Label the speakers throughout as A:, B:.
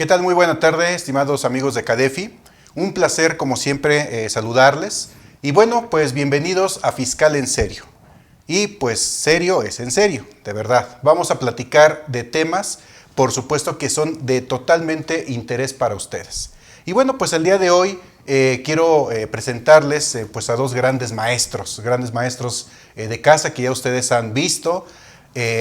A: ¿Qué tal? Muy buena tarde, estimados amigos de Cadefi. Un placer, como siempre, saludarles. Y bueno, pues bienvenidos a Fiscal en Serio. Y pues serio es en serio, de verdad. Vamos a platicar de temas, por supuesto, que son de totalmente interés para ustedes. Y bueno, pues el día de hoy quiero presentarles pues a dos grandes maestros de casa que ya ustedes han visto,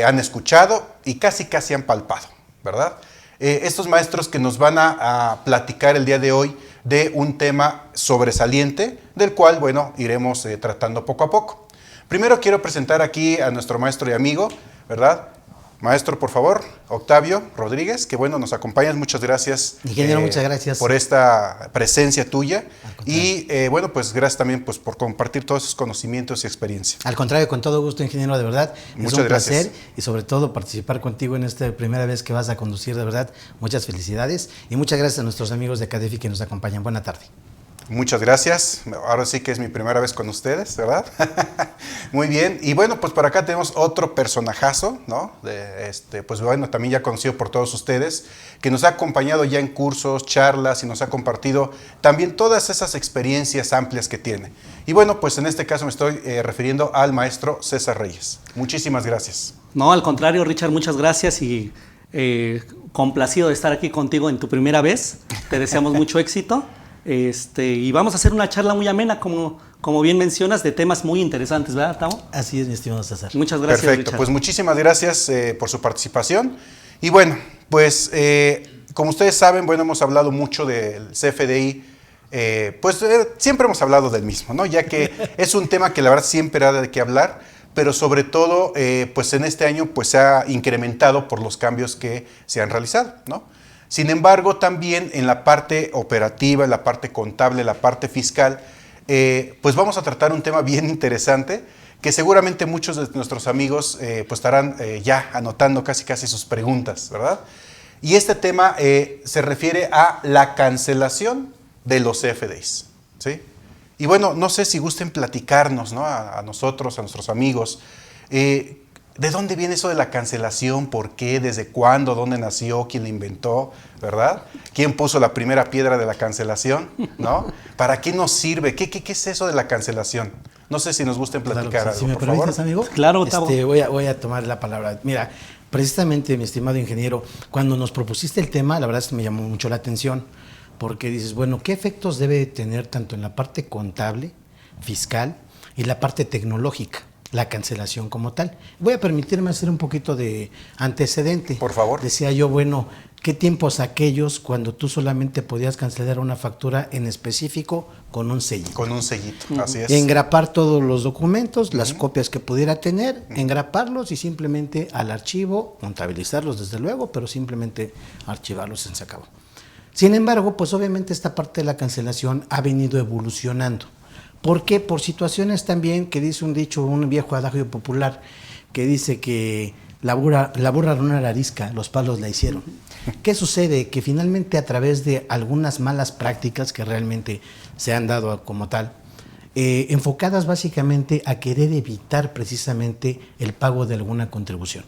A: han escuchado y casi han palpado, ¿verdad? Estos maestros que nos van a platicar el día de hoy de un tema sobresaliente, del cual, bueno, iremos tratando poco a poco. Primero quiero presentar aquí a nuestro maestro y amigo, ¿verdad? Maestro, por favor, Octavio Rodríguez, que bueno, nos acompañas. Muchas gracias.
B: Ingeniero, muchas gracias
A: por esta presencia tuya. Y bueno, pues gracias también pues, por compartir todos esos conocimientos y experiencia.
B: Al contrario, con todo gusto, ingeniero, de verdad.
A: Muchas
B: es un
A: gracias.
B: placer y sobre todo participar contigo en esta primera vez que vas a conducir, de verdad. Muchas felicidades y muchas gracias a nuestros amigos de Cadefi que nos acompañan. Buena tarde.
A: Muchas gracias. Ahora sí que es mi primera vez con ustedes, ¿verdad? Muy bien. Y bueno, pues por acá tenemos otro personajazo, ¿no? Pues bueno, también ya conocido por todos ustedes, que nos ha acompañado ya en cursos, charlas y nos ha compartido también todas esas experiencias amplias que tiene. Y bueno, pues en este caso me estoy refiriendo al maestro César Reyes. Muchísimas gracias.
C: No, al contrario, Richard, muchas gracias y complacido de estar aquí contigo en tu primera vez. Te deseamos mucho éxito. Y vamos a hacer una charla muy amena, como bien mencionas, de temas muy interesantes, ¿verdad, Tamo?
B: Así es, mi estimado César.
C: Muchas gracias,
A: Perfecto,
C: Richard.
A: pues muchísimas gracias por su participación. Y bueno, pues como ustedes saben, bueno, hemos hablado mucho del CFDI, siempre hemos hablado del mismo, ¿no? Ya que es un tema que la verdad siempre ha de qué hablar, pero sobre todo, pues en este año pues se ha incrementado por los cambios que se han realizado, ¿no? Sin embargo, también en la parte operativa, en la parte contable, en la parte fiscal, pues vamos a tratar un tema bien interesante que seguramente muchos de nuestros amigos pues estarán ya anotando casi sus preguntas, ¿verdad? Y este tema se refiere a la cancelación de los CFDIs, ¿sí? Y bueno, no sé si gusten platicarnos, ¿no? A nosotros, a nuestros amigos, ¿de dónde viene eso de la cancelación? ¿Por qué? ¿Desde cuándo? ¿Dónde nació? ¿Quién la inventó? ¿Verdad? ¿Quién puso la primera piedra de la cancelación? ¿No? ¿Para qué nos sirve? ¿Qué es eso de la cancelación? No sé si nos gusten platicar algo,
B: Si me
A: por
B: permites,
A: favor.
B: amigo.
C: Claro, Tavo.
B: Voy a tomar la palabra. Mira, precisamente, mi estimado ingeniero, cuando nos propusiste el tema, la verdad es que me llamó mucho la atención, porque dices, bueno, ¿qué efectos debe tener tanto en la parte contable, fiscal y la parte tecnológica? La cancelación como tal. Voy a permitirme hacer un poquito de antecedente.
A: Por favor.
B: Decía yo, bueno, ¿qué tiempos aquellos cuando tú solamente podías cancelar una factura en específico con un sellito?
A: Con un sellito, así es.
B: Engrapar todos los documentos, las copias que pudiera tener, engraparlos y simplemente al archivo, contabilizarlos desde luego, pero simplemente archivarlos y se acabó. Sin embargo, pues obviamente esta parte de la cancelación ha venido evolucionando. ¿Por qué? Por situaciones también que dice un dicho, un viejo adagio popular, que dice que la burra no era arisca, los palos la hicieron. ¿Qué sucede? Que finalmente a través de algunas malas prácticas que realmente se han dado como tal, enfocadas básicamente a querer evitar precisamente el pago de alguna contribución.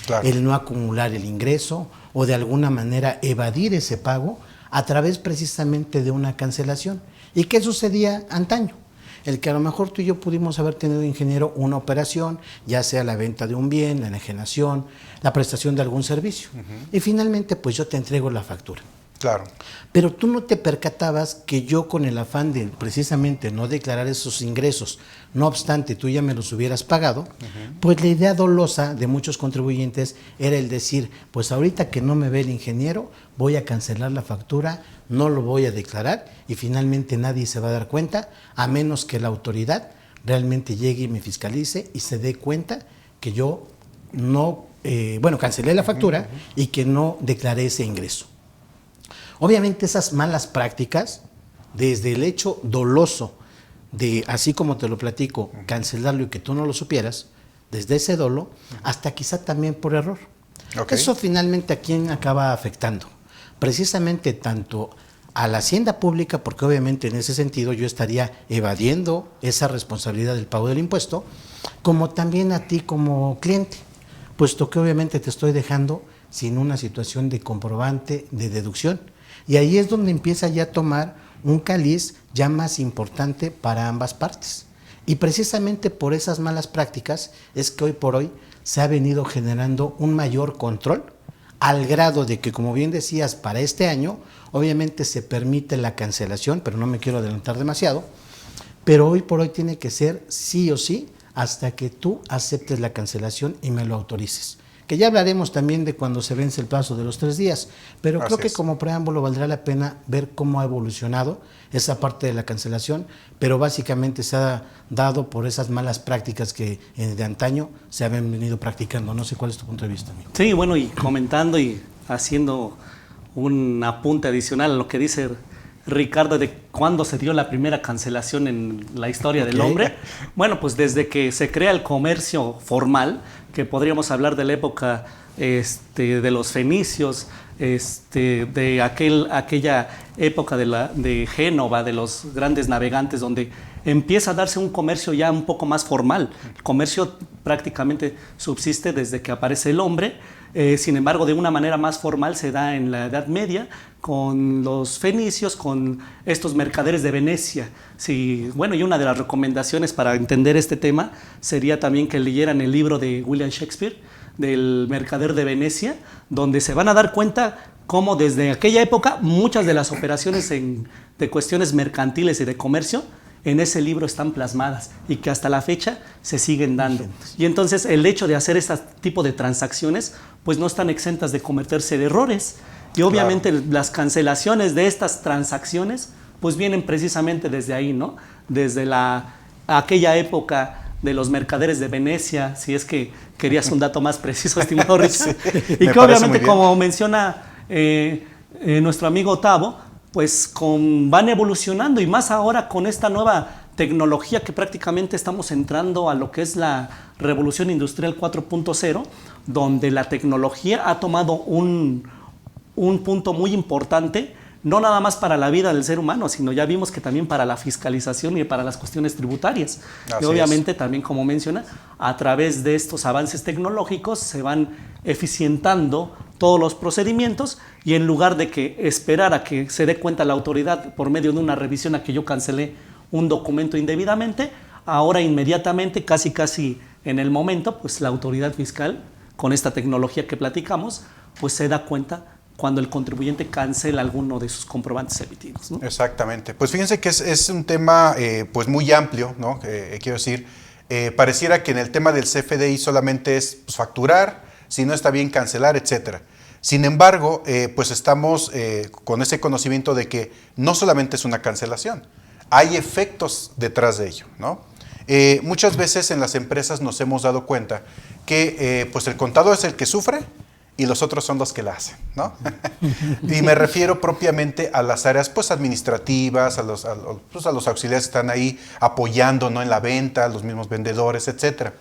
A: Claro.
B: El no acumular el ingreso o de alguna manera evadir ese pago a través precisamente de una cancelación. ¿Y qué sucedía antaño? El que a lo mejor tú y yo pudimos haber tenido, ingeniero, una operación, ya sea la venta de un bien, la enajenación, la prestación de algún servicio. Y finalmente, pues yo te entrego la factura.
A: Claro.
B: Pero tú no te percatabas que yo, con el afán de precisamente no declarar esos ingresos, no obstante tú ya me los hubieras pagado, pues la idea dolosa de muchos contribuyentes era el decir, pues ahorita que no me ve el ingeniero, voy a cancelar la factura, no lo voy a declarar y finalmente nadie se va a dar cuenta, a menos que la autoridad realmente llegue y me fiscalice y se dé cuenta que yo no, cancelé la factura y que no declaré ese ingreso. Obviamente esas malas prácticas, desde el hecho doloso de, así como te lo platico, cancelarlo y que tú no lo supieras, desde ese dolo, hasta quizá también por error. Okay. Eso finalmente a quién acaba afectando. Precisamente tanto a la hacienda pública, porque obviamente en ese sentido yo estaría evadiendo esa responsabilidad del pago del impuesto, como también a ti como cliente, puesto que obviamente te estoy dejando sin una situación de comprobante de deducción. Y ahí es donde empieza ya a tomar un caliz ya más importante para ambas partes. Y precisamente por esas malas prácticas es que hoy por hoy se ha venido generando un mayor control, al grado de que, como bien decías, para este año obviamente se permite la cancelación, pero no me quiero adelantar demasiado, pero hoy por hoy tiene que ser sí o sí hasta que tú aceptes la cancelación y me lo autorices. Que ya hablaremos también de cuando se vence el plazo de los 3 días, pero creo que como preámbulo valdrá la pena ver cómo ha evolucionado esa parte de la cancelación, pero básicamente se ha dado por esas malas prácticas que de antaño se habían venido practicando. No sé cuál es tu punto de vista, amigo.
C: Sí, bueno, y comentando y haciendo un apunte adicional a lo que dice Ricardo de cuándo se dio la primera cancelación en la historia del hombre. Bueno, pues desde que se crea el comercio formal, que podríamos hablar de la época de los fenicios, de aquella época de Génova, de los grandes navegantes, donde empieza a darse un comercio ya un poco más formal. El comercio prácticamente subsiste desde que aparece el hombre. Sin embargo, de una manera más formal se da en la Edad Media con los fenicios, con estos mercaderes de Venecia. Sí, bueno, y una de las recomendaciones para entender este tema sería también que leyeran el libro de William Shakespeare, del mercader de Venecia, donde se van a dar cuenta cómo desde aquella época muchas de las operaciones de cuestiones mercantiles y de comercio en ese libro están plasmadas y que hasta la fecha se siguen dando. Y entonces el hecho de hacer este tipo de transacciones pues no están exentas de cometerse de errores. Y obviamente las cancelaciones de estas transacciones pues vienen precisamente desde ahí, ¿no? Desde aquella época de los mercaderes de Venecia, si es que querías un dato más preciso, estimado Richard. Sí, y que obviamente, como menciona nuestro amigo Otavo, pues van evolucionando, y más ahora con esta nueva tecnología que prácticamente estamos entrando a lo que es la revolución industrial 4.0, donde la tecnología ha tomado un punto muy importante, no nada más para la vida del ser humano, sino ya vimos que también para la fiscalización y para las cuestiones tributarias. Y obviamente también, como menciona, a través de estos avances tecnológicos se van eficientando todos los procedimientos, y en lugar de que esperar a que se dé cuenta la autoridad por medio de una revisión a que yo cancelé un documento indebidamente, ahora inmediatamente, casi en el momento, pues la autoridad fiscal, con esta tecnología que platicamos, pues se da cuenta cuando el contribuyente cancela alguno de sus comprobantes emitidos, ¿no?
A: Exactamente. Pues fíjense que es un tema pues muy amplio, ¿no? Quiero decir, pareciera que en el tema del CFDI solamente es pues, facturar, si no está bien cancelar, etcétera. Sin embargo, pues estamos con ese conocimiento de que no solamente es una cancelación, hay efectos detrás de ello, ¿no? Muchas veces en las empresas nos hemos dado cuenta que pues el contador es el que sufre y los otros son los que la hacen, ¿no? Y me refiero propiamente a las áreas pues administrativas, a los auxiliares que están ahí apoyando, ¿no? En la venta, los mismos vendedores, etcétera.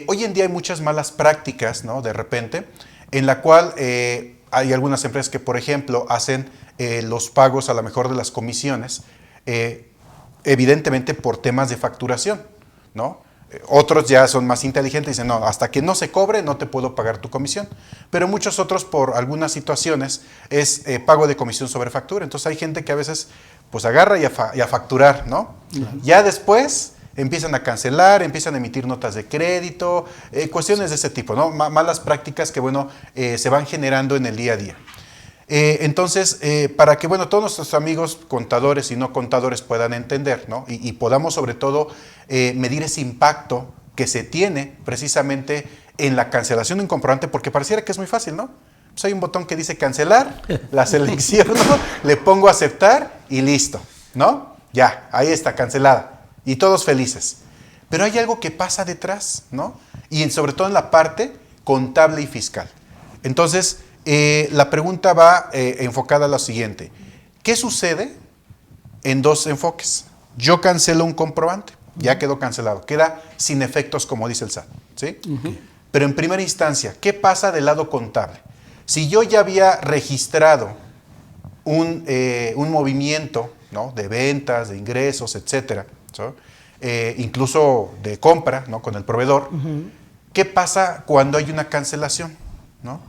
A: Hoy en día hay muchas malas prácticas, ¿no? De repente, en la cual hay algunas empresas que, por ejemplo, hacen los pagos a lo mejor de las comisiones, evidentemente por temas de facturación, ¿no? Otros ya son más inteligentes y dicen, no, hasta que no se cobre no te puedo pagar tu comisión. Pero muchos otros, por algunas situaciones, es pago de comisión sobre factura. Entonces hay gente que a veces pues agarra y a facturar, ¿no? Claro. Ya después empiezan a cancelar, empiezan a emitir notas de crédito, cuestiones de ese tipo, ¿no? Malas prácticas que, bueno, se van generando en el día a día. Entonces, para que, bueno, todos nuestros amigos contadores y no contadores puedan entender, ¿no? Y podamos, sobre todo, medir ese impacto que se tiene precisamente en la cancelación de un comprobante, porque pareciera que es muy fácil, ¿no? Pues hay un botón que dice cancelar, la selecciono, le pongo aceptar y listo, ¿no? Ya, ahí está, cancelada. Y todos felices. Pero hay algo que pasa detrás, ¿no? Y sobre todo en la parte contable y fiscal. Entonces, la pregunta va enfocada a lo siguiente. ¿Qué sucede en dos enfoques? Yo cancelo un comprobante, ya quedó cancelado, queda sin efectos, como dice el SAT, ¿sí? Pero en primera instancia, ¿qué pasa del lado contable? Si yo ya había registrado un movimiento, ¿no? De ventas, de ingresos, etcétera, ¿so? Incluso de compra, ¿no? Con el proveedor, ¿qué pasa cuando hay una cancelación, ¿no?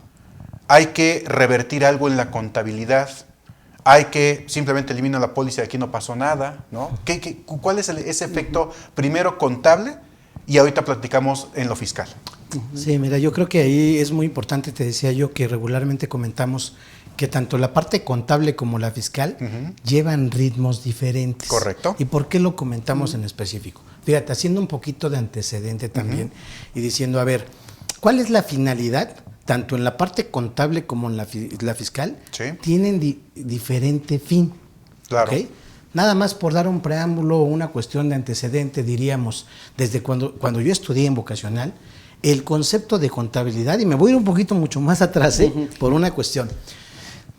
A: hay que revertir algo en la contabilidad, hay que simplemente eliminar la póliza y aquí no pasó nada, ¿no? ¿Cuál es ese efecto primero contable y ahorita platicamos en lo fiscal?
B: Sí, mira, yo creo que ahí es muy importante, te decía yo que regularmente comentamos que tanto la parte contable como la fiscal llevan ritmos diferentes.
A: Correcto.
B: ¿Y por qué lo comentamos en específico? Fíjate, haciendo un poquito de antecedente también y diciendo, a ver, ¿cuál es la finalidad? Tanto en la parte contable como en la fiscal,
A: Sí.
B: tienen diferente fin.
A: Claro.
B: ¿Ok? Nada más por dar un preámbulo o una cuestión de antecedente, diríamos, desde cuando yo estudié en vocacional, el concepto de contabilidad, y me voy a ir un poquito mucho más atrás, por una cuestión.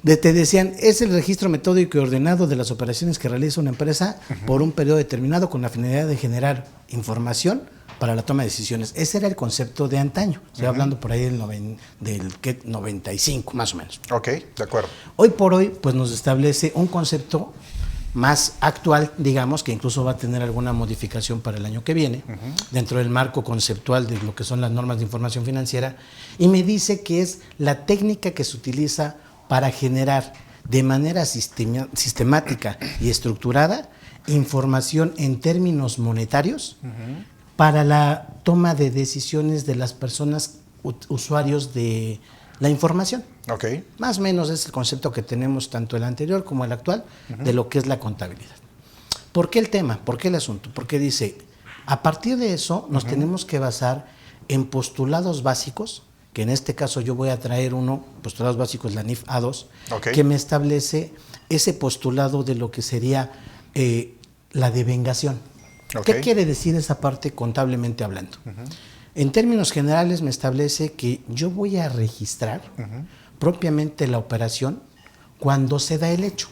B: Te decían, es el registro metódico y ordenado de las operaciones que realiza una empresa por un periodo determinado con la finalidad de generar información para la toma de decisiones. Ese era el concepto de antaño. Estoy hablando por ahí del 95, más o menos.
A: Ok, de acuerdo.
B: Hoy por hoy, pues nos establece un concepto más actual, digamos, que incluso va a tener alguna modificación para el año que viene, dentro del marco conceptual de lo que son las normas de información financiera, y me dice que es la técnica que se utiliza para generar de manera sistemática y estructurada información en términos monetarios para la toma de decisiones de las personas usuarios de la información.
A: Ok.
B: Más o menos es el concepto que tenemos tanto el anterior como el actual de lo que es la contabilidad. ¿Por qué el tema? ¿Por qué el asunto? Porque dice, a partir de eso nos tenemos que basar en postulados básicos, que en este caso yo voy a traer uno, postulados básicos, la NIF A2, que me establece ese postulado de lo que sería la devengación. ¿Qué quiere decir esa parte contablemente hablando? En términos generales me establece que yo voy a registrar propiamente la operación cuando se da el hecho.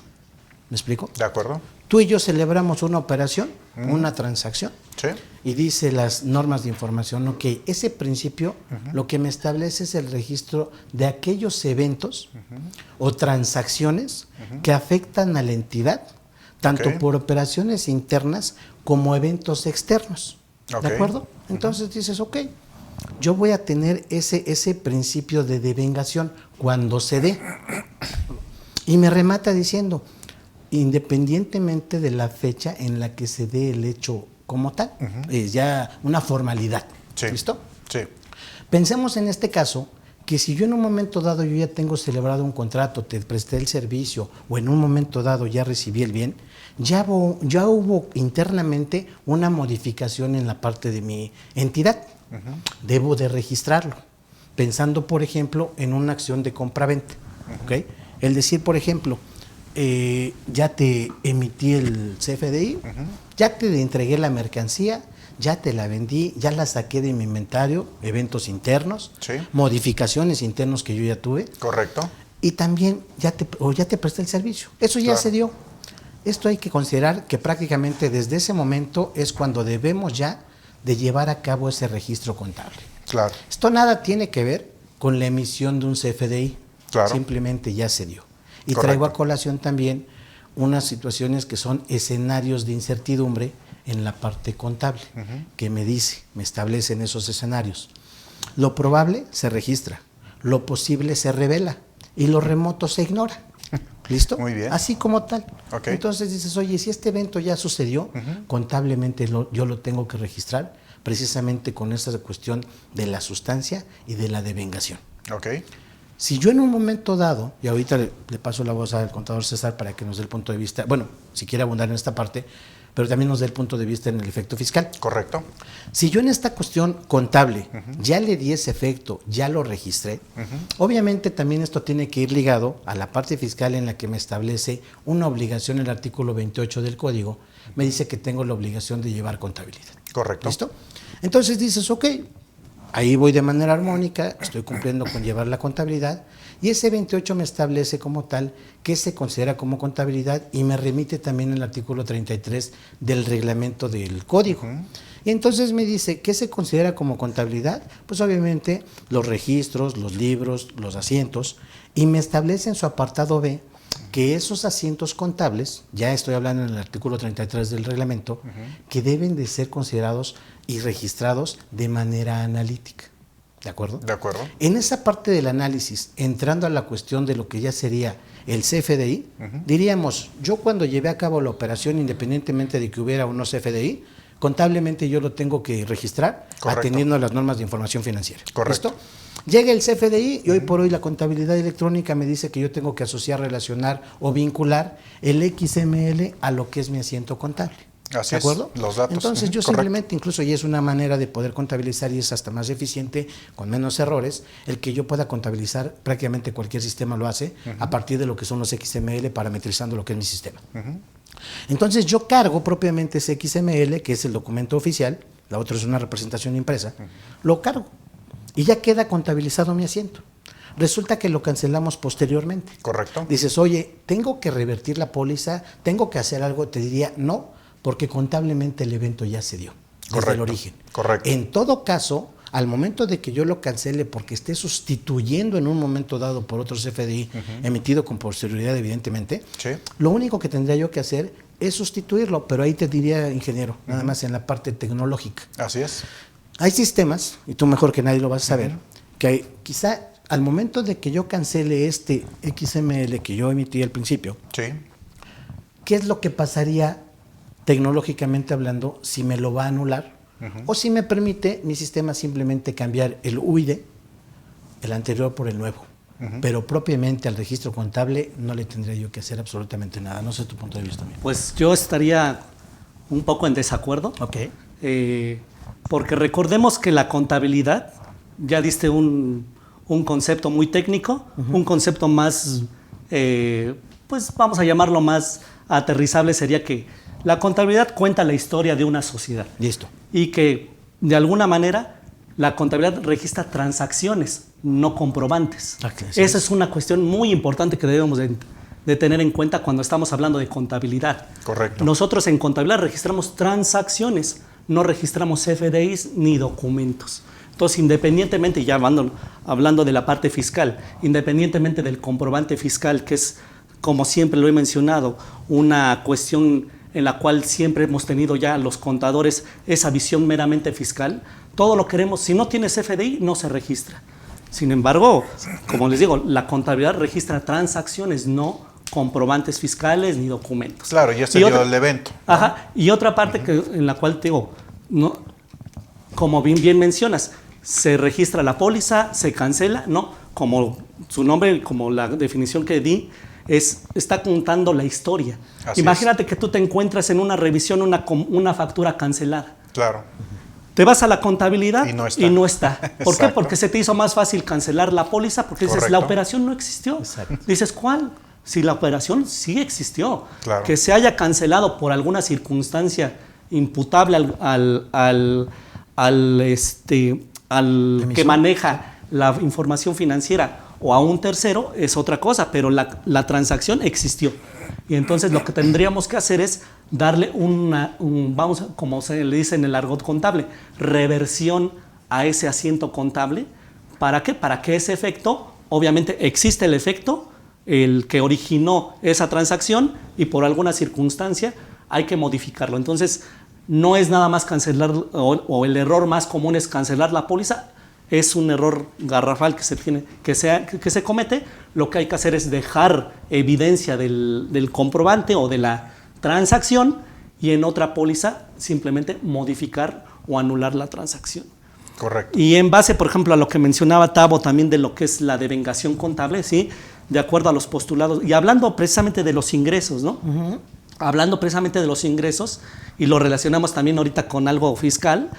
B: ¿Me explico?
A: De acuerdo.
B: Tú y yo celebramos una operación, una transacción,
A: Sí.
B: y dice las normas de información, ok, ese principio lo que me establece es el registro de aquellos eventos o transacciones que afectan a la entidad, tanto por operaciones internas como eventos externos. ¿De acuerdo? Entonces dices, ok, yo voy a tener ese principio de devengación cuando se dé. Y me remata diciendo, independientemente de la fecha en la que se dé el hecho como tal, es ya una formalidad.
A: Sí.
B: ¿Listo?
A: Sí.
B: Pensemos en este caso que si yo en un momento dado yo ya tengo celebrado un contrato, te presté el servicio o en un momento dado ya recibí el bien, ya hubo internamente una modificación en la parte de mi entidad. Debo de registrarlo, pensando por ejemplo en una acción de compra-venta. ¿Okay? El decir, por ejemplo, ya te emití el CFDI, ya te entregué la mercancía, ya te la vendí, ya la saqué de mi inventario, eventos internos, modificaciones internos que yo ya tuve.
A: Correcto.
B: Y también ya te presté el servicio. Eso ya se dio. Esto hay que considerar que prácticamente desde ese momento es cuando debemos ya de llevar a cabo ese registro contable.
A: Claro.
B: Esto nada tiene que ver con la emisión de un CFDI.
A: Claro.
B: Simplemente ya se dio. Y
A: Correcto.
B: traigo a colación también unas situaciones que son escenarios de incertidumbre en la parte contable, que me establecen esos escenarios. Lo probable se registra, lo posible se revela y lo remoto se ignora. ¿Listo?
A: Muy bien.
B: Así como tal.
A: Okay.
B: Entonces dices, oye, si este evento ya sucedió, contablemente yo lo tengo que registrar precisamente con esta cuestión de la sustancia y de la devengación.
A: Ok.
B: Si yo en un momento dado, y ahorita le paso la voz al contador César para que nos dé el punto de vista, bueno, si quiere abundar en esta parte, pero también nos dé el punto de vista en el efecto fiscal.
A: Correcto.
B: Si yo en esta cuestión contable ya le di ese efecto, ya lo registré, obviamente también esto tiene que ir ligado a la parte fiscal en la que me establece una obligación, el artículo 28 del código, me dice que tengo la obligación de llevar contabilidad.
A: Correcto.
B: ¿Listo? Entonces dices, ok, ahí voy de manera armónica, estoy cumpliendo con llevar la contabilidad, y ese 28 me establece como tal que se considera como contabilidad y me remite también el artículo 33 del reglamento del código. Y entonces me dice, ¿qué se considera como contabilidad? Pues obviamente los registros, los libros, los asientos, y me establece en su apartado B que esos asientos contables, ya estoy hablando en el artículo 33 del reglamento, que deben de ser considerados y registrados de manera analítica. ¿De acuerdo?
A: De acuerdo.
B: En esa parte del análisis, entrando a la cuestión de lo que ya sería el CFDI, diríamos, yo cuando llevé a cabo la operación, independientemente de que hubiera o no CFDI, contablemente yo lo tengo que registrar,
A: Correcto.
B: atendiendo a las normas de información financiera.
A: Correcto.
B: ¿Listo? Llega el CFDI y hoy por hoy la contabilidad electrónica me dice que yo tengo que asociar, relacionar o vincular el XML a lo que es mi asiento contable.
A: Así
B: ¿De acuerdo?
A: es, los datos.
B: Entonces yo
A: Correcto.
B: simplemente, incluso ya es una manera de poder contabilizar y es hasta más eficiente, con menos errores, el que yo pueda contabilizar, prácticamente cualquier sistema lo hace, a partir de lo que son los XML, parametrizando lo que es mi sistema. Entonces yo cargo propiamente ese XML, que es el documento oficial, la otra es una representación impresa, lo cargo y ya queda contabilizado mi asiento. Resulta que lo cancelamos posteriormente.
A: Correcto.
B: Dices, oye, ¿tengo que revertir la póliza? ¿Tengo que hacer algo? Te diría, no, porque contablemente el evento ya se dio, desde
A: Correcto.
B: el origen.
A: Correcto.
B: En todo caso, al momento de que yo lo cancele porque esté sustituyendo en un momento dado por otro CFDI emitido con posterioridad, evidentemente,
A: Sí.
B: lo único que tendría yo que hacer es sustituirlo, pero ahí te diría, ingeniero, nada más en la parte tecnológica.
A: Así es.
B: Hay sistemas, y tú mejor que nadie lo vas a saber, que quizá al momento de que yo cancele este XML que yo emití al principio,
A: Sí.
B: ¿qué es lo que pasaría tecnológicamente hablando si me lo va a anular? O si me permite mi sistema simplemente cambiar el UID, el anterior por el nuevo. Pero propiamente al registro contable no le tendría yo que hacer absolutamente nada. No sé tu punto de vista también.
C: Pues yo estaría un poco en desacuerdo.
B: Ok.
C: Porque recordemos que la contabilidad, ya diste un concepto muy técnico, un concepto más, pues vamos a llamarlo más aterrizable, sería que la contabilidad cuenta la historia de una sociedad.
B: Listo.
C: Y que de alguna manera la contabilidad registra transacciones, no comprobantes.
B: Así
C: Esa es una cuestión muy importante que debemos de tener en cuenta cuando estamos hablando de contabilidad.
A: Correcto.
C: Nosotros en contabilidad registramos transacciones, no registramos CFDIs ni documentos. Entonces, independientemente, ya hablando de la parte fiscal, independientemente del comprobante fiscal, que es, como siempre lo he mencionado, una cuestión en la cual siempre hemos tenido ya los contadores esa visión meramente fiscal, todo lo queremos, si no tienes CFDI, no se registra. Sin embargo, como les digo, la contabilidad registra transacciones, no comprobantes fiscales ni documentos.
A: Claro, ya se dio el evento.
C: Ajá, y otra parte en la cual te digo, no, como bien mencionas, se registra la póliza, se cancela, no, como su nombre, como la definición que di, está contando la historia.
A: Así
C: Imagínate que tú te encuentras en una revisión una factura cancelada.
A: Claro.
C: Te vas a la contabilidad
A: y no está.
C: ¿Por qué?
A: Exacto.
C: Porque se te hizo más fácil cancelar la póliza, porque dices,
A: Correcto.
C: la operación no existió.
B: Exacto.
C: Dices, ¿cuál? Si la operación sí existió.
A: Claro.
C: Que se haya cancelado por alguna circunstancia imputable al que maneja la información financiera o a un tercero es otra cosa, pero la transacción existió. Y entonces lo que tendríamos que hacer es darle como se le dice en el argot contable, reversión a ese asiento contable. ¿Para qué? Para que ese efecto, obviamente existe el efecto, el que originó esa transacción y por alguna circunstancia hay que modificarlo. Entonces no es nada más cancelar, o el error más común es cancelar la póliza. Es un error garrafal que se comete. Lo que hay que hacer es dejar evidencia del comprobante o de la transacción y en otra póliza simplemente modificar o anular la transacción.
A: Correcto.
C: Y en base, por ejemplo, a lo que mencionaba Tavo también de lo que es la devengación contable, ¿sí? De acuerdo a los postulados, y hablando precisamente de los ingresos, ¿no? Hablando precisamente de los ingresos, y lo relacionamos también ahorita con algo fiscal.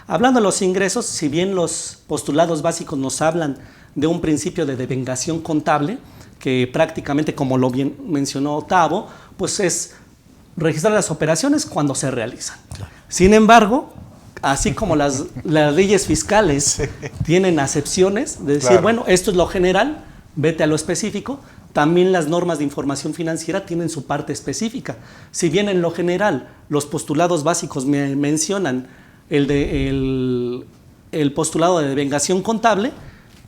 C: Hablando de los ingresos, si bien los postulados básicos nos hablan de un principio de devengación contable, que prácticamente, como lo bien mencionó Tavo, pues es registrar las operaciones cuando se realizan. Claro. Sin embargo, así como las leyes fiscales tienen acepciones, de decir, bueno, esto es lo general, vete a lo específico, también las normas de información financiera tienen su parte específica. Si bien en lo general los postulados básicos me mencionan el postulado de devengación contable,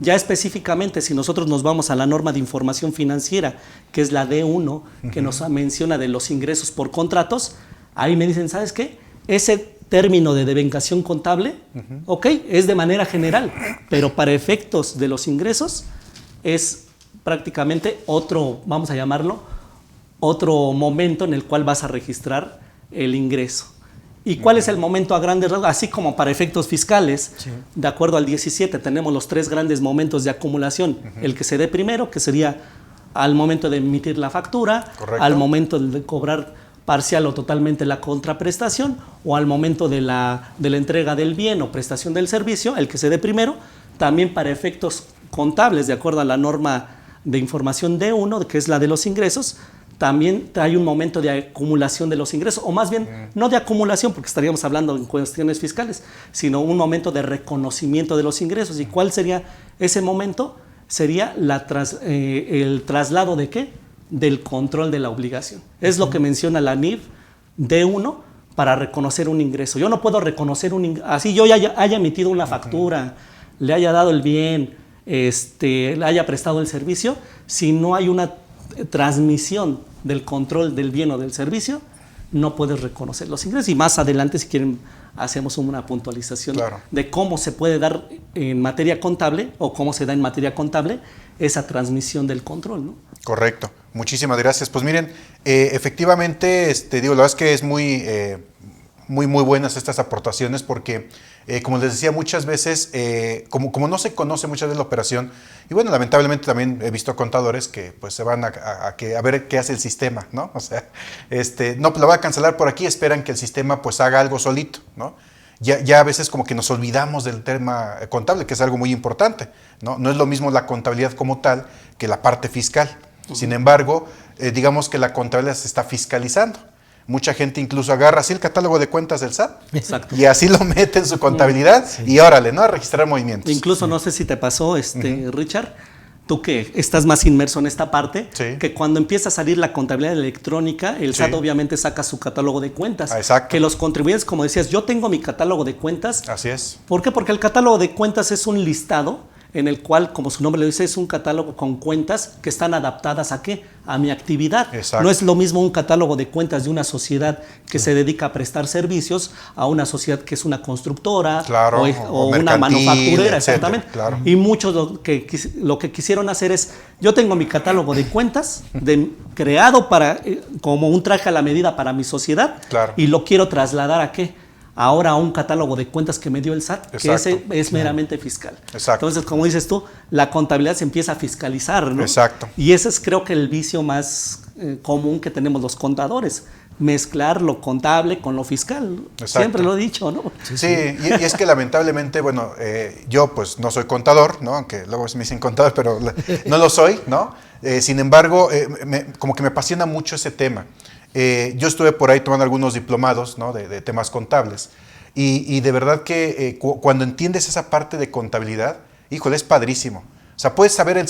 C: ya específicamente si nosotros nos vamos a la norma de información financiera, que es la D1, que nos menciona de los ingresos por contratos, ahí me dicen, ¿sabes qué? Ese término de devengación contable, ok, es de manera general, pero para efectos de los ingresos es prácticamente otro, vamos a llamarlo, otro momento en el cual vas a registrar el ingreso. ¿Y cuál es el momento a grandes rasgos? Así como para efectos fiscales, de acuerdo al 17, tenemos los 3 grandes momentos de acumulación. El que se dé primero, que sería al momento de emitir la factura,
A: correcto,
C: al momento de cobrar parcial o totalmente la contraprestación, o al momento de la entrega del bien o prestación del servicio, el que se dé primero, también para efectos contables, de acuerdo a la norma de información D1, que es la de los ingresos, también hay un momento de acumulación de los ingresos, o más bien, no de acumulación, porque estaríamos hablando en cuestiones fiscales, sino un momento de reconocimiento de los ingresos. ¿Y cuál sería ese momento? Sería el traslado ¿de qué? Del control de la obligación. Es lo que menciona la NIF D1 para reconocer un ingreso. Yo no puedo reconocer así yo haya emitido una factura, le haya dado el bien, le haya prestado el servicio, si no hay una transmisión del control del bien o del servicio, no puedes reconocer los ingresos. Y más adelante, si quieren, hacemos una puntualización de cómo se puede dar en materia contable o cómo se da en materia contable esa transmisión del control, ¿no?
A: Correcto. Muchísimas gracias. Pues miren, efectivamente, la verdad es que es muy buenas estas aportaciones porque, como les decía, muchas veces, como no se conoce muchas veces la operación, y bueno, lamentablemente también he visto contadores que pues se van a ver qué hace el sistema, ¿no? O sea, no, pues la voy a cancelar por aquí, esperan que el sistema pues haga algo solito, ¿no? Ya a veces como que nos olvidamos del tema contable, que es algo muy importante, ¿no? No es lo mismo la contabilidad como tal que la parte fiscal. Sin embargo, digamos que la contabilidad se está fiscalizando. Mucha gente incluso agarra así el catálogo de cuentas del SAT.
C: Exacto.
A: Y así lo mete en su contabilidad y órale, ¿no? A registrar movimientos.
C: Incluso no sé si te pasó, Richard, tú que estás más inmerso en esta parte, que cuando empieza a salir la contabilidad electrónica, el SAT obviamente saca su catálogo de cuentas.
A: Exacto.
C: Que los contribuyentes, como decías, yo tengo mi catálogo de cuentas.
A: Así es.
C: ¿Por qué? Porque el catálogo de cuentas es un listado en el cual, como su nombre lo dice, es un catálogo con cuentas que están adaptadas ¿a qué? A mi actividad.
A: Exacto.
C: No es lo mismo un catálogo de cuentas de una sociedad que se dedica a prestar servicios a una sociedad que es una constructora o una manufacturera, exactamente.
A: Claro.
C: Y muchos lo que quisieron hacer es, yo tengo mi catálogo de cuentas creado como un traje a la medida para mi sociedad y lo quiero trasladar ¿a qué? Ahora a un catálogo de cuentas que me dio el SAT, que ese es meramente fiscal.
A: Exacto.
C: Entonces, como dices tú, la contabilidad se empieza a fiscalizar, ¿no?
A: Exacto.
C: Y ese es, creo que, el vicio más común que tenemos los contadores, mezclar lo contable con lo fiscal.
A: Exacto.
C: Siempre lo he dicho, ¿no?
A: Sí, y es que lamentablemente, bueno, yo pues no soy contador, ¿no? Aunque luego me dicen contador, pero no lo soy, ¿no? Sin embargo, como que me apasiona mucho ese tema. Yo estuve por ahí tomando algunos diplomados, ¿no? de temas contables y de verdad que cuando entiendes esa parte de contabilidad, híjole, es padrísimo. O sea, puedes saber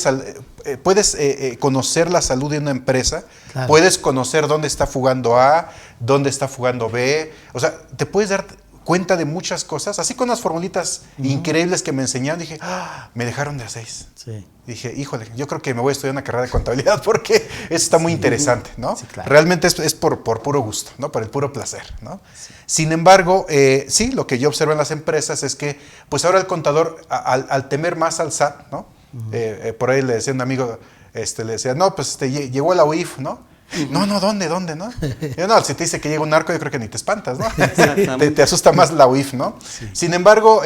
A: puedes conocer la salud de una empresa, puedes conocer dónde está fugando A, dónde está fugando B, o sea, te puedes dar cuenta de muchas cosas, así con unas formulitas increíbles que me enseñaron, dije, me dejaron de a 6. Sí. Dije, híjole, yo creo que me voy a estudiar una carrera de contabilidad porque eso está muy interesante, ¿no? Sí, claro. Realmente es por puro gusto, ¿no? Por el puro placer, ¿no? Sí. Sin embargo, sí, lo que yo observo en las empresas es que, pues ahora el contador, al temer más al SAT, ¿no? Por ahí le decía un amigo, le decía, no, pues llegó la UIF, ¿no? No, ¿dónde, no? Yo, no, si te dice que llega un narco, yo creo que ni te espantas, ¿no? te asusta más la UIF, ¿no? Sí. Sin embargo,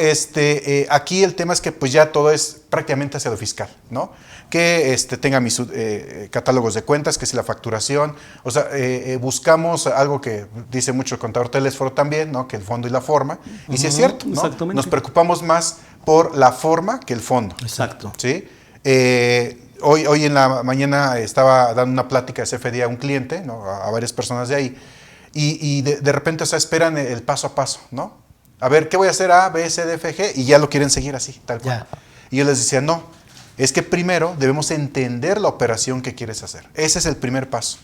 A: aquí el tema es que pues ya todo es prácticamente hacia lo fiscal, ¿no? Que tenga mis catálogos de cuentas, que si la facturación, o sea, buscamos algo que dice mucho el contador Telesforo también, ¿no? Que el fondo y la forma, y sí es cierto, ¿no?
C: Exactamente.
A: Nos preocupamos más por la forma que el fondo.
C: Exacto.
A: ¿Sí? Hoy en la mañana estaba dando una plática de CFDI a un cliente, ¿no? a varias personas de ahí, y de repente, o sea, esperan el paso a paso, ¿no? A ver, ¿qué voy a hacer? A, B, C, D, F, G, y ya lo quieren seguir así, tal cual. Y yo les decía, no, es que primero debemos entender la operación que quieres hacer. Ese es el primer paso.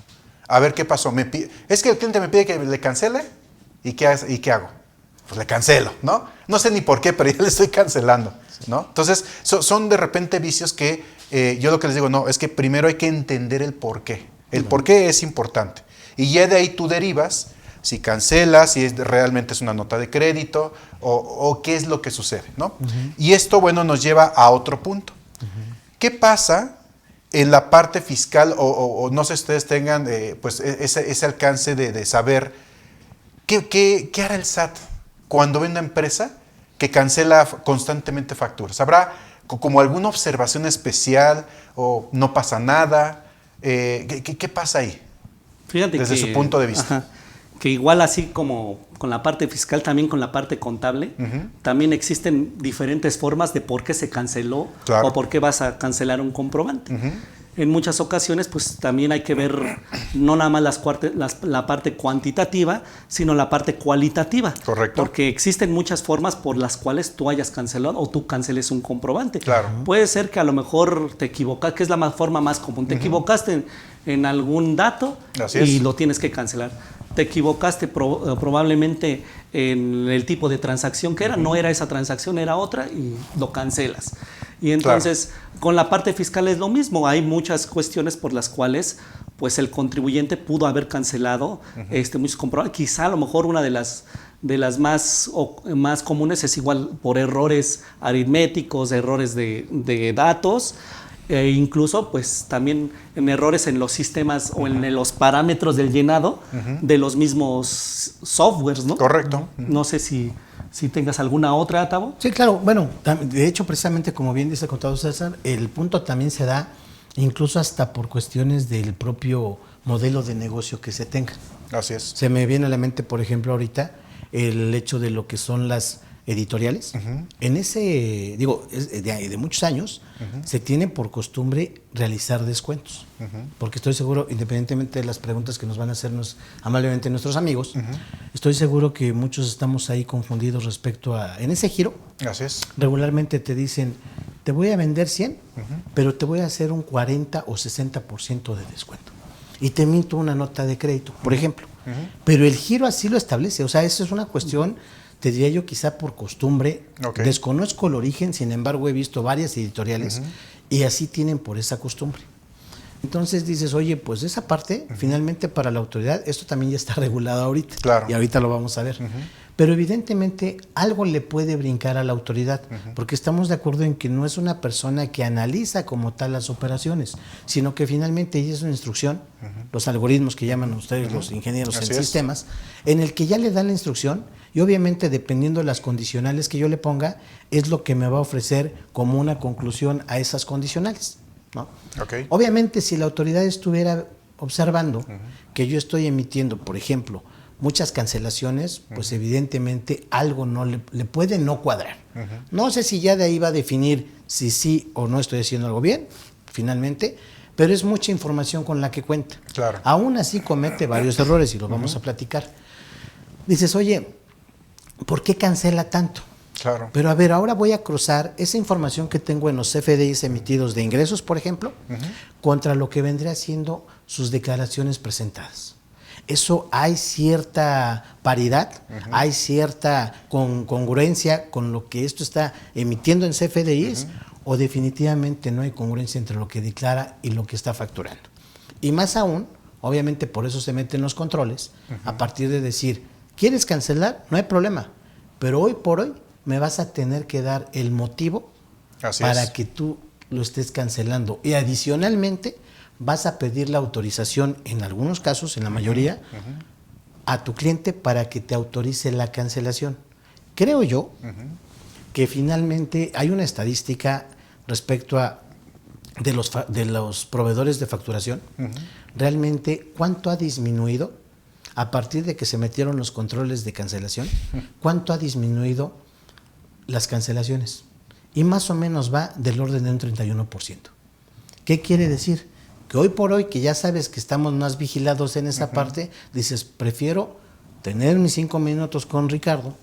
A: A ver qué pasó. Es que el cliente me pide que le cancele, ¿y qué hago? Pues le cancelo, ¿no? No sé ni por qué, pero ya le estoy cancelando, ¿no? Entonces, son de repente vicios que yo lo que les digo, no, es que primero hay que entender el por qué. El por qué es importante. Y ya de ahí tú derivas si cancela, si realmente es una nota de crédito o qué es lo que sucede, ¿no? Y esto, bueno, nos lleva a otro punto. ¿Qué pasa en la parte fiscal o no sé si ustedes tengan pues ese alcance de saber qué hará el SAT cuando ve una empresa que cancela constantemente facturas? ¿Habrá como alguna observación especial o no pasa nada? ¿Qué pasa ahí?
C: Fíjate
A: desde su punto de vista.
C: Ajá, que igual así como con la parte fiscal, también con la parte contable, también existen diferentes formas de por qué se canceló o por qué vas a cancelar un comprobante. En muchas ocasiones, pues también hay que ver no nada más la parte cuantitativa, sino la parte cualitativa.
A: Correcto.
C: Porque existen muchas formas por las cuales tú hayas cancelado o tú canceles un comprobante.
A: Claro.
C: Puede ser que a lo mejor te equivocas, que es la forma más común. Te equivocaste en algún dato y lo tienes que cancelar. Te equivocaste probablemente en el tipo de transacción que era, no era esa transacción, era otra y lo cancelas. Y entonces con la parte fiscal es lo mismo, hay muchas cuestiones por las cuales pues el contribuyente pudo haber cancelado muchos comprobantes. Quizá a lo mejor una de las más comunes es igual por errores aritméticos, errores de datos, incluso pues también en errores en los sistemas o en los parámetros del llenado de los mismos softwares, ¿no?
A: Correcto.
C: No sé si tengas alguna otra, Tavo.
B: Sí, claro. Bueno, de hecho, precisamente como bien dice el contador César, el punto también se da incluso hasta por cuestiones del propio modelo de negocio que se tenga.
A: Así es.
B: Se me viene a la mente, por ejemplo, ahorita el hecho de lo que son las editoriales. En ese, digo, de muchos años, se tiene por costumbre realizar descuentos. Porque estoy seguro, independientemente de las preguntas que nos van a hacernos amablemente nuestros amigos, estoy seguro que muchos estamos ahí confundidos respecto a, en ese giro,
A: así es,
B: regularmente te dicen, te voy a vender 100, pero te voy a hacer un 40 o 60% de descuento. Y te emito una nota de crédito, por ejemplo. Pero el giro así lo establece. O sea, eso es una cuestión, te diría yo, quizá por costumbre. Desconozco el origen, sin embargo, he visto varias editoriales y así tienen por esa costumbre. Entonces dices, oye, pues esa parte, finalmente para la autoridad, esto también ya está regulado ahorita.
A: Claro.
B: Y ahorita lo vamos a ver. Pero evidentemente algo le puede brincar a la autoridad, porque estamos de acuerdo en que no es una persona que analiza como tal las operaciones, sino que finalmente ella es una instrucción, los algoritmos que llaman ustedes los ingenieros en sistemas, en el que ya le dan la instrucción y obviamente dependiendo de las condicionales que yo le ponga, es lo que me va a ofrecer como una conclusión a esas condicionales, ¿no? Obviamente si la autoridad estuviera observando que yo estoy emitiendo, por ejemplo, muchas cancelaciones, pues evidentemente algo no le puede no cuadrar. No sé si ya de ahí va a definir si sí o no estoy haciendo algo bien, finalmente, pero es mucha información con la que cuenta.
A: Claro.
B: Aún así comete varios errores y los vamos a platicar. Dices, oye, ¿por qué cancela tanto?
A: Claro.
B: Pero a ver, ahora voy a cruzar esa información que tengo en los CFDIs emitidos de ingresos, por ejemplo, contra lo que vendría siendo sus declaraciones presentadas. Eso hay cierta paridad, hay cierta congruencia con lo que esto está emitiendo en CFDIs, o definitivamente no hay congruencia entre lo que declara y lo que está facturando. Y más aún, obviamente por eso se meten los controles, a partir de decir, ¿quieres cancelar? No hay problema, pero hoy por hoy me vas a tener que dar el motivo para que tú lo estés cancelando. Y adicionalmente vas a pedir la autorización, en algunos casos, en la mayoría, a tu cliente para que te autorice la cancelación. Creo yo que finalmente hay una estadística respecto a de los proveedores de facturación, realmente cuánto ha disminuido a partir de que se metieron los controles de cancelación, cuánto ha disminuido las cancelaciones. Y más o menos va del orden de un 31%. ¿Qué quiere decir? Que hoy por hoy, que ya sabes que estamos más vigilados en esa parte, dices, prefiero tener mis 5 minutos con Ricardo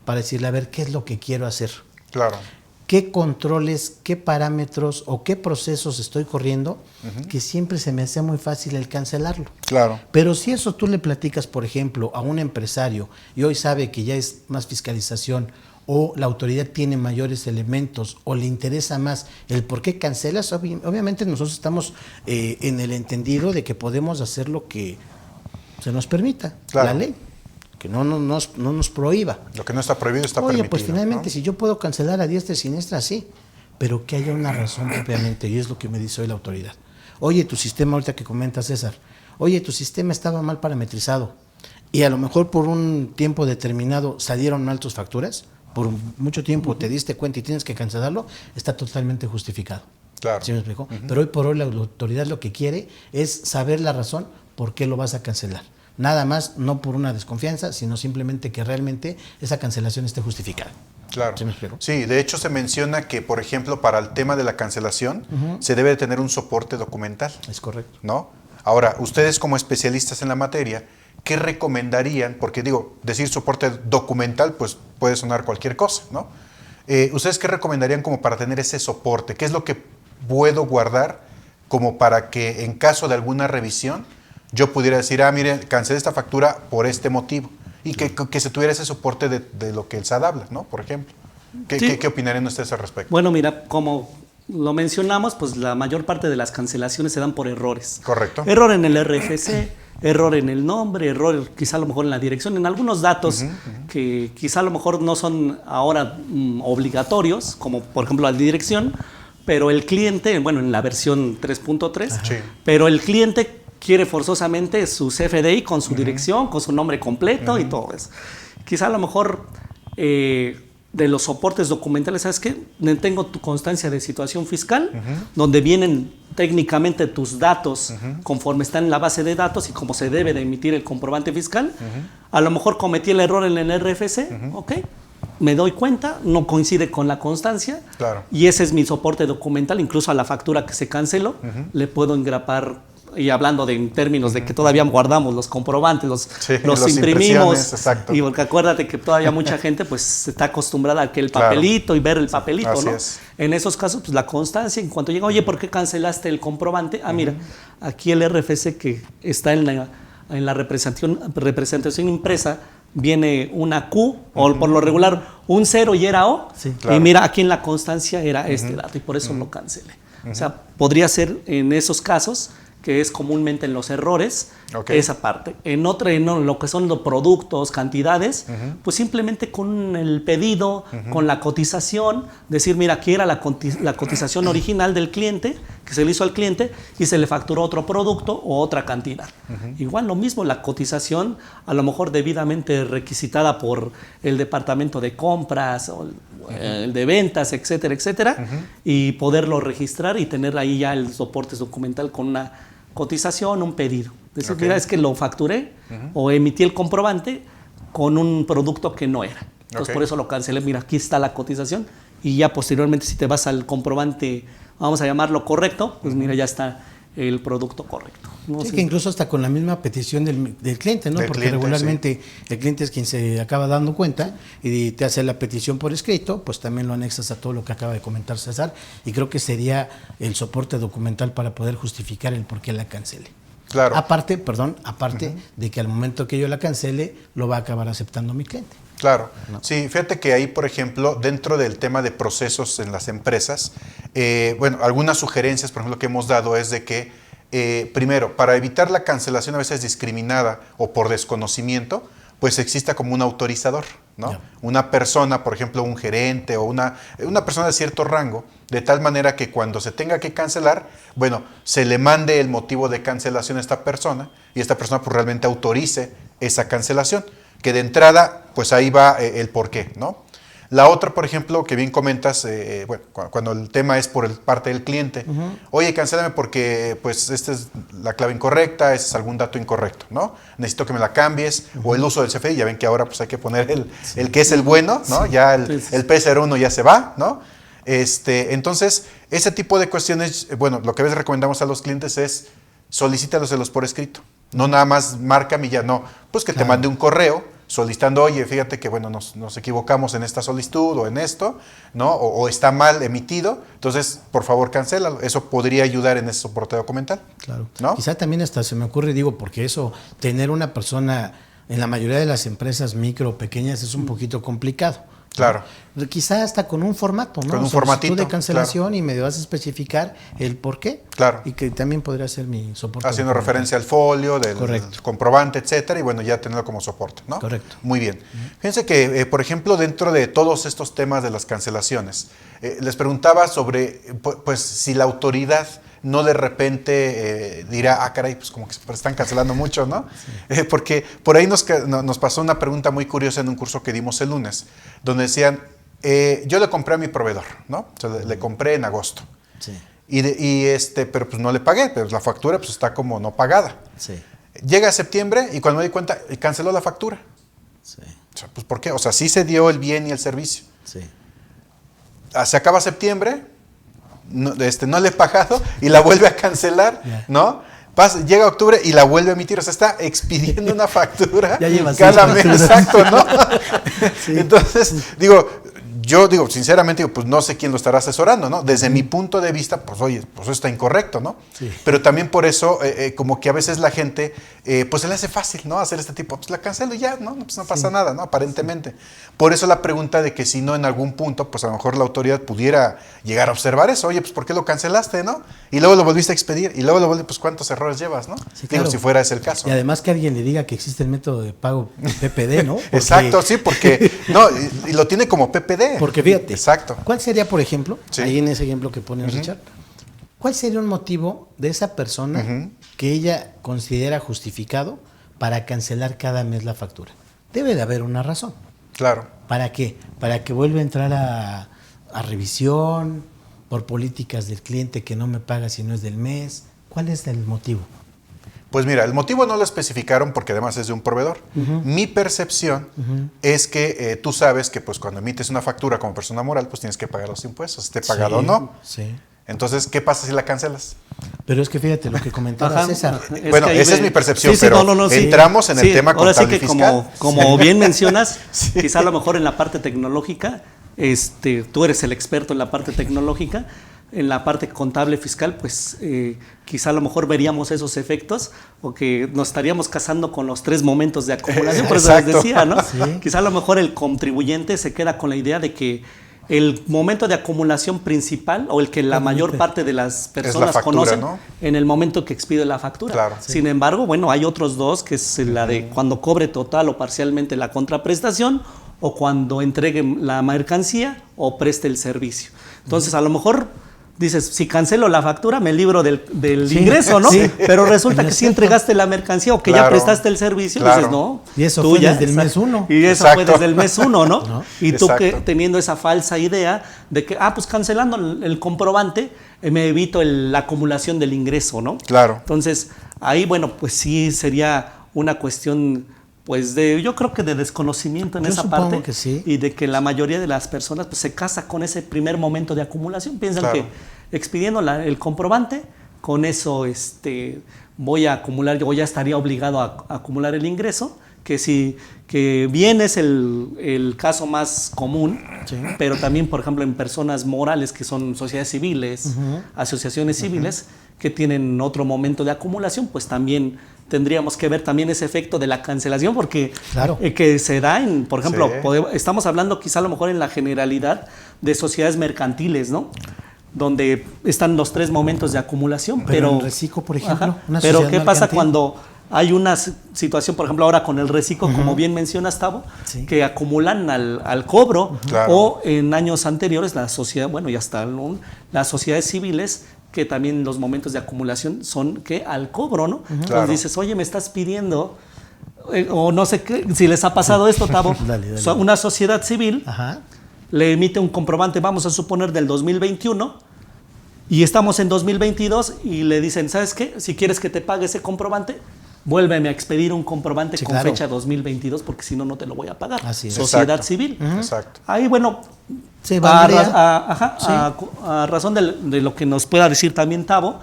B: para decirle, a ver, ¿qué es lo que quiero hacer?
A: Claro.
B: ¿Qué controles, qué parámetros o qué procesos estoy corriendo? Que siempre se me hace muy fácil el cancelarlo.
A: Claro.
B: Pero si eso tú le platicas, por ejemplo, a un empresario y hoy sabe que ya es más fiscalización o la autoridad tiene mayores elementos o le interesa más el por qué cancelas, obviamente nosotros estamos en el entendido de que podemos hacer lo que se nos permita, la ley. que no nos prohíba.
A: Lo que no está prohibido está
B: Oye,
A: permitido.
B: pues finalmente,
A: ¿no?
B: si yo puedo cancelar a diestra y siniestra, sí, pero que haya una razón propiamente, y es lo que me dice hoy la autoridad. Oye, tu sistema, ahorita que comenta César, oye, tu sistema estaba mal parametrizado, y a lo mejor por un tiempo determinado salieron mal tus facturas, por mucho tiempo te diste cuenta y tienes que cancelarlo, está totalmente justificado.
A: Claro.
B: ¿Sí me explico? Pero hoy por hoy la autoridad lo que quiere es saber la razón por qué lo vas a cancelar. Nada más, no por una desconfianza, sino simplemente que realmente esa cancelación esté justificada.
A: Claro.
B: ¿Sí me explico?
A: Sí, de hecho se menciona que, por ejemplo, para el tema de la cancelación, se debe de tener un soporte documental.
B: Es correcto.
A: ¿No? Ahora, ustedes como especialistas en la materia, ¿qué recomendarían? Porque digo, decir soporte documental, pues puede sonar cualquier cosa, ¿no? ¿Ustedes qué recomendarían como para tener ese soporte? ¿Qué es lo que puedo guardar como para que en caso de alguna revisión yo pudiera decir, mire, cancelé esta factura por este motivo? Y que se tuviera ese soporte de lo que el SAT habla, ¿no? Por ejemplo.
C: Sí.
A: ¿Qué opinarían ustedes al respecto?
C: Bueno, mira, como lo mencionamos, pues la mayor parte de las cancelaciones se dan por errores.
A: Correcto.
C: Error en el RFC, error en el nombre, error quizá a lo mejor en la dirección, en algunos datos que quizá a lo mejor no son ahora obligatorios, como por ejemplo la dirección, pero el cliente, bueno, en la versión 3.3,
A: Sí.
C: pero el cliente quiere forzosamente su CFDI con su dirección, con su nombre completo y todo eso. Quizá a lo mejor de los soportes documentales, ¿sabes qué? Tengo tu constancia de situación fiscal, donde vienen técnicamente tus datos conforme están en la base de datos y cómo se debe de emitir el comprobante fiscal. A lo mejor cometí el error en el RFC, ok, me doy cuenta, no coincide con la constancia,
A: Claro.
C: y ese es mi soporte documental, incluso a la factura que se canceló, le puedo engrapar. Y hablando en términos de que todavía guardamos los comprobantes, los imprimimos,
A: impresiones, exacto.
C: y porque acuérdate que todavía mucha gente pues está acostumbrada a que el papelito y ver el papelito,
A: Así
C: ¿no?
A: es.
C: En esos casos, pues la constancia, en cuanto llega, oye, ¿por qué cancelaste el comprobante? Mira, aquí el RFC que está en la representación impresa, viene una Q, o por lo regular un 0 y era O,
B: Sí,
A: claro.
C: y mira, aquí en la constancia era este dato, y por eso lo cancelé. O sea, podría ser en esos casos, que es comúnmente en los errores, esa parte. En lo que son los productos, cantidades, pues simplemente con el pedido, con la cotización, decir, mira, aquí era la cotización original del cliente, que se le hizo al cliente, y se le facturó otro producto o otra cantidad. Igual lo mismo, la cotización, a lo mejor debidamente requisitada por el departamento de compras, o el de ventas, etcétera, etcétera, y poderlo registrar y tener ahí ya el soporte documental con una cotización, un pedido. Decir, mira, es que lo facturé o emití el comprobante con un producto que no era. Entonces, por eso lo cancelé. Mira, aquí está la cotización, y ya posteriormente, si te vas al comprobante, vamos a llamarlo correcto, pues mira, ya está el producto correcto. ¿No?
B: Sí, que incluso hasta con la misma petición del cliente, ¿no?
A: Del
B: Porque
A: cliente,
B: regularmente el cliente es quien se acaba dando cuenta y te hace la petición por escrito, pues también lo anexas a todo lo que acaba de comentar César, y creo que sería el soporte documental para poder justificar el por qué la cancele.
A: Claro.
B: Aparte de que al momento que yo la cancele, lo va a acabar aceptando mi cliente.
A: Claro. No. Sí, fíjate que ahí, por ejemplo, dentro del tema de procesos en las empresas, bueno, algunas sugerencias, por ejemplo, que hemos dado es de que, primero, para evitar la cancelación a veces discriminada o por desconocimiento, pues exista como un autorizador, ¿no? Yeah. Una persona, por ejemplo, un gerente o una persona de cierto rango, de tal manera que cuando se tenga que cancelar, bueno, se le mande el motivo de cancelación a esta persona, y esta persona pues realmente autorice esa cancelación, que de entrada, pues ahí va el porqué, ¿no? La otra, por ejemplo, que bien comentas, bueno, cuando el tema es por parte del cliente, oye, cancélame porque pues esta es la clave incorrecta, ese es algún dato incorrecto, ¿no? Necesito que me la cambies, o el uso del CFDI, ya ven que ahora pues hay que poner el que es el bueno, ¿no? Sí. Ya el P01 ya se va, ¿no? Entonces, ese tipo de cuestiones, bueno, lo que a veces recomendamos a los clientes es solicítalos por escrito. No nada más márcame y ya no, pues que te mande un correo solicitando, oye, fíjate que bueno, nos equivocamos en esta solicitud o en esto, ¿no? O está mal emitido, entonces, por favor, cancélalo. Eso podría ayudar en ese soporte documental.
B: Claro.
A: ¿No?
B: Quizá también hasta se me ocurre, digo, porque eso, tener una persona en la mayoría de las empresas micro o pequeñas es un poquito complicado.
A: Claro.
B: Quizá hasta con un formato, ¿no?
A: Con un
B: Solicitud
A: formatito,
B: de cancelación y me vas a especificar el por qué.
A: Claro.
B: Y que también podría ser mi soporte.
A: Haciendo referencia al folio, del
B: Correcto.
A: comprobante, etcétera, y bueno, ya tenerlo como soporte, ¿no?
B: Correcto.
A: Muy bien. Fíjense que, por ejemplo, dentro de todos estos temas de las cancelaciones, les preguntaba sobre, pues, si la autoridad no de repente dirá, caray, pues como que se están cancelando mucho, ¿no? Sí. Porque por ahí nos pasó una pregunta muy curiosa en un curso que dimos el lunes, donde decían, yo le compré a mi proveedor, ¿no? O sea, le compré en agosto.
B: Sí.
A: Pero pues no le pagué, pero la factura pues está como no pagada.
B: Sí.
A: Llega septiembre y cuando me di cuenta, canceló la factura.
B: Sí.
A: O sea, pues ¿por qué? O sea, sí se dio el bien y el servicio.
B: Sí.
A: Se acaba septiembre, no le he pagado y la vuelve a cancelar, yeah. ¿No? Llega octubre y la vuelve a emitir, o sea, está expidiendo una factura cada mes, exacto, ¿no? Sí. Entonces, yo digo, sinceramente, pues no sé quién lo estará asesorando, ¿no? Desde mi punto de vista, pues oye, pues eso está incorrecto, ¿no? Sí. Pero también por eso, como que a veces la gente, pues se le hace fácil, ¿no? Hacer este tipo, pues la cancelo y ya, ¿no? Pues no pasa nada, ¿no? Aparentemente. Por eso la pregunta de que si no en algún punto, pues a lo mejor la autoridad pudiera llegar a observar eso, oye, pues ¿por qué lo cancelaste, no? Y luego lo volviste a expedir, y luego pues ¿cuántos errores llevas, no?
B: Sí, claro.
A: Si fuera ese el caso.
B: Y además que alguien le diga que existe el método de pago PPD, ¿no?
A: Porque... Exacto, sí, porque, no, y lo tiene como PPD.
B: Porque fíjate,
A: exacto.
B: ¿Cuál sería, por ejemplo,
A: sí.
B: ahí en ese ejemplo que pone Richard, cuál sería un motivo de esa persona que ella considera justificado para cancelar cada mes la factura? Debe de haber una razón.
A: Claro.
B: ¿Para qué? Para que vuelva a entrar a revisión, por políticas del cliente que no me paga si no es del mes. ¿Cuál es el motivo?
A: Pues mira, el motivo no lo especificaron porque además es de un proveedor. Mi percepción es que tú sabes que pues cuando emites una factura como persona moral, pues tienes que pagar los impuestos, esté pagado o no.
B: Sí.
A: Entonces, ¿qué pasa si la cancelas?
B: Pero es que fíjate lo que comentaba César.
A: Bueno, esa es mi percepción, pero entramos en el tema contable
C: ahora sí que
A: fiscal.
C: como bien mencionas, quizá a lo mejor en la parte tecnológica, tú eres el experto en la parte tecnológica, en la parte contable fiscal, pues quizá a lo mejor veríamos esos efectos o que nos estaríamos casando con los 3 momentos de acumulación, por eso les decía, ¿no? Sí. Quizá a lo mejor el contribuyente se queda con la idea de que el momento de acumulación principal o el que la mayor parte de las personas
A: factura,
C: conocen,
A: ¿no?
C: En el momento que expide la factura.
A: Claro.
C: Sin embargo, bueno, hay otros 2, que es la de cuando cobre total o parcialmente la contraprestación o cuando entregue la mercancía o preste el servicio. Entonces, a lo mejor dices, si cancelo la factura, me libro del ingreso, ¿no? Sí. Pero resulta que si entregaste la mercancía o que ya prestaste el servicio, dices, no.
B: Y eso fue desde el mes 1.
C: Y eso fue desde el mes 1, ¿no? Y tú teniendo esa falsa idea de que, pues cancelando el comprobante, me evito la acumulación del ingreso, ¿no?
A: Claro.
C: Entonces, ahí, bueno, pues sí sería una cuestión, pues yo creo que de desconocimiento en esa parte,
B: que sí.
C: Y de que la mayoría de las personas pues se casa con ese primer momento de acumulación, piensan que expidiendo el comprobante, con eso voy a acumular, yo ya estaría obligado a acumular el ingreso, que bien es el caso más común, sí. Pero también, por ejemplo, en personas morales que son sociedades civiles, asociaciones civiles, que tienen otro momento de acumulación, pues también tendríamos que ver también ese efecto de la cancelación, porque que se da por ejemplo, estamos hablando quizá a lo mejor en la generalidad de sociedades mercantiles, ¿no? Donde están los 3 momentos de acumulación, pero
B: el reciclo, por ejemplo,
C: pero ¿qué pasa cuando hay una situación, por ejemplo, ahora con el reciclo, como bien mencionas, Tavo, que acumulan al cobro, o en años anteriores la sociedad, bueno, ya está, ¿no? Las sociedades civiles, que también los momentos de acumulación son que al cobro, ¿no? Entonces dices, oye, me estás pidiendo, o no sé qué, si les ha pasado esto, Tavo, dale. Una sociedad civil le emite un comprobante, vamos a suponer del 2021, y estamos en 2022 y le dicen, ¿sabes qué? Si quieres que te pague ese comprobante, vuélveme a expedir un comprobante con fecha 2022, porque si no, no te lo voy a pagar.
B: Así es.
C: Sociedad civil.
A: Exacto.
C: Ahí, bueno, a razón de lo que nos pueda decir también Tavo,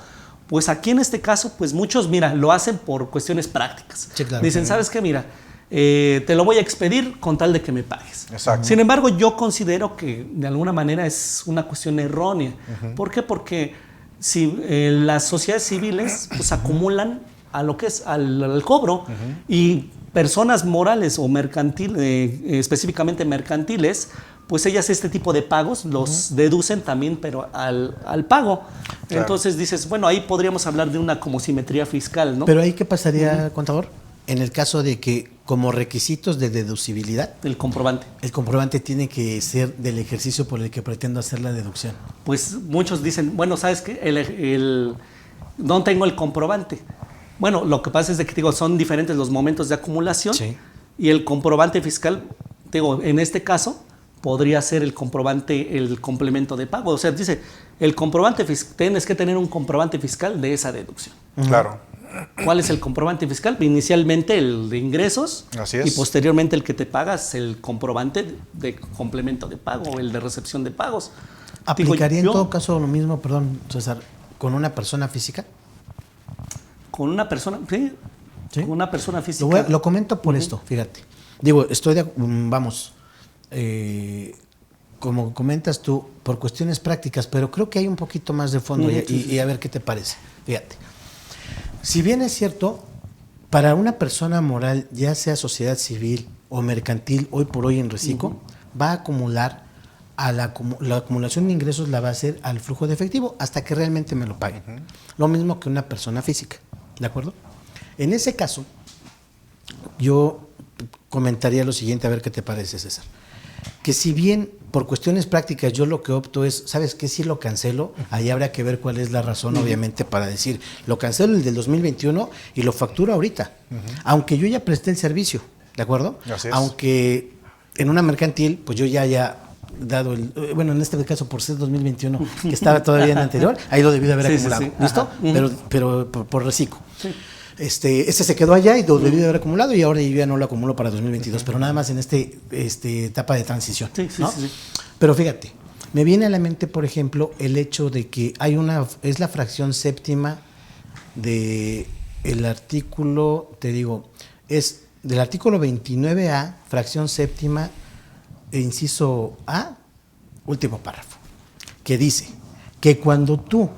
C: pues aquí en este caso, pues muchos, mira, lo hacen por cuestiones prácticas. Sí, claro. Dicen, ¿sabes qué? Mira, te lo voy a expedir con tal de que me pagues.
A: Exacto.
C: Sin embargo, yo considero que de alguna manera es una cuestión errónea. ¿Por qué? Porque si las sociedades civiles pues acumulan a lo que es al cobro, y personas morales o específicamente mercantiles, pues ellas este tipo de pagos los deducen también, pero al pago.
A: Claro.
C: Entonces dices, bueno, ahí podríamos hablar de una como simetría fiscal, ¿no?
B: Pero ahí, ¿qué pasaría, contador? En el caso de que, como requisitos de deducibilidad,
C: El comprobante.
B: el comprobante tiene que ser del ejercicio por el que pretendo hacer la deducción.
C: Pues muchos dicen, bueno, ¿sabes qué? No tengo el comprobante. Bueno, lo que pasa es de que, digo, son diferentes los momentos de acumulación.
B: Sí.
C: Y el comprobante fiscal, digo, en este caso, podría ser el comprobante, el complemento de pago. O sea, dice, el comprobante fiscal, tienes que tener un comprobante fiscal de esa deducción.
A: Claro.
C: ¿Cuál es el comprobante fiscal? Inicialmente el de ingresos.
A: Así es.
C: Y posteriormente el que te pagas, el comprobante de complemento de pago, el de recepción de pagos.
B: ¿Aplicaría
C: Digo,
B: en todo caso lo mismo, perdón, César, con una persona física?
C: Con una persona, sí,
B: ¿Sí?
C: con una persona física.
B: Lo comento por esto, fíjate. Digo, vamos, como comentas tú, por cuestiones prácticas, pero creo que hay un poquito más de fondo y a ver qué te parece. Fíjate. Si bien es cierto, para una persona moral, ya sea sociedad civil o mercantil, hoy por hoy en reciclo, va a acumular la acumulación de ingresos la va a hacer al flujo de efectivo hasta que realmente me lo paguen. Lo mismo que una persona física, ¿de acuerdo? En ese caso, yo comentaría lo siguiente, a ver qué te parece, César. Que si bien por cuestiones prácticas yo lo que opto es, ¿sabes qué? Si lo cancelo, ahí habrá que ver cuál es la razón, obviamente, para decir, lo cancelo el del 2021 y lo facturo ahorita. Aunque yo ya presté el servicio, ¿de acuerdo?
A: Así es.
B: Aunque en una mercantil, pues yo ya haya dado bueno, en este caso por ser 2021, que estaba todavía en el anterior, ahí lo debí de haber acumulado, ¿listo?
C: Ajá.
B: Pero por reciclo. Sí. Este se quedó allá y lo debí de haber acumulado y ahora yo ya no lo acumulo para 2022, pero nada más en etapa de transición.
C: Sí,
B: ¿no?
C: sí.
B: Pero fíjate, me viene a la mente, por ejemplo, el hecho de que es la fracción séptima del artículo, te digo, es del artículo 29A, fracción séptima, inciso A, último párrafo, que dice que cuando tú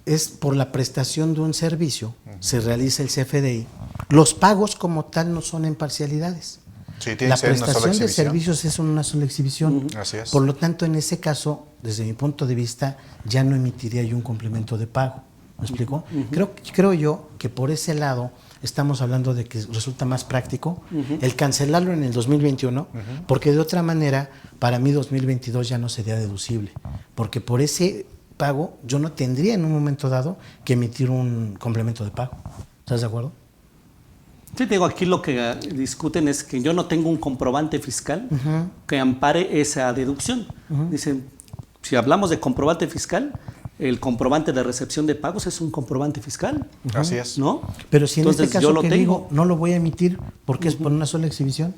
B: es por la prestación de un servicio, se realiza el CFDI, los pagos como tal no son en parcialidades.
A: Sí, tiene
B: La
A: que ser una sola
B: prestación de
A: exhibición.
B: servicios es una sola exhibición.
A: Así es.
B: Por lo tanto, en ese caso, desde mi punto de vista, ya no emitiría yo un complemento de pago. ¿Me explico? Creo yo que por ese lado estamos hablando de que resulta más práctico el cancelarlo en el 2021, porque de otra manera, para mí 2022 ya no sería deducible, porque por ese pago yo no tendría en un momento dado que emitir un complemento de pago. ¿Estás de acuerdo?
C: Sí, te digo, aquí lo que discuten es que yo no tengo un comprobante fiscal que ampare esa deducción. Dicen, si hablamos de comprobante fiscal, el comprobante de recepción de pagos es un comprobante fiscal.
A: Así es.
C: ¿No?
B: Pero si en
C: Entonces,
B: este caso
C: yo lo
B: que
C: tengo.
B: digo, no lo voy a emitir porque es por una sola exhibición.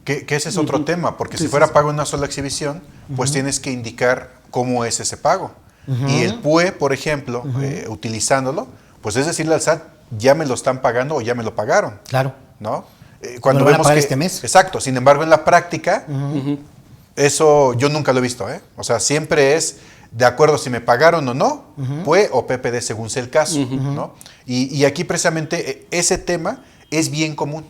A: Que ese es otro tema, porque
C: Sí,
A: si
C: sí,
A: fuera
C: sí.
A: pago en una sola exhibición, pues tienes que indicar cómo es ese pago. Y el PUE, por ejemplo, utilizándolo, pues es decirle al SAT, ya me lo están pagando o ya me lo pagaron.
B: Claro.
A: ¿No?
B: ¿Me lo van a pagar este mes?
A: Exacto. Sin embargo, en la práctica, eso yo nunca lo he visto, ¿eh? O sea, siempre es de acuerdo si me pagaron o no, PUE o PPD según sea el caso, ¿no? Y aquí precisamente ese tema es bien común.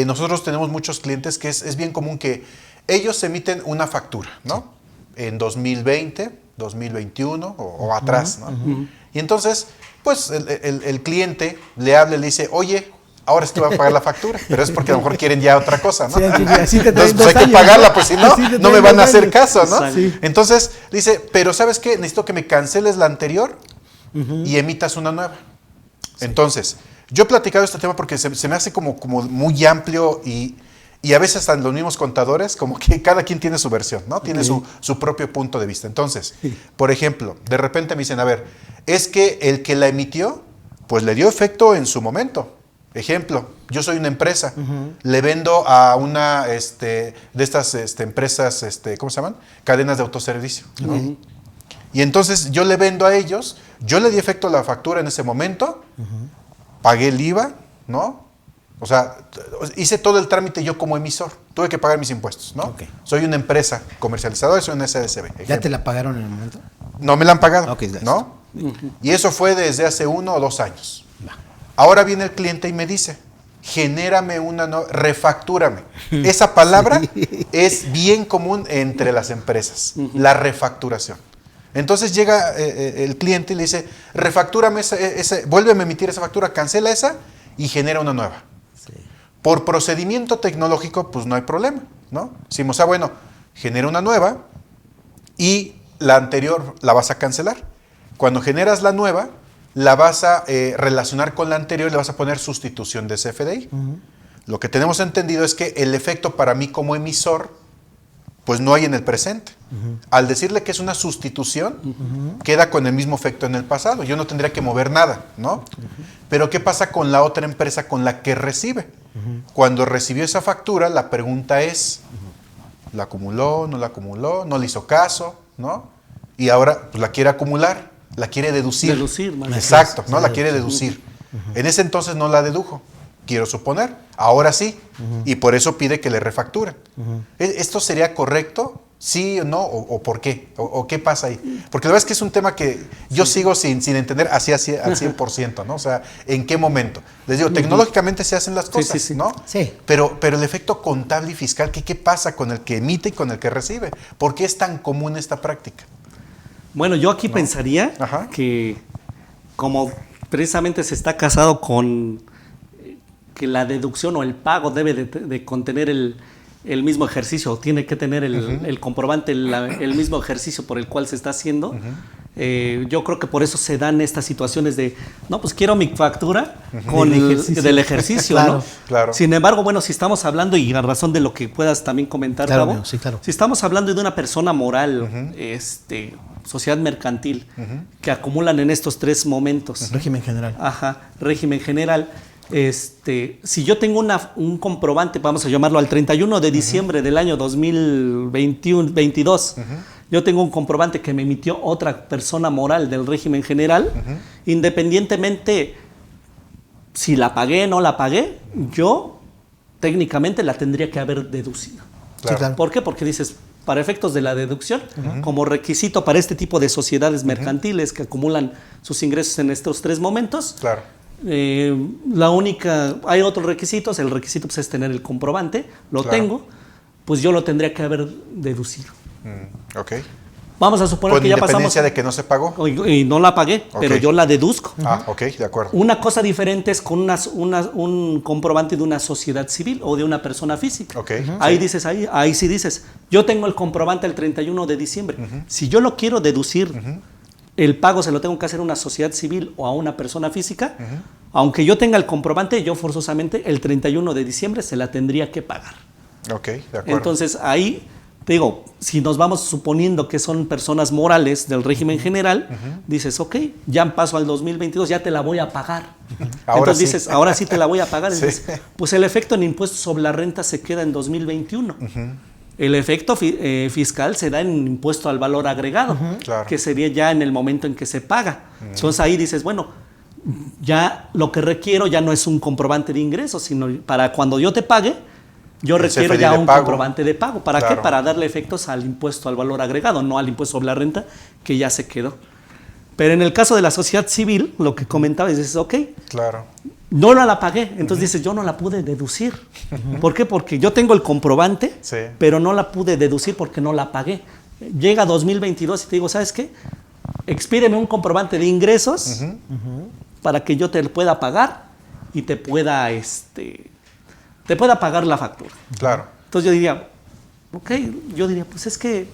A: Nosotros tenemos muchos clientes que es bien común que ellos emiten una factura, ¿no? En 2020, 2021 o atrás, ¿no? Y entonces, pues el cliente le habla y le dice, oye, ahora sí te voy a pagar la factura, pero es porque a lo mejor quieren ya otra cosa, ¿no?
B: Sí, así te traen
A: Entonces, pues hay
B: 2
A: que
B: años,
A: pagarla,
B: ¿no?
A: pues si
B: Así
A: no,
B: te
A: no me
B: traen
A: van a
B: 2
A: hacer
B: años.
A: caso, ¿no?
C: Exacto. Sí.
A: Entonces dice, pero ¿sabes qué? Necesito que me canceles la anterior y emitas una nueva. Entonces, yo he platicado este tema porque se me hace como muy amplio y a veces hasta los mismos contadores, como que cada quien tiene su versión, ¿no? Tiene su propio punto de vista. Entonces, por ejemplo, de repente me dicen, a ver, es que el que la emitió, pues le dio efecto en su momento. Ejemplo, yo soy una empresa, le vendo a una de estas empresas, ¿cómo se llaman? Cadenas de autoservicio, ¿no? Y entonces yo le vendo a ellos, yo le di efecto a la factura en ese momento, pagué el IVA, ¿no? O sea, hice todo el trámite yo como emisor, tuve que pagar mis impuestos, ¿no?
B: Ok.
A: Soy una empresa comercializadora, soy una SDCB.
B: ¿Ya
A: ejemplo.
B: te la pagaron en el momento?
A: No me la han pagado,
B: Ok, gracias.
A: ¿no? Y eso fue desde hace 1 o 2 años. Ahora viene el cliente y me dice, genérame una nueva, refactúrame. Esa palabra es bien común entre las empresas, la refacturación. Entonces llega el cliente y le dice, refactúrame vuélveme a emitir esa factura, cancela esa y genera una nueva. Sí. Por procedimiento tecnológico, pues no hay problema, ¿no? Decimos, bueno, genera una nueva y la anterior la vas a cancelar. Cuando generas la nueva, la vas a relacionar con la anterior y le vas a poner sustitución de CFDI. Lo que tenemos entendido es que el efecto para mí como emisor, pues no hay en el presente. Al decirle que es una sustitución, queda con el mismo efecto en el pasado. Yo no tendría que mover nada, ¿no? Pero ¿qué pasa con la otra empresa con la que recibe? Cuando recibió esa factura, la pregunta es, ¿la acumuló, no la acumuló, no le hizo caso, ¿no? Y ahora pues, la quiere acumular, la quiere deducir. Exacto, ¿no? La quiere deducir. En ese entonces no la dedujo, quiero suponer. Ahora sí. Y por eso pide que le refacturen. ¿Esto sería correcto? ¿Sí o no? ¿O por qué? ¿O qué pasa ahí? Porque la verdad es que es un tema que yo sigo sin entender así al 100%, ¿no? O sea, ¿en qué momento? Les digo, tecnológicamente se hacen las cosas, ¿no? Sí. Pero el efecto contable y fiscal, ¿qué pasa con el que emite y con el que recibe? ¿Por qué es tan común esta práctica?
C: Bueno, yo aquí pensaría que como precisamente se está casado con que la deducción o el pago debe de contener el mismo ejercicio, tiene que tener el comprobante, el mismo ejercicio por el cual se está haciendo. Yo creo que por eso se dan estas situaciones de, no, pues quiero mi factura con del ejercicio, claro, ¿no?
A: Claro.
C: Sin embargo, bueno, si estamos hablando, y a razón de lo que puedas también comentar,
B: claro,
C: Gabo,
B: sí, claro.
C: Si estamos hablando de una persona moral, sociedad mercantil, que acumulan en estos tres momentos.
B: Régimen general.
C: Régimen general. Si yo tengo un comprobante, vamos a llamarlo al 31 de diciembre del año 2022, yo tengo un comprobante que me emitió otra persona moral del régimen general, independientemente si la pagué o no la pagué, yo técnicamente la tendría que haber deducido.
A: Claro. Sí, claro.
C: ¿Por qué? Porque dices, para efectos de la deducción, como requisito para este tipo de sociedades mercantiles que acumulan sus ingresos en estos tres momentos,
A: claro.
C: Hay otros requisitos, el requisito pues, es tener el comprobante, lo tengo, pues yo lo tendría que haber deducido.
A: Ok.
C: Vamos a suponer que ya pasamos...
A: Con independencia de que no se pagó.
C: Y no la pagué, pero yo la deduzco.
A: Ok, de acuerdo.
C: Una cosa diferente es con un comprobante de una sociedad civil o de una persona física.
A: Okay.
C: Ahí dices, ahí sí dices, yo tengo el comprobante el 31 de diciembre. Si yo lo quiero deducir, el pago se lo tengo que hacer a una sociedad civil o a una persona física, aunque yo tenga el comprobante, yo forzosamente el 31 de diciembre se la tendría que pagar.
A: Ok, de acuerdo.
C: Entonces ahí, te digo, si nos vamos suponiendo que son personas morales del régimen general, dices, ok, ya paso al 2022, ya te la voy a pagar. Entonces dices, ahora sí te la voy a pagar. Dices, pues el efecto en impuestos sobre la renta se queda en 2021. El efecto fiscal se da en impuesto al valor agregado,
A: claro.
C: que sería ya en el momento en que se paga. Entonces ahí dices, bueno, ya lo que requiero ya no es un comprobante de ingresos, sino para cuando yo te pague, yo requiero ya un comprobante de pago. ¿Para qué? Para darle efectos al impuesto al valor agregado, no al impuesto sobre la renta, que ya se quedó. Pero en el caso de la sociedad civil, lo que comentaba es, dices, ok,
A: claro.
C: No la pagué, entonces dices, yo no la pude deducir. ¿Por qué? Porque yo tengo el comprobante, pero no la pude deducir porque no la pagué. Llega 2022 y te digo, ¿sabes qué? Expíreme un comprobante de ingresos para que yo te pueda pagar y te pueda pagar la factura.
A: Claro.
C: Entonces yo diría, pues es que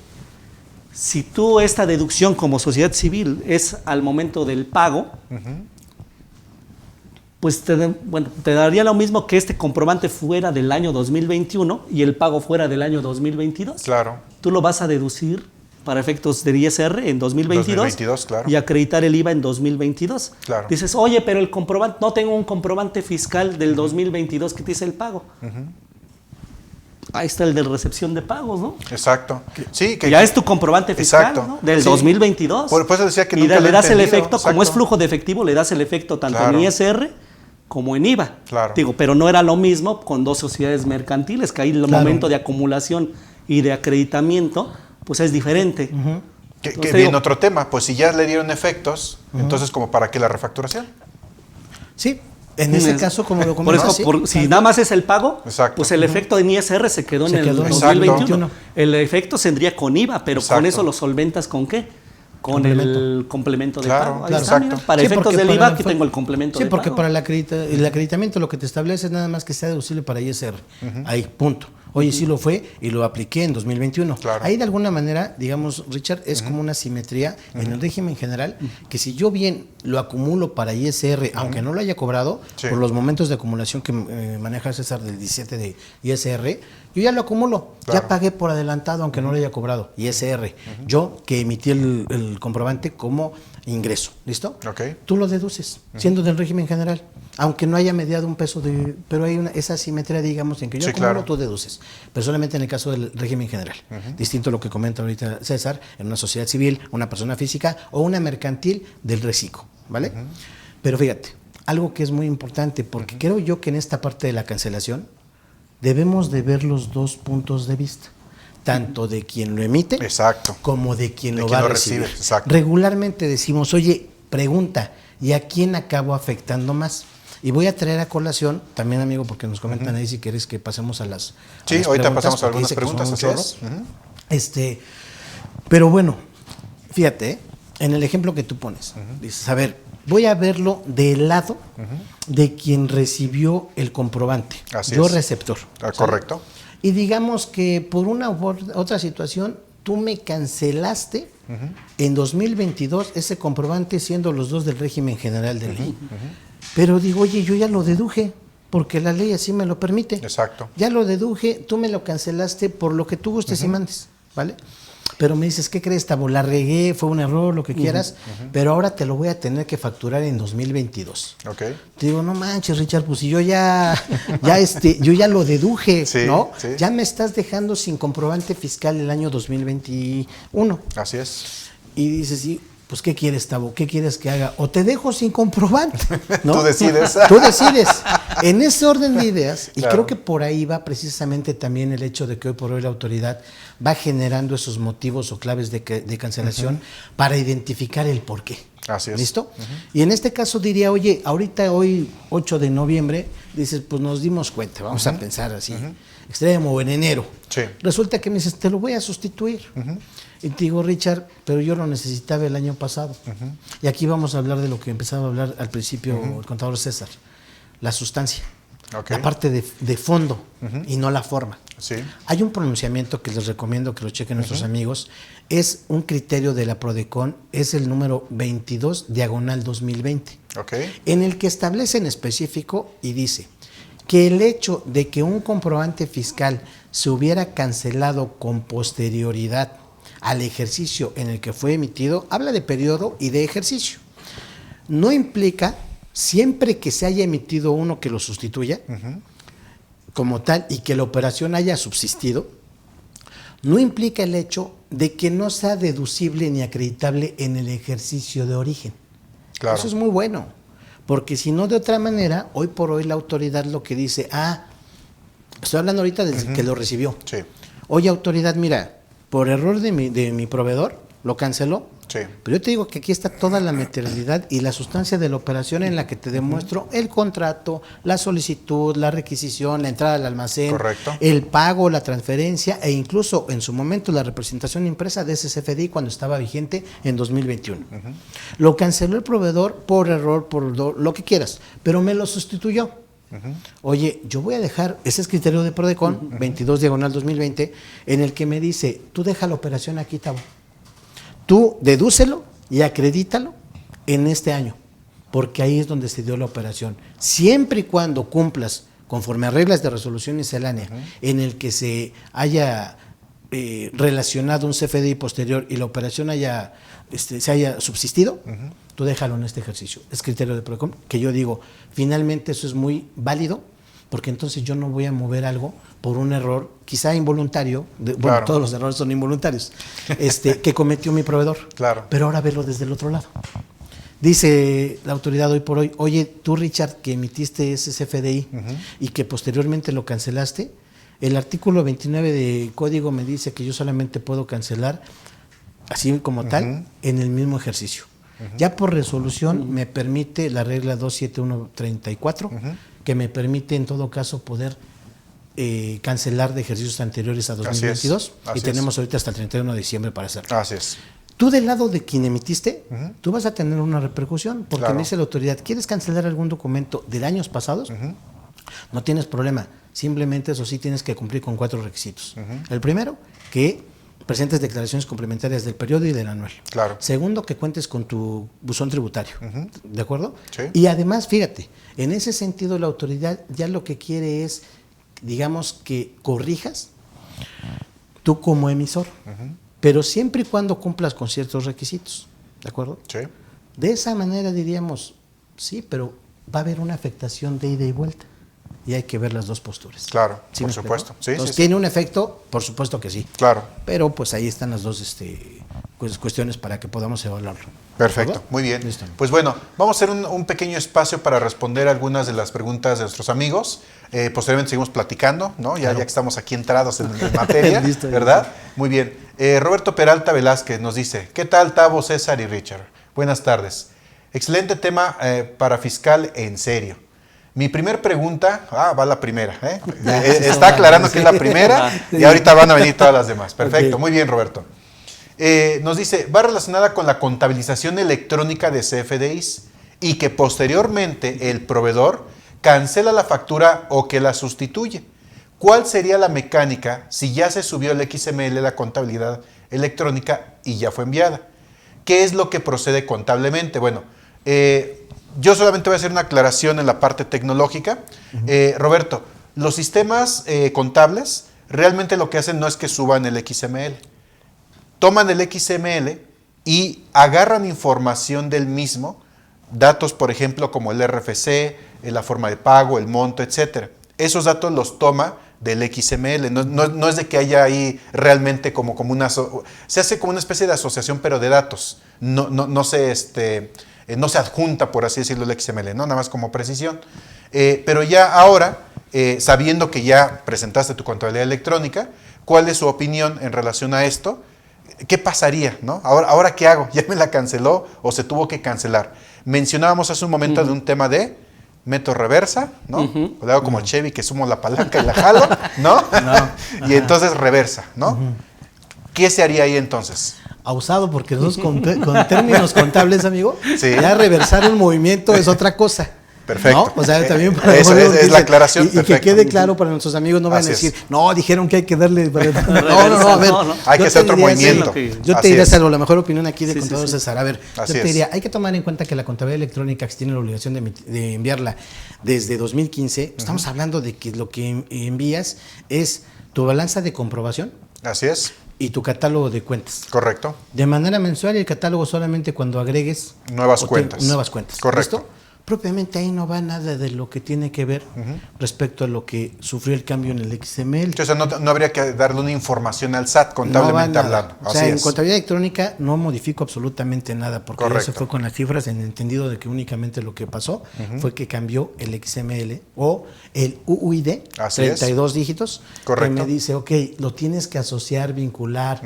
C: si tú esta deducción como sociedad civil es al momento del pago, pues te daría lo mismo que este comprobante fuera del año 2021 y el pago fuera del año 2022.
A: Claro.
C: Tú lo vas a deducir para efectos del ISR en 2022,
A: claro.
C: Y acreditar el IVA en 2022.
A: Claro.
C: Dices, oye, pero el comprobante, no tengo un comprobante fiscal del 2022 que te dice el pago. Ahí está el de recepción de pagos, ¿no?
A: Exacto. Sí, que
C: ya es tu comprobante fiscal, ¿no? Del 2022.
A: Por eso decía que
C: y
A: nunca
C: le das el efecto,
A: exacto.
C: como es flujo de efectivo, le das el efecto tanto en ISR como en IVA.
A: Claro.
C: Digo, pero no era lo mismo con dos sociedades mercantiles, que ahí el momento de acumulación y de acreditamiento, pues es diferente.
A: Que viene otro tema, pues si ya le dieron efectos, entonces ¿como para qué la refacturación?
B: Sí, En ese caso, como lo
C: Por eso,
B: comentas,
C: si nada más es el pago,
A: Exacto.
C: pues el efecto en ISR se quedó en el
A: Exacto.
C: 2021. El efecto tendría con IVA, pero
A: Exacto.
C: con eso lo solventas ¿con qué? Con el complemento de
A: Claro,
C: pago. Ahí
A: claro.
C: está,
A: Exacto.
C: mira, para
B: Sí,
C: efectos
B: porque
C: del
B: para
C: IVA,
B: la
C: aquí
B: fue-
C: tengo el complemento
B: Sí,
C: de
B: porque
C: pago.
B: para el acreditamiento lo que te establece es nada más que sea deducible para ISR. Ahí, punto. Oye, sí lo fue y lo apliqué en 2021.
A: Claro.
B: Ahí de alguna manera, digamos, Richard, es como una simetría en el régimen general, que si yo bien lo acumulo para ISR, aunque no lo haya cobrado,
A: Sí.
B: por los momentos de acumulación que maneja César del 17 de ISR, yo ya lo acumulo.
A: Claro.
B: Ya pagué por adelantado, aunque no lo haya cobrado. ISR. Yo que emití el comprobante como ingreso. ¿Listo?
A: Ok.
B: Tú lo deduces, siendo del régimen general, aunque no haya mediado un peso de... Pero hay esa simetría, digamos, en que yo
A: Sí,
B: acumulo,
A: claro.
B: tú deduces. Pero solamente en el caso del régimen general. Distinto a lo que comenta ahorita César, en una sociedad civil, una persona física o una mercantil del reciclo, ¿vale? Pero fíjate, algo que es muy importante, porque creo yo que en esta parte de la cancelación debemos de ver los dos puntos de vista, tanto de quien lo emite
A: Exacto.
B: como de quien
A: De
B: lo
A: quien
B: va a
A: lo
B: recibir.
A: recibe, exacto.
B: Regularmente decimos, oye, pregunta, ¿y a quién acabo afectando más? Y voy a traer a colación, también amigo, porque nos comentan ahí si quieres que pasemos a las
A: Sí,
B: las
A: ahorita
B: preguntas,
A: pasamos a
B: porque
A: algunas
B: dice que son
A: preguntas,
B: un
A: así
B: chorro.
A: es.
B: Pero bueno, fíjate, en el ejemplo que tú pones, dices, a ver, voy a verlo del lado de quien recibió el comprobante,
A: Así
B: yo
A: es.
B: receptor.
A: Ah,
B: ¿sale?
A: correcto.
B: Y digamos que por una u otra situación, tú me cancelaste en 2022 ese comprobante siendo los dos del régimen general de ley. Pero digo, oye, yo ya lo deduje, porque la ley así me lo permite.
A: Exacto.
B: Ya lo deduje, tú me lo cancelaste por lo que tú gustes y mandes, ¿vale? Pero me dices, ¿qué crees, Tabo? La regué, fue un error, lo que quieras, pero ahora te lo voy a tener que facturar en 2022.
A: Ok.
B: Te digo, no manches, Richard, pues si yo yo ya lo deduje,
A: Sí,
B: ¿no?
A: sí.
B: Ya me estás dejando sin comprobante fiscal el año 2021.
A: Así es.
B: Y dices, sí, pues ¿qué quieres, Tabo? ¿Qué quieres que haga? O te dejo sin comprobante, ¿no?
A: Tú decides.
B: Tú decides. En ese orden de ideas, y
A: Claro.
B: creo que por ahí va precisamente también el hecho de que hoy por hoy la autoridad va generando esos motivos o claves de cancelación para identificar el porqué.
A: Así es.
B: ¿Listo? Y en este caso diría, oye, ahorita hoy 8 de noviembre, dices, pues nos dimos cuenta, vamos a pensar así, extremo, o en enero.
A: Sí.
B: Resulta que me dices, te lo voy a sustituir. Y te digo, Richard, pero yo lo necesitaba el año pasado. Y aquí vamos a hablar de lo que empezaba a hablar al principio el contador César, la sustancia,
A: Ok.
B: la parte de fondo y no la forma.
A: Sí.
B: Hay un pronunciamiento que les recomiendo que lo chequen nuestros amigos, es un criterio de la Prodecon, es el número 22/2020,
A: Ok.
B: en el que establece en específico y dice que el hecho de que un comprobante fiscal se hubiera cancelado con posterioridad al ejercicio en el que fue emitido, habla de periodo y de ejercicio. No implica, siempre que se haya emitido uno que lo sustituya, como tal, y que la operación haya subsistido, no implica el hecho de que no sea deducible ni acreditable en el ejercicio de origen.
A: Claro.
B: Eso es muy bueno, porque si no, de otra manera, hoy por hoy la autoridad lo que dice, estoy hablando ahorita desde que lo recibió.
A: Sí.
B: Oye, autoridad, mira, por error de mi proveedor, lo canceló.
A: Sí.
B: Pero yo te digo que aquí está toda la materialidad y la sustancia de la operación en la que te demuestro el contrato, la solicitud, la requisición, la entrada al almacén,
A: Correcto.
B: el pago, la transferencia e incluso en su momento la representación impresa de ese CFDI cuando estaba vigente en 2021. Lo canceló el proveedor por error, por lo que quieras, pero me lo sustituyó. Oye, yo voy a dejar, ese es criterio de Prodecon, 22/2020, en el que me dice, tú deja la operación aquí, Tabo. Tú dedúcelo y acredítalo en este año, porque ahí es donde se dio la operación. Siempre y cuando cumplas conforme a reglas de resolución miscelánea, en el que se haya relacionado un CFDI posterior y la operación se haya subsistido, tú déjalo en este ejercicio. Es criterio de Prodecon, que yo digo, finalmente eso es muy válido, porque entonces yo no voy a mover algo por un error, quizá involuntario, bueno,
A: Claro.
B: todos los errores son involuntarios, que cometió mi proveedor.
A: Claro.
B: Pero ahora velo desde el otro lado. Dice la autoridad hoy por hoy, oye, tú, Richard, que emitiste ese CFDI y que posteriormente lo cancelaste, el artículo 29 de código me dice que yo solamente puedo cancelar, así como tal, en el mismo ejercicio. Ya por resolución me permite la regla 27134, que me permite en todo caso poder cancelar de ejercicios anteriores a 2022.
A: Así
B: y tenemos ahorita hasta el 31 de diciembre para hacerlo.
A: Así es.
B: Tú del lado de quien emitiste, tú vas a tener una repercusión, porque me dice la autoridad, ¿quieres cancelar algún documento de años pasados? No tienes problema, simplemente eso sí tienes que cumplir con 4 requisitos. El primero, que presentes declaraciones complementarias del periodo y del anual.
A: Claro.
B: Segundo, que cuentes con tu buzón tributario, ¿de acuerdo?
A: Sí.
B: Y además, fíjate, en ese sentido la autoridad ya lo que quiere es, digamos, que corrijas tú como emisor. Pero siempre y cuando cumplas con ciertos requisitos, ¿de acuerdo?
A: Sí.
B: De esa manera diríamos, sí, pero va a haber una afectación de ida y vuelta. Y hay que ver las dos posturas.
A: Claro,
B: ¿Sí
A: por
B: me
A: supuesto.
B: explico?
A: Sí,
B: Entonces,
A: sí,
B: ¿tiene un efecto? Por supuesto que sí.
A: Claro.
B: Pero pues ahí están las dos cuestiones para que podamos evaluarlo.
A: Perfecto,
B: ¿De acuerdo?
A: muy bien.
B: Listo.
A: Pues bueno, vamos a hacer un pequeño espacio para responder algunas de las preguntas de nuestros amigos. Posteriormente seguimos platicando, ¿no? Ya que estamos aquí entrados en materia,
B: Listo,
A: ¿verdad? Muy bien. Roberto Peralta Velázquez nos dice, ¿qué tal Tavo, César y Richard? Buenas tardes. Excelente tema para fiscal en serio. Mi primer pregunta, va la primera, está aclarando que es la primera y ahorita van a venir todas las demás. Perfecto, muy bien Roberto. Nos dice, va relacionada con la contabilización electrónica de CFDIs y que posteriormente el proveedor cancela la factura o que la sustituye. ¿Cuál sería la mecánica si ya se subió el XML, la contabilidad electrónica, y ya fue enviada? ¿Qué es lo que procede contablemente? Bueno, yo solamente voy a hacer una aclaración en la parte tecnológica. Roberto, los sistemas contables realmente lo que hacen no es que suban el XML. Toman el XML y agarran información del mismo, datos, por ejemplo, como el RFC, la forma de pago, el monto, etc. Esos datos los toma del XML. No es de que haya ahí realmente como una... Se hace como una especie de asociación, pero de datos. No se adjunta, por así decirlo, el XML, ¿no? Nada más como precisión. Pero ya ahora, sabiendo que ya presentaste tu contabilidad electrónica, ¿cuál es su opinión en relación a esto? ¿Qué pasaría, no? Ahora ¿qué hago? ¿Ya me la canceló o se tuvo que cancelar? Mencionábamos hace un momento de un tema de meto reversa, ¿no? O le hago como Chevy, que sumo la palanca y la jalo, ¿no? Y entonces reversa, ¿no? ¿Qué se haría ahí entonces?
B: Abusado, porque nosotros con términos contables, amigo,
A: Sí.
B: ya reversar un movimiento es otra cosa.
A: Perfecto.
B: ¿No? O sea, también para
A: es la aclaración.
B: y que
A: Perfecto.
B: quede claro para nuestros amigos, no van
A: Así
B: a decir,
A: es.
B: no, dijeron que hay que darle. No, a ver.
A: Hay que hacer otro movimiento.
B: Yo
A: Así
B: te diría,
A: es.
B: salvo la mejor opinión aquí de
C: Sí,
B: contador
C: sí.
B: César. A ver,
A: Así
B: yo te
A: es.
B: diría, hay que tomar en cuenta que la contabilidad electrónica, que se tiene la obligación de enviarla desde 2015, estamos hablando de que lo que envías es tu balanza de comprobación
A: Así es.
B: y tu catálogo de cuentas.
A: Correcto.
B: De manera mensual, y el catálogo solamente cuando agregues
A: Nuevas
B: o
A: cuentas.
B: nuevas cuentas.
A: Correcto.
B: ¿Listo? Propiamente ahí no va nada de lo que tiene que ver respecto a lo que sufrió el cambio en el XML.
A: O sea, no habría que darle una información al SAT contablemente
B: No va nada.
A: hablando.
B: O sea,
A: Así
B: en
A: es.
B: contabilidad electrónica no modifico absolutamente nada, porque
A: Correcto.
B: ya se fue con las cifras en el entendido de que únicamente lo que pasó fue que cambió el XML o el UUID,
A: Así es.
B: 32 dígitos,
A: Correcto.
B: que me dice, ok, lo tienes que asociar, vincular,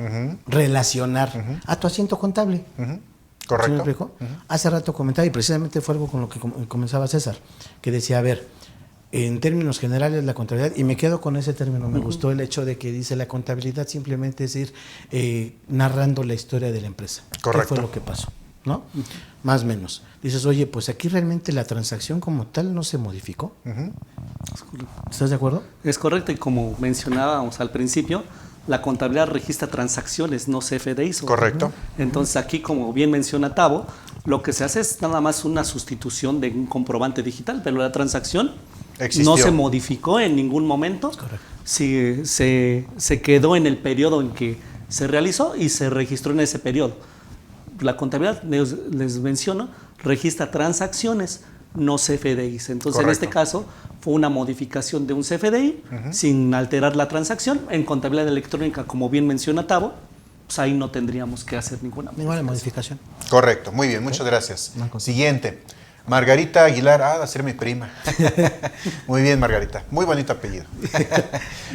B: relacionar a tu asiento contable. ¿Sí me
A: Correcto.
B: explico? Hace rato comentaba, y precisamente fue algo con lo que comenzaba César, que decía, a ver, en términos generales la contabilidad, y me quedo con ese término, me gustó el hecho de que dice la contabilidad simplemente es ir narrando la historia de la empresa.
A: Correcto.
B: ¿Qué fue lo que pasó? ¿No? Más o menos. Dices, oye, pues aquí realmente la transacción como tal no se modificó. ¿Estás de acuerdo?
C: Es correcto, y como mencionábamos al principio, la contabilidad registra transacciones, no CFDIs.
A: Correcto.
C: Entonces aquí, como bien menciona Tavo, lo que se hace es nada más una sustitución de un comprobante digital, pero la transacción
A: Existió.
C: no se modificó en ningún momento.
B: Correcto.
C: Sí, se quedó en el periodo en que se realizó y se registró en ese periodo. La contabilidad, les menciono, registra transacciones, no CFDIs. Entonces,
A: Correcto.
C: en este caso, fue una modificación de un CFDI sin alterar la transacción. En contabilidad electrónica, como bien menciona Tavo, pues ahí no tendríamos que hacer ninguna
B: modificación.
A: Correcto. Muy bien, muchas gracias.
B: No, con-
A: Siguiente. Margarita Aguilar, va a ser mi prima. Muy bien, Margarita. Muy bonito apellido.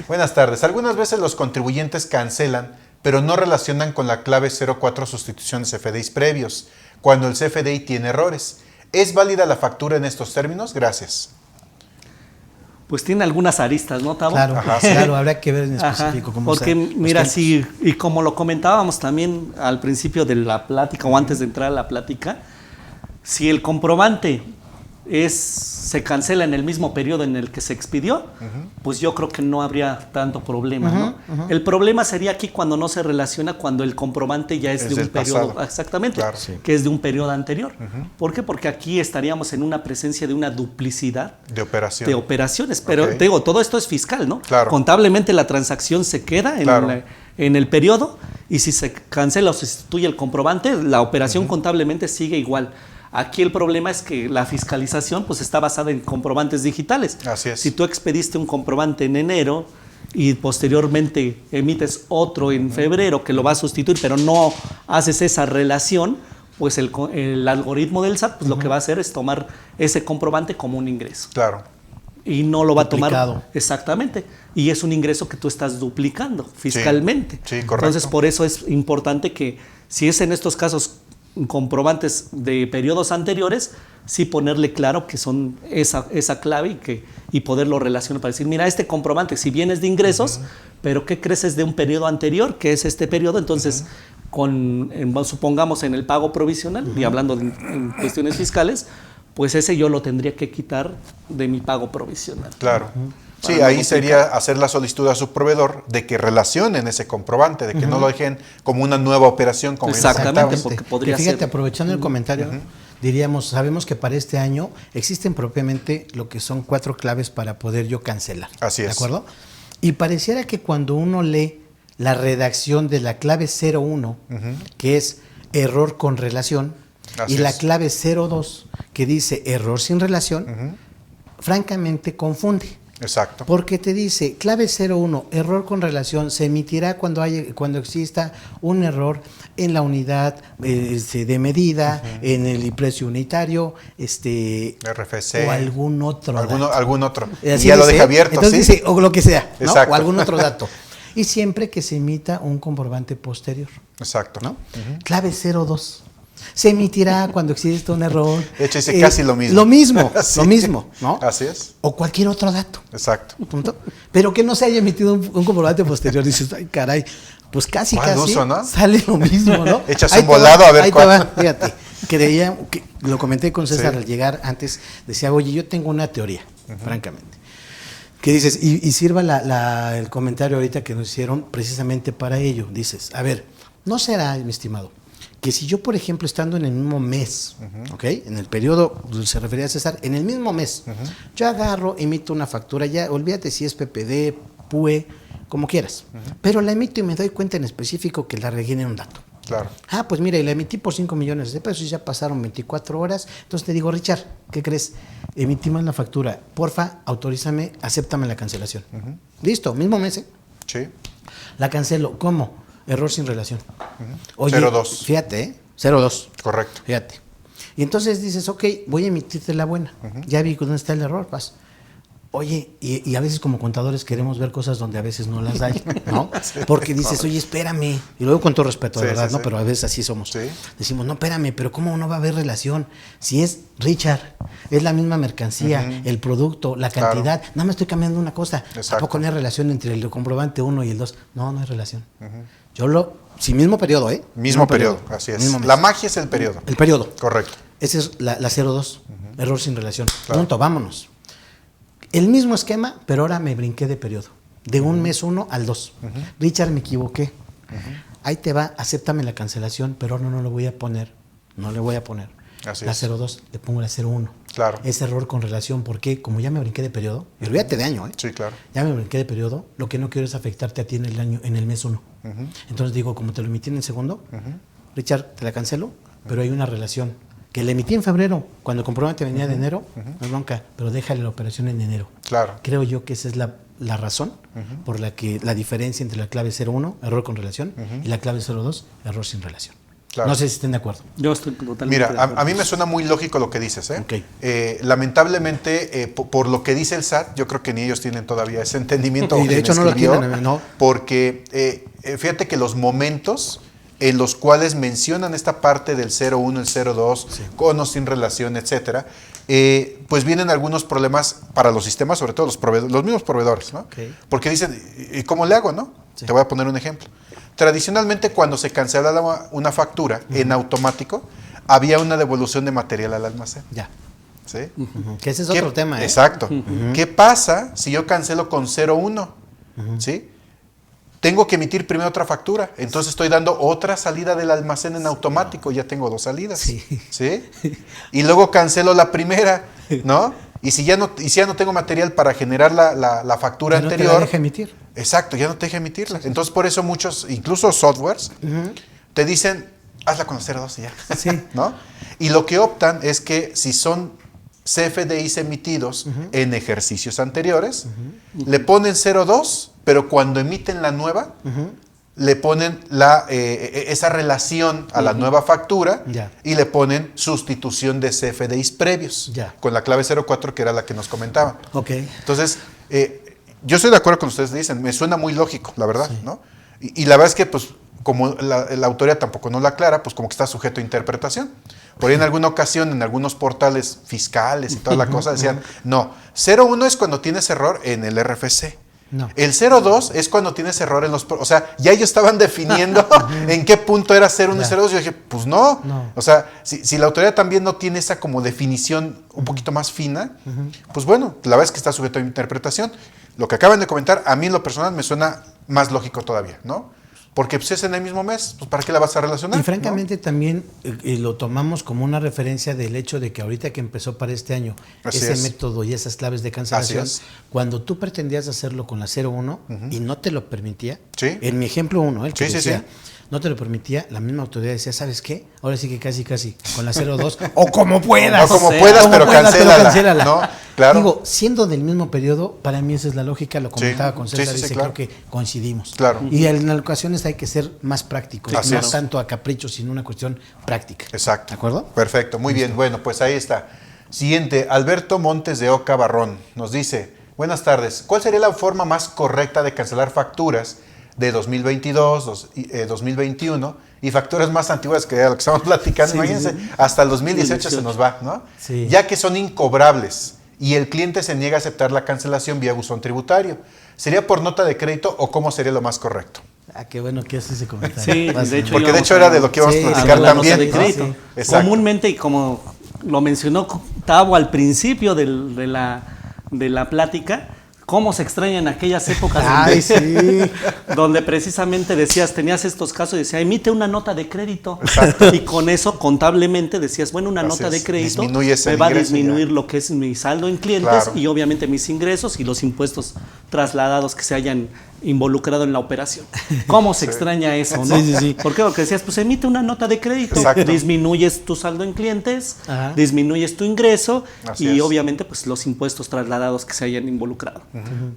A: Buenas tardes. Algunas veces los contribuyentes cancelan, pero no relacionan con la clave 04 sustituciones FDIs previos. cuando el CFDI tiene errores. ¿Es válida la factura en estos términos? Gracias.
C: Pues tiene algunas aristas, ¿no, Tavo?
B: Claro,
A: Ajá, sí.
B: claro, habrá que ver en específico
C: Ajá,
B: cómo
C: porque
B: los
C: mira,
B: tiempos.
C: sí, y como lo comentábamos también al principio de la plática o antes de entrar a la plática, si el comprobante se cancela en el mismo periodo en el que se expidió, pues yo creo que no habría tanto problema, ¿no? El problema sería aquí cuando no se relaciona, cuando el comprobante ya es de un
A: del
C: periodo,
A: pasado.
C: exactamente,
A: Claro. Sí.
C: que es de un periodo anterior. ¿Por qué? Porque aquí estaríamos en una presencia de una duplicidad
A: De operación.
C: de operaciones, pero
A: Ok.
C: te digo, todo esto es fiscal, ¿no?
A: Claro.
C: Contablemente la transacción se queda
A: Claro.
C: en el periodo y si se cancela o se sustituye el comprobante, la operación contablemente sigue igual. Aquí el problema es que la fiscalización pues está basada en comprobantes digitales.
A: Así es.
C: Si tú expediste un comprobante en enero y posteriormente emites otro en febrero que lo va a sustituir, pero no haces esa relación, pues el algoritmo del SAT pues lo que va a hacer es tomar ese comprobante como un ingreso.
A: Claro.
C: Y no lo va a tomar
B: Duplicado.
C: exactamente. Y es un ingreso que tú estás duplicando fiscalmente.
A: Sí, correcto.
C: Entonces, por eso es importante que, si es en estos casos comprobantes de periodos anteriores, sí ponerle claro que son esa clave y poderlo relacionar para decir, mira, este comprobante, si bien es de ingresos, pero ¿qué crees es de un periodo anterior, que es este periodo? Entonces, supongamos en el pago provisional, y hablando en cuestiones fiscales, pues ese yo lo tendría que quitar de mi pago provisional.
A: Claro. Sí,
C: Para no
A: ahí sería hacer la solicitud a su proveedor de que relacionen ese comprobante, de que no lo dejen como una nueva operación. Como bien
C: Exactamente,
A: comentabas.
C: porque podría
B: Que fíjate,
C: ser.
B: aprovechando el comentario, diríamos, sabemos que para este año existen propiamente lo que son 4 claves para poder yo cancelar.
A: Así es.
B: ¿De acuerdo? Y pareciera que cuando uno lee la redacción de la clave 01, que es error con relación,
A: Así
B: y la
A: es.
B: clave 02, que dice error sin relación, francamente confunde.
A: Exacto.
B: Porque te dice, clave 01, error con relación, se emitirá cuando exista un error en la unidad de medida, en el precio unitario,
A: RFC.
B: o algún otro
A: Algún otro. Y
B: Así
A: ya lo
B: dice,
A: deja abierto,
B: entonces
A: ¿sí?
B: dice, o lo que sea, ¿no?
A: Exacto.
B: O algún otro dato. Y siempre que se emita un comprobante posterior,
A: Exacto.
B: ¿no? Clave 02. Se emitirá cuando exista un error.
A: De hecho, dice casi lo mismo.
B: Lo mismo,
A: Sí.
B: lo mismo, ¿no?
A: Así es.
B: O cualquier otro dato.
A: Exacto.
B: Punto. Pero que no se haya emitido un comprobante posterior. Dices, ay, caray, pues casi
A: uso, ¿no?
B: sale lo mismo, ¿no?
A: Echas
B: Ahí
A: un
B: te
A: volado
B: va,
A: a ver
B: ahí
A: cuál.
B: te va, fíjate. Creía, que lo comenté con César
A: Sí.
B: al llegar antes, decía, oye, yo tengo una teoría, francamente. Que dices, y sirva el comentario ahorita que nos hicieron precisamente para ello. Dices, a ver, ¿no será, mi estimado, que si yo, por ejemplo, estando en el mismo mes, ¿ok? En el periodo donde se refería a César, en el mismo mes, yo agarro, emito una factura, ya, olvídate si es PPD, PUE, como quieras, pero la emito y me doy cuenta en específico que la regué en un dato.
A: Claro.
B: Ah, pues mira, y la emití por 5 millones de pesos y ya pasaron 24 horas. Entonces te digo, Richard, ¿qué crees? Emitimos la factura. Porfa, autorízame, acéptame la cancelación. Listo, mismo mes, ¿eh?
A: Sí.
B: La cancelo. ¿Cómo? Error sin relación. Oye,
A: 02.
B: fíjate, ¿eh? 02.
A: Correcto.
B: Fíjate. Y entonces dices, ok, voy a emitirte la buena. Ya vi dónde está el error, vas. Oye, y a veces como contadores queremos ver cosas donde a veces no las hay, ¿no? Porque dices, oye, espérame. Y luego con todo respeto,
A: Sí,
B: de verdad,
A: sí,
B: ¿no?
A: sí.
B: Pero a veces así somos.
A: Sí.
B: Decimos, no, espérame, pero ¿cómo no va a haber relación? Si es Richard, es la misma mercancía, el producto, la
A: Claro.
B: cantidad. Nada más estoy cambiando una cosa.
A: Exacto.
B: Tampoco no hay relación entre el comprobante 1 y el 2. No, no hay relación. Sí, mismo periodo, ¿eh?
A: Mismo periodo. Así es.
B: Mismo mes.
A: La magia es el periodo.
B: El periodo.
A: Correcto.
B: Esa es la 02, error sin relación.
A: Claro.
B: Punto, vámonos. El mismo esquema, pero ahora me brinqué de periodo. De un mes 1 al 2. Richard, me equivoqué. Ahí te va, acéptame la cancelación, pero ahora no lo voy a poner. No le voy a poner.
A: Así
B: la
A: es.
B: 02, le pongo la 01.
A: Claro.
B: Es error con relación, porque como ya me brinqué de periodo, y olvídate de año, ¿eh?
A: Sí, claro.
B: Ya me brinqué de periodo, lo que no quiero es afectarte a ti en el año, en el mes 1. Entonces digo, como te lo emití en el segundo, Richard, te la cancelo, pero hay una relación. Que la emití en febrero, cuando el comprobante venía de enero, no es bronca, pero déjale la operación en enero.
A: Claro.
B: Creo yo que esa es la razón por la que la diferencia entre la clave 01, error con relación, y la clave 02, error sin relación.
A: Claro.
B: No sé si estén de acuerdo.
C: Yo estoy totalmente
A: Mira,
C: de acuerdo.
A: a mí me suena muy lógico lo que dices, ¿eh?
B: Ok.
A: Lamentablemente, por lo que dice el SAT, yo creo que ni ellos tienen todavía ese entendimiento.
B: Y
A: o
B: de
A: quien
B: hecho no lo
A: escribió,
B: tienen, ¿no?
A: Porque fíjate que los momentos en los cuales mencionan esta parte del 01, el 02,
B: Sí.
A: con o sin relación, etcétera, pues vienen algunos problemas para los sistemas, sobre todo los mismos proveedores, ¿no?
B: Ok.
A: Porque dicen, ¿y cómo le hago, no?
B: Sí.
A: Te voy a poner un ejemplo. Tradicionalmente, cuando se cancelaba una factura en automático, había una devolución de material al almacén.
B: Ya.
A: ¿Sí?
B: Que ese es
A: ¿Qué-
B: otro tema, ¿eh?
A: Exacto. ¿Qué pasa si yo cancelo con 01? ¿Sí? Tengo que emitir primero otra factura. Entonces estoy dando otra salida del almacén en automático. Ya tengo 2 salidas.
B: Sí.
A: ¿Sí? Y luego cancelo la primera, ¿no? Y si ya no tengo material para generar la factura
B: Ya no te
A: anterior.
B: la deja emitir.
A: Exacto, ya no te deja emitirla. Entonces por eso muchos, incluso softwares, te dicen, hazla con los 02 y ya.
B: Sí.
A: ¿No? Y lo que optan es que si son CFDIs emitidos en ejercicios anteriores, le ponen 02, pero cuando emiten la nueva, le ponen esa relación a la nueva factura
B: Ya.
A: y le ponen sustitución de CFDIs previos,
B: Ya.
A: con la clave 04 que era la que nos comentaban.
B: Ok.
A: Entonces, yo estoy de acuerdo con ustedes dicen, me suena muy lógico, la verdad, ¿no? Y la verdad es que, pues, como la autoría tampoco no la aclara, pues como que está sujeto a interpretación. Por ahí en alguna ocasión, en algunos portales fiscales y toda la cosa, decían, no, 01 es cuando tienes error en el RFC.
B: No.
A: El 02 es cuando tienes error en los... O sea, ya ellos estaban definiendo en qué punto era 01 y
B: Ya.
A: 02. Yo dije, pues no.
B: No.
A: O sea, si la autoridad también no tiene esa como definición un poquito más fina, pues bueno, la verdad es que está sujeto a interpretación. Lo que acaban de comentar, a mí en lo personal me suena más lógico todavía, ¿no? Porque pues, es en el mismo mes, pues ¿para qué la vas a relacionar?
B: Y francamente también lo tomamos como una referencia del hecho de que ahorita que empezó para este año
A: Así
B: ese
A: es.
B: método y esas claves de cancelación,
A: Así es.
B: cuando tú pretendías hacerlo con la 01 y no te lo permitía,
A: Sí.
B: en mi ejemplo 1, el que
A: Sí, sí,
B: decía,
A: sí.
B: no te lo permitía, la misma autoridad decía, ¿sabes qué? Ahora sí que casi con la 02 o como puedas.
A: O como
C: sea,
A: puedas,
B: como
A: pero
B: puedas,
A: cancélala. ¿No? Claro.
B: Digo, siendo del mismo periodo, para mí esa es la lógica, lo comentaba
A: Sí.
B: con
A: Sí,
B: César,
A: sí, sí,
B: dice,
A: claro.
B: creo que coincidimos.
A: Claro.
B: Y en ocasiones hay que ser más prácticos,
A: Así
B: no
A: es.
B: tanto a capricho, sino una cuestión práctica.
A: Exacto.
B: ¿De acuerdo?
A: Perfecto, muy bien. Bueno, pues ahí está. Siguiente, Alberto Montes de Oca Barrón nos dice, buenas tardes, ¿cuál sería la forma más correcta de cancelar facturas de 2022, 2021 y facturas más antiguas que lo que estamos platicando?
B: Sí,
A: Imagínense,
B: sí.
A: hasta el 2018 se nos va, ¿no?
B: Sí.
A: Ya que son incobrables y el cliente se niega a aceptar la cancelación vía buzón tributario. ¿Sería por nota de crédito o cómo sería lo más correcto?
B: Ah, qué bueno que haces ese comentario.
C: Sí,
B: Vas,
C: de hecho,
A: Porque de
C: íbamos
A: hecho era de lo que íbamos
B: Sí,
A: a
C: a
A: platicar
C: la nota
A: también.
C: de
A: ¿no?
C: crédito.
B: Sí.
A: Exacto.
C: Comúnmente, y como lo mencionó Tavo al principio de la plática, cómo se extrañan aquellas épocas
B: Ay, sí.
C: donde precisamente tenías estos casos y decía, emite una nota de crédito. Y con eso, contablemente, decías, bueno, una
A: Así
C: nota de
A: es,
C: crédito
A: disminuyes
C: me
A: el
C: va a
A: ingreso y
C: disminuir
A: ya.
C: lo que es mi saldo en clientes
A: Claro.
C: y obviamente mis ingresos y los impuestos trasladados que se hayan involucrado en la operación. ¿Cómo se extraña eso, no?
B: Sí, sí, sí.
C: ¿Por qué? Porque decías, pues emite una nota de crédito,
A: Exacto.
C: disminuyes tu saldo en clientes,
B: Ajá.
C: disminuyes tu ingreso
A: Así
C: y
A: es.
C: obviamente pues los impuestos trasladados que se hayan involucrado.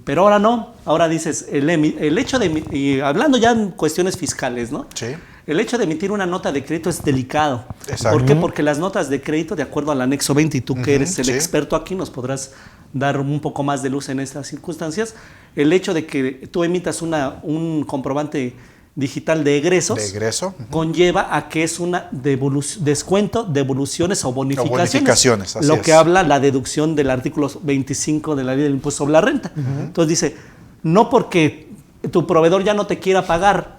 C: Pero ahora no, ahora dices, el hecho de, y hablando ya en cuestiones fiscales, ¿no?
A: Sí.
C: El hecho de emitir una nota de crédito es delicado.
A: Exacto.
C: ¿Por qué? Porque las notas de crédito, de acuerdo al anexo 20, y tú que eres el
A: sí.
C: experto aquí, nos podrás dar un poco más de luz en estas circunstancias. El hecho de que tú emitas un comprobante digital de egresos
A: De egreso.
C: conlleva a que es una descuento, devoluciones o bonificaciones.
A: bonificaciones, así
C: lo
A: es.
C: que habla la deducción del artículo 25 de la ley del impuesto sobre la renta. Entonces dice, no porque tu proveedor ya no te quiera pagar,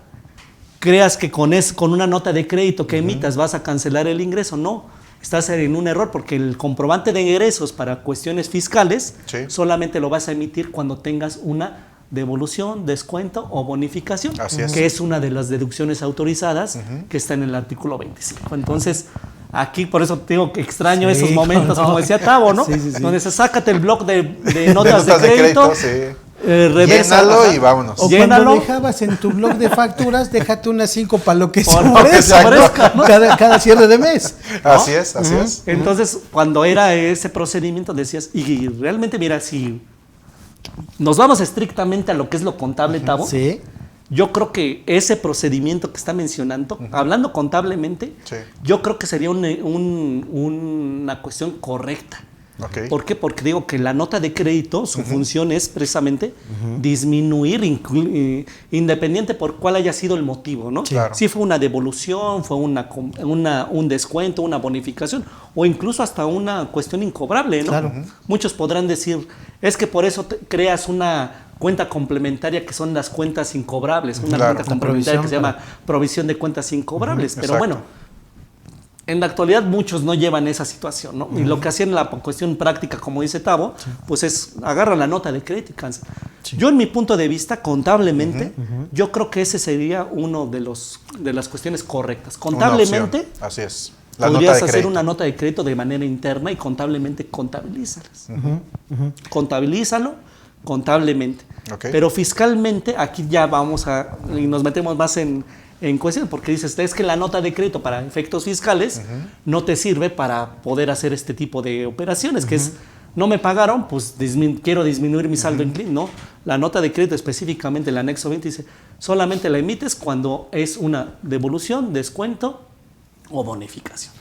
C: creas que con una nota de crédito que emitas vas a cancelar el ingreso. No, estás en un error porque el comprobante de ingresos para cuestiones fiscales
A: Sí.
C: solamente lo vas a emitir cuando tengas una devolución, descuento o bonificación,
A: Así es.
C: que es una de las deducciones autorizadas que está en el artículo 25. Entonces, aquí por eso te digo que extraño
B: Sí,
C: esos momentos,
B: cómo no.
C: como decía Tavo, ¿no?
B: Sí, sí, sí.
C: Donde se sácate el blog de notas de
A: notas de
C: crédito,
A: crédito, sí.
C: reversa,
A: Llénalo
C: ajá.
A: y vámonos.
B: O
C: Llénalo.
B: cuando dejabas en tu blog de facturas, déjate unas 5 para lo que
C: Por
B: se
C: lo que se ofrezca, ¿no?
B: cada cierre de mes. ¿no?
A: Así es, así es.
C: Entonces, cuando era ese procedimiento, decías, y realmente, mira, si nos vamos estrictamente a lo que es lo contable, Tavo,
B: Sí.
C: yo creo que ese procedimiento que está mencionando, hablando contablemente,
A: Sí.
C: yo creo que sería una cuestión correcta.
A: Ok.
C: ¿Por qué? Porque digo que la nota de crédito, su función es precisamente disminuir, independiente por cuál haya sido el motivo, ¿no?
A: Claro.
C: Si fue una devolución, fue un descuento, una bonificación, o incluso hasta una cuestión incobrable, ¿no?
B: Claro.
C: Muchos podrán decir, es que por eso creas una cuenta complementaria que son las cuentas incobrables, una
A: Claro.
C: cuenta complementaria que se llama provisión de cuentas incobrables, pero bueno, en la actualidad muchos no llevan esa situación, ¿no? Y lo que hacían en la cuestión práctica, como dice Tavo, pues es agarran la nota de crédito y cancelan. Yo en mi punto de vista, contablemente, yo creo que ese sería uno de las cuestiones correctas. Contablemente,
A: así es.
C: podrías hacer una nota de crédito de manera interna y contablemente contabilízalas. Contabilízalo contablemente.
A: Okay.
C: Pero fiscalmente, aquí ya y nos metemos más en cuestión, porque dices, es que la nota de crédito para efectos fiscales no te sirve para poder hacer este tipo de operaciones, que es, no me pagaron, pues quiero disminuir mi saldo en cliente. No, la nota de crédito específicamente, el anexo 20 dice, solamente la emites cuando es una devolución, descuento o bonificación.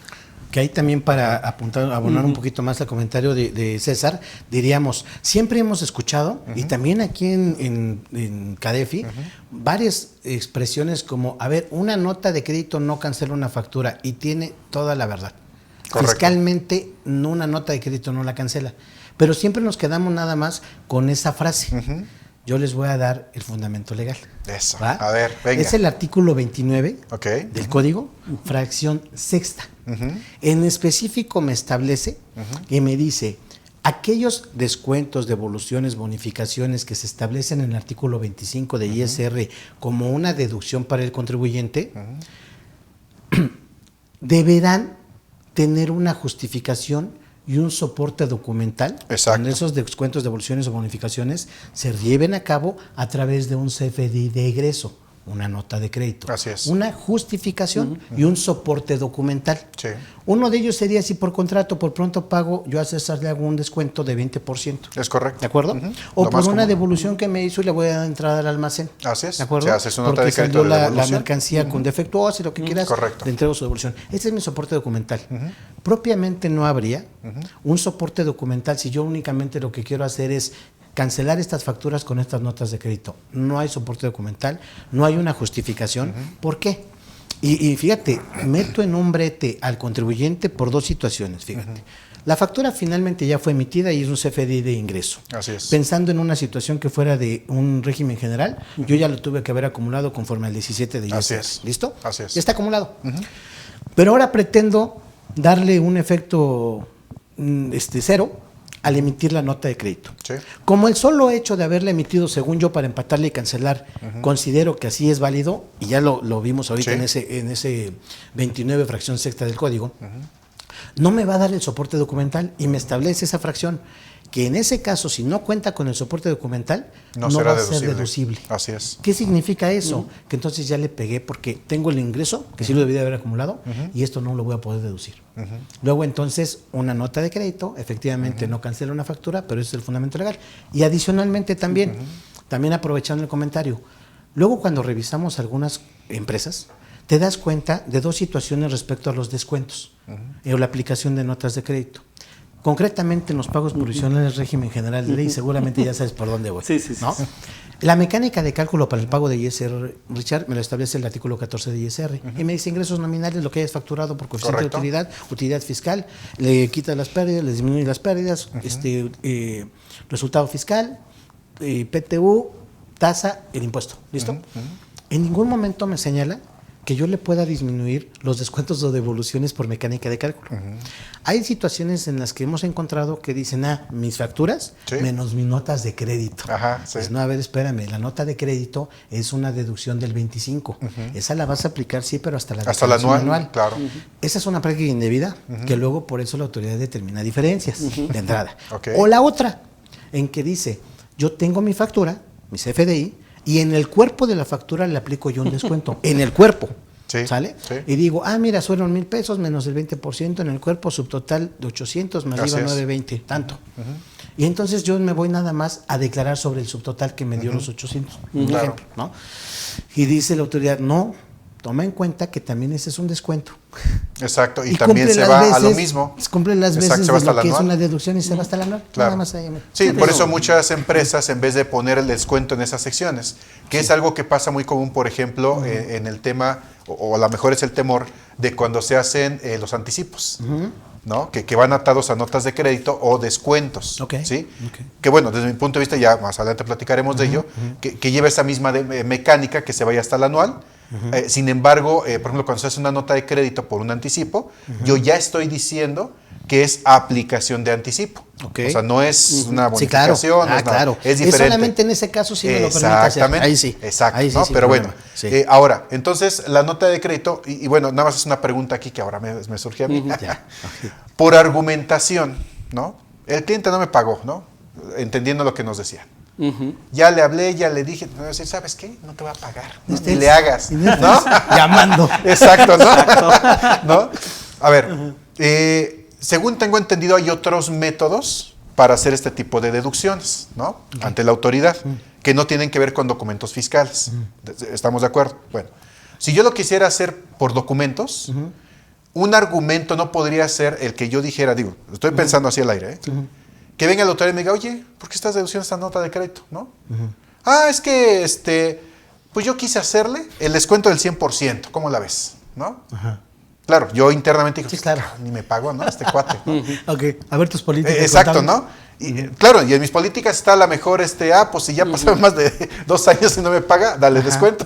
B: Que ahí también para abonar un poquito más al comentario de César, diríamos, siempre hemos escuchado, y también aquí en CADEFI, varias expresiones como, a ver, una nota de crédito no cancela una factura, y tiene toda la verdad. Correcto. Fiscalmente, una nota de crédito no la cancela, pero siempre nos quedamos nada más con esa frase. Yo les voy a dar el fundamento legal.
A: Eso.
B: ¿Va?
A: A ver, venga.
B: Es el artículo 29 del Código, fracción sexta. En específico me establece y me dice, aquellos descuentos, devoluciones, bonificaciones que se establecen en el artículo 25 de ISR como una deducción para el contribuyente, deberán tener una justificación y un soporte documental.
A: Exacto.
B: Cuando esos descuentos, devoluciones o bonificaciones se lleven a cabo a través de un CFDI de egreso, una nota de crédito.
A: Así es.
B: Una justificación y un soporte documental.
A: Sí.
B: Uno de ellos sería si por contrato, por pronto pago, yo a César le hago un descuento de 20%.
A: Es correcto.
B: ¿De acuerdo? O
A: Lo
B: por
A: más
B: una
A: común.
B: devolución que me hizo y le voy a dar entrada al almacén.
A: Así es.
B: ¿De acuerdo?
A: Se hace su nota
B: porque
A: de crédito
B: salió
A: de
B: la
A: devolución.
B: mercancía con defectuosa y lo que quieras.
A: Correcto.
B: Le entrego su devolución. Ese es mi soporte documental. Propiamente no habría un soporte documental si yo únicamente lo que quiero hacer es cancelar estas facturas con estas notas de crédito. No hay soporte documental, no hay una justificación. ¿Por qué? Y fíjate, meto en un brete al contribuyente por dos situaciones, fíjate. La factura finalmente ya fue emitida y es un CFDI de ingreso.
A: Así es.
B: Pensando en una situación que fuera de un régimen general, yo ya lo tuve que haber acumulado conforme al 17 de ISR.
A: Así es.
B: ¿Listo?
A: Así es.
B: Ya está acumulado. Pero ahora pretendo darle un efecto cero al emitir la nota de crédito.
A: Sí.
B: Como el solo hecho de haberla emitido, según yo, para empatarle y cancelar, considero que así es válido, y ya lo vimos ahorita en ese 29 fracción sexta del código, no me va a dar el soporte documental y me establece esa fracción que en ese caso, si no cuenta con el soporte documental, no
A: será
B: va a ser deducible.
A: Así es.
B: ¿Qué significa eso? Que entonces ya le pegué porque tengo el ingreso, que sí lo debí de haber acumulado, y esto no lo voy a poder deducir. Luego entonces una nota de crédito, efectivamente no cancela una factura, pero ese es el fundamento legal. Y adicionalmente también aprovechando el comentario, luego cuando revisamos algunas empresas, te das cuenta de dos situaciones respecto a los descuentos o la aplicación de notas de crédito. Concretamente en los pagos provisionales régimen general de ley, seguramente ya sabes por dónde voy.
C: Sí.
B: La mecánica de cálculo para el pago de ISR, Richard, me lo establece el artículo 14 de ISR. Y me dice ingresos nominales, lo que hayas facturado por coeficiente de utilidad fiscal, le quitas las pérdidas, le disminuye las pérdidas, resultado fiscal, PTU, tasa, el impuesto. ¿Listo? En ningún momento me señala que yo le pueda disminuir los descuentos o devoluciones por mecánica de cálculo. Hay situaciones en las que hemos encontrado que dicen, mis facturas menos mis notas de crédito.
A: Ajá, sí.
B: Pues no, a ver, espérame, la nota de crédito es una deducción del 25. Esa la vas a aplicar, sí, pero hasta la
A: anual. Claro.
B: Esa es una práctica indebida, que luego por eso la autoridad determina diferencias de entrada.
A: Okay.
B: O la otra, en que dice, yo tengo mi factura, mi CFDI, y en el cuerpo de la factura le aplico yo un descuento. En el cuerpo.
A: Sí,
B: ¿sale?
A: sí.
B: Y digo, mira, fueron 1,000 pesos menos el 20%, en el cuerpo subtotal de 800 más IVA 920, tanto. Y entonces yo me voy nada más a declarar sobre el subtotal que me dio los 800, por ejemplo, ¿no? Y dice la autoridad, no, toma en cuenta que también ese es un descuento.
A: Exacto, y también se va a lo mismo.
B: Cumple las veces
A: Exacto, se va
B: de
A: hasta
B: lo que
A: el
B: es
A: anual.
B: una deducción y se va hasta la anual.
A: Claro.
B: Nada más ahí.
A: Sí, por eso muchas empresas, en vez de poner el descuento en esas secciones, que es algo que pasa muy común, por ejemplo, en el tema, o a lo mejor es el temor, de cuando se hacen los anticipos, ¿no? Que van atados a notas de crédito o descuentos,
B: Ok.
A: ¿sí?
B: Ok.
A: Que bueno, desde mi punto de vista, ya más adelante platicaremos de ello, que lleva esa misma mecánica que se vaya hasta el anual. Sin embargo, por ejemplo, cuando se hace una nota de crédito por un anticipo, yo ya estoy diciendo que es aplicación de anticipo.
B: Ok.
A: O sea, no es una
B: Sí, claro.
A: bonificación, no es nada,
B: claro.
A: es diferente.
B: Solamente en ese caso sí me lo permite hacer.
A: Exactamente.
B: Ahí sí.
A: Exacto.
B: Ahí sí,
A: ¿no?
B: sin
A: Pero
B: problema.
A: bueno,
B: Sí.
A: ahora, entonces la nota de crédito, y bueno, nada más es una pregunta aquí que ahora me surge a mí.
B: Ya.
A: Por argumentación, ¿no? El cliente no me pagó, ¿no? Entendiendo lo que nos decía. Ya le hablé, ya le dije, no, ¿sabes qué? No te va a pagar. ¿no?
B: Usted-
A: Y le hagas, ¿no?
B: Llamando.
A: Exacto, ¿no? ¿No? A ver, según tengo entendido, hay otros métodos para hacer este tipo de deducciones, ¿no? Ante la autoridad, que no tienen que ver con documentos fiscales. ¿Estamos de acuerdo? Bueno, si yo lo quisiera hacer por documentos, un argumento no podría ser el que yo dijera, digo, estoy pensando así al aire, ¿eh? Que venga el autoridad y me diga, oye, ¿por qué estás deduciendo esta nota de crédito? ¿No? Ah, es que, pues yo quise hacerle el descuento del 100%, ¿cómo la ves? ¿No? Claro, yo internamente digo,
B: Sí, claro.
A: ni me pago, ¿no? Este cuate, ¿no?
B: Ok, a ver tus políticas.
A: Exacto,
B: contables.
A: ¿no? Y, claro, y en mis políticas está la mejor, pues si ya pasaron más de 2 años y no me paga, dale descuento.